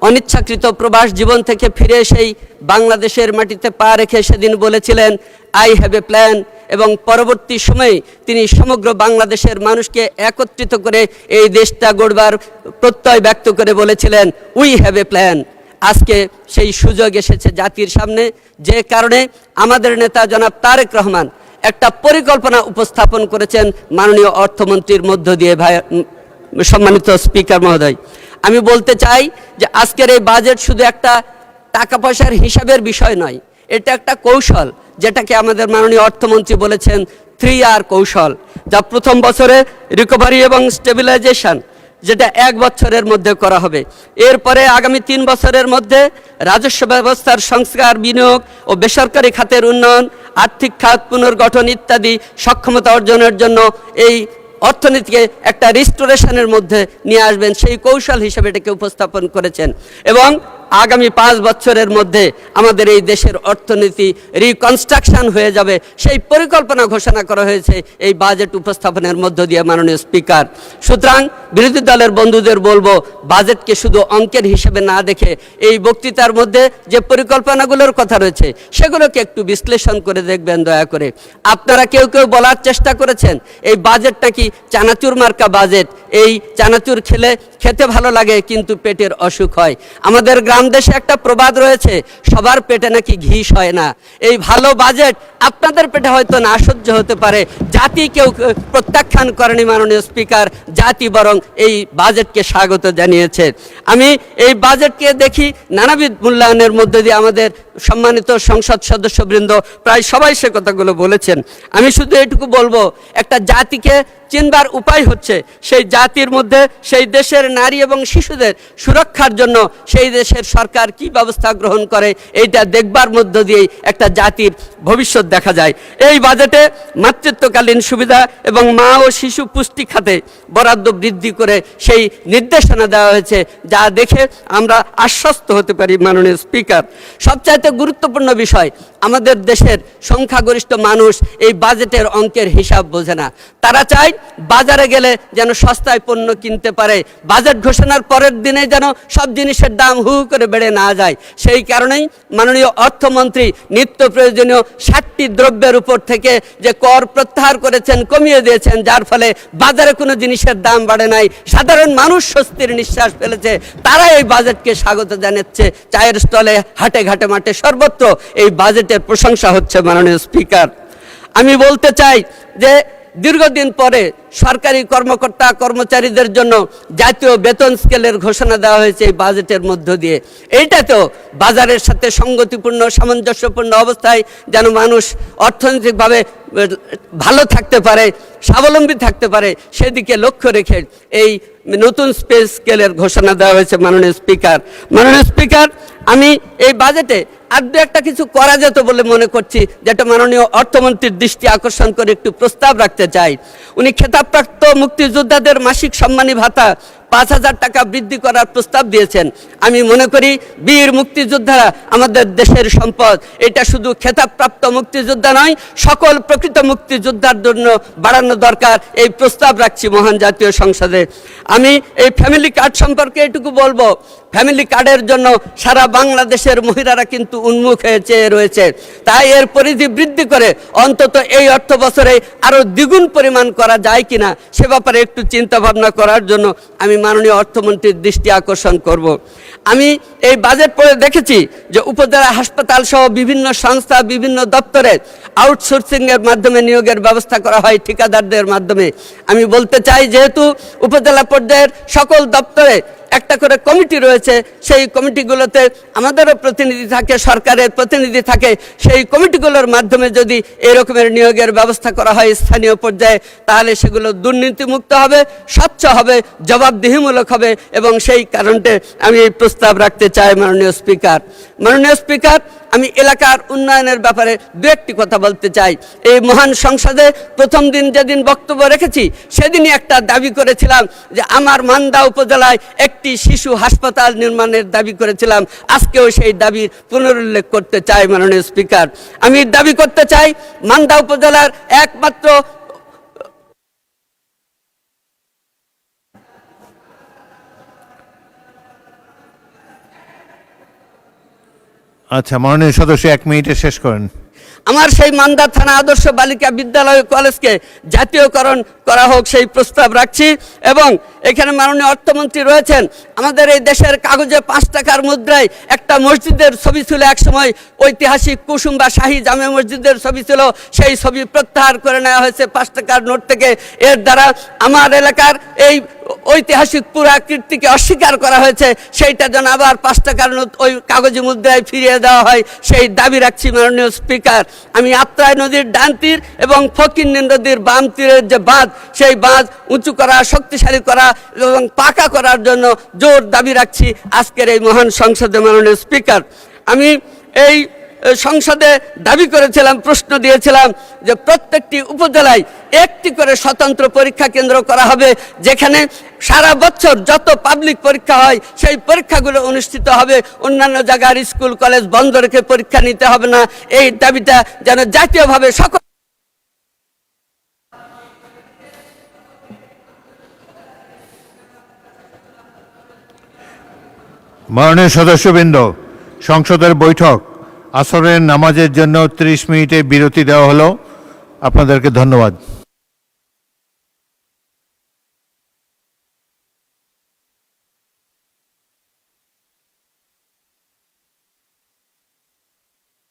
অনিচ্ছাকৃত প্রবাস জীবন থেকে ফিরে এসেই বাংলাদেশের মাটিতে পা রেখে সেদিন বলেছিলেন আই হ্যাভ এ প্ল্যান, এবং পরবর্তী সময়ে তিনি সমগ্র বাংলাদেশের মানুষকে একত্রিত করে এই দেশটা গড়বার প্রত্যয় ব্যক্ত করে বলেছিলেন উই হ্যাভ এ প্ল্যান। আজকে সেই সুযোগ এসেছে জাতির সামনে, যে কারণে আমাদের নেতা জনাব তারেক রহমান একটা পরিকল্পনা উপস্থাপন করেছেন মাননীয় অর্থমন্ত্রীর মধ্য দিয়ে। সম্মানিত স্পিকার মহোদয়, আমি বলতে চাই যে আজকের এই বাজেট শুধু একটা টাকা পয়সার হিসাবের বিষয় নয়, এটা একটা কৌশল, যেটাকে আমাদের মাননীয় অর্থমন্ত্রী বলেছেন 3R কৌশল, যা প্রথম বছরে রিকভারি এবং স্টেবিলাইজেশন, যেটা 1 বছরের মধ্যে করা হবে। এরপরে আগামী 3 বছরের মধ্যে রাজস্ব ব্যবস্থার সংস্কার, বিনিয়োগ ও বেসরকারি খাতের উন্নয়ন, আর্থিক খাত পুনর্গঠন ইত্যাদি সক্ষমতা অর্জনের জন্য এই অর্থনীতিকে একটা রিস্টোরেশনের মধ্যে নিয়ে আসবেন, সেই কৌশল হিসেবে এটাকে উপস্থাপন করেছেন। এবং আগামী 5 বছরের মধ্যে আমাদের এই দেশের অর্থনীতি রিকনস্ট্রাকশন হয়ে যাবে, সেই পরিকল্পনা ঘোষণা করা হয়েছে এই বাজেট উপস্থাপনের মধ্য দিয়ে। মাননীয় স্পিকার, সুতরাং বিরোধী দলের বন্ধুদের বলবো বাজেটকে শুধু অঙ্কের হিসেবে না দেখে এই বক্তৃতার মধ্যে যে পরিকল্পনাগুলোর কথা রয়েছে সেগুলোকে একটু বিশ্লেষণ করে দেখবেন দয়া করে। আপনারা কেউ কেউ বলার চেষ্টা করেছেন এই বাজেটটা কি চানাচুর মার্কা বাজেট, এই চানাচুর খেতে ভালো লাগে কিন্তু পেটের অসুখ হয়। আমাদের গ্রাম দেশে একটা প্রবাদ রয়েছে, সবার পেটে নাকি ঘি হয় না। এই ভালো বাজেট আপনাদের পেটে হয়তো না সহ্য হতে পারে, জাতি কেউ প্রত্যাখ্যান করেনি। মাননীয় স্পিকার, জাতি বরং এই বাজেটকে স্বাগত জানিয়েছে। আমি এই বাজেটকে দেখি নানাবিধ মূল্যায়নের মধ্য দিয়ে। আমাদের সম্মানিত সংসদ সদস্যবৃন্দ প্রায় সবাই সে কথাগুলো বলেছেন। আমি শুধু এটুকু বলবো, একটা জাতিকে চিনবার উপায় হচ্ছে সেই জাতির মধ্যে সেই দেশের নারী এবং শিশুদের সুরক্ষার জন্য সেই দেশের সরকার কি ব্যবস্থা গ্রহণ করে, এইটা দেখবার মধ্য দিয়েই একটা জাতির ভবিষ্যৎ দেখা যায়। এই বাজেটে মাতৃত্বকালীন সুবিধা এবং মা ও শিশু পুষ্টি খাতে বরাদ্দ বৃদ্ধি করে সেই নির্দেশনা দেওয়া হয়েছে, যা দেখে আমরা আশ্বস্ত হতে পারি। মাননীয় স্পিকার, সবচাইতে গুরুত্বপূর্ণ বিষয়, আমাদের দেশের সংখ্যাগরিষ্ঠ মানুষ এই বাজেটের অঙ্কের হিসাব বোঝে না। তারা চায় বাজারে গেলে যেন সস্তায় পণ্য কিনতে পারে, বাজেট ঘোষণার পরের দিনে যেন সব জিনিসের দাম হু করে বেড়ে না যায়। সেই কারণেই মাননীয় অর্থমন্ত্রী নিত্য প্রয়োজনীয় 60টি দ্রব্যের উপর থেকে যে কর প্রত্যাহার করেছেন, কমিয়ে দিয়েছেন, যার ফলে বাজারে কোনো জিনিসের দাম বাড়ে নাই, সাধারণ মানুষ স্বস্তির নিঃশ্বাস ফেলেছে। তারা এই বাজেটকে স্বাগত জানাচ্ছে। চায়ের স্টলে, হাটে ঘাটে মাঠে সর্বত্র এই বাজেটের প্রশংসা হচ্ছে। মাননীয় স্পিকার, আমি বলতে চাই যে দীর্ঘদিন পরে সরকারি কর্মকর্তা কর্মচারীদের জন্য জাতীয় বেতন স্কেলের ঘোষণা দেওয়া হয়েছে এই বাজেটের মধ্য দিয়ে। এইটা তো বাজারের সাথে সঙ্গতিপূর্ণ, সামঞ্জস্যপূর্ণ অবস্থায় যেন মানুষ অর্থনৈতিকভাবে ভালো থাকতে পারে, স্বাবলম্বী থাকতে পারে, সেদিকে লক্ষ্য রেখে এই নতুন স্কেলের ঘোষণা দেওয়া হয়েছে। মাননীয় স্পিকার, আমি এই বাজেটে আর দু একটা কিছু করা যেত বলে মনে করছি, যেটা মাননীয় অর্থমন্ত্রীর দৃষ্টি আকর্ষণ করে একটু প্রস্তাব রাখতে চাই। উনি খেতাবপ্রাপ্ত মুক্তিযোদ্ধাদের মাসিক সম্মানী ভাতা 5,000 টাকা বৃদ্ধি করার প্রস্তাব দিয়েছেন। আমি মনে করি বীর মুক্তিযোদ্ধারা আমাদের দেশের সম্পদ। এটা শুধু খেতাবপ্রাপ্ত মুক্তিযোদ্ধা নয়, সকল প্রকৃত মুক্তিযোদ্ধার জন্য বাড়ানো দরকার। এই প্রস্তাব রাখছি মহান জাতীয় সংসদে। আমি এই ফ্যামিলি কার্ড সম্পর্কে এটুকু বলবো, ফ্যামিলি কার্ডের জন্য সারা বাংলাদেশের মহিলারা কিন্তু উন্মুখ হয়ে চেয়ে রয়েছে। তাই এর পরিধি বৃদ্ধি করে অন্তত এই অর্থ বছরে আরও দ্বিগুণ পরিমাণ করা যায় কিনা সে ব্যাপারে একটু চিন্তা ভাবনা করার জন্য আমি মাননীয় অর্থমন্ত্রীর দৃষ্টি আকর্ষণ করব। আমি এই বাজেট পড়ে দেখেছি যে উপজেলা হাসপাতাল সহ বিভিন্ন সংস্থা, বিভিন্ন দপ্তরে আউটসোর্সিংয়ের মাধ্যমে নিয়োগের ব্যবস্থা করা হয় ঠিকাদারদের মাধ্যমে। আমি বলতে চাই, যেহেতু উপজেলা পর্যায়ের সকল দপ্তরে একটা করে কমিটি রয়েছে, সেই কমিটিগুলোতে আমাদেরও প্রতিনিধি থাকে, সরকারের প্রতিনিধি থাকে। সেই কমিটিগুলোর মাধ্যমে যদি এই রকমের নিয়োগের ব্যবস্থা করা হয় স্থানীয় পর্যায়ে, তাহলে সেগুলো দুর্নীতিমুক্ত হবে, স্বচ্ছ হবে, জবাবদিহিমূলক হবে। এবং সেই কারণে আমি এই প্রস্তাব রাখতে চাই মাননীয় স্পিকার। মাননীয় স্পিকার, আমি এলাকার উন্নয়নের ব্যাপারে দু একটি কথা বলতে চাই। এই মহান সংসদে প্রথম দিন যেদিন বক্তব্য রেখেছি সেদিনই একটা দাবি করেছিলাম যে আমার মান্দা উপজেলায় একটি শিশু হাসপাতাল নির্মাণের দাবি করেছিলাম। আজকেও সেই দাবির পুনরুল্লেখ করতে চাই মাননীয় স্পিকার। আমি দাবি করতে চাই মান্দা উপজেলার একমাত্র আচ্ছা, মাননীয় সদস্য 1 মিনিটে শেষ করেন। আমার সেই মান্দা থানা আদর্শ বালিকা বিদ্যালয় কলেজকে জাতীয়করণ করা হোক, সেই প্রস্তাব রাখছি। এবং এখানে মাননীয় অর্থমন্ত্রী রয়েছেন, আমাদের এই দেশের কাগজে 5 টাকার মুদ্রায় একটা মসজিদের ছবি ছিল, একসময় ঐতিহাসিক কুসুম্বা শাহী জামে মসজিদের ছবি ছিল, সেই ছবি প্রত্যাহার করে নেওয়া হয়েছে 5 টাকার নোট থেকে। এর দ্বারা আমার এলাকার এই ঐতিহাসিক পুরাকীর্তিকে অস্বীকার করা হয়েছে, সেইটা যেন আবার 5 টাকার নোট ওই কাগজে মুদ্রায় ফিরিয়ে দেওয়া হয়, সেই দাবি রাখছি মাননীয় স্পিকার। আমি আত্রাই নদীর ডান তীর এবং ফকিন্নি নদীর বাম তীরের যে বাঁধ, সেই বাঁধ উঁচু করা, শক্তিশালী করা এবং পাকা করার জন্য জোর দাবি রাখছি আজকের এই মহান সংসদে মাননীয় স্পিকার। আমি এই সংসদে দাবি করেছিলাম, প্রশ্ন দিয়েছিলাম যে প্রত্যেকটি উপজেলায় একটি করে স্বতন্ত্র পরীক্ষা কেন্দ্র করা হবে, যেখানে সারা বছর যত পাবলিক পরীক্ষা হয় সেই পরীক্ষাগুলো অনুষ্ঠিত হবে। অন্যান্য জায়গার স্কুল কলেজ বন্ধ রেখে পরীক্ষা নিতে হবে না। এই দাবিটা যেন জাতীয়ভাবে সকল মাননীয় সদস্যবৃন্দ, সংসদের বৈঠক আসরের নামাজের জন্য 30 মিনিটে বিরতি দেওয়া হলো। আপনাদেরকে ধন্যবাদ।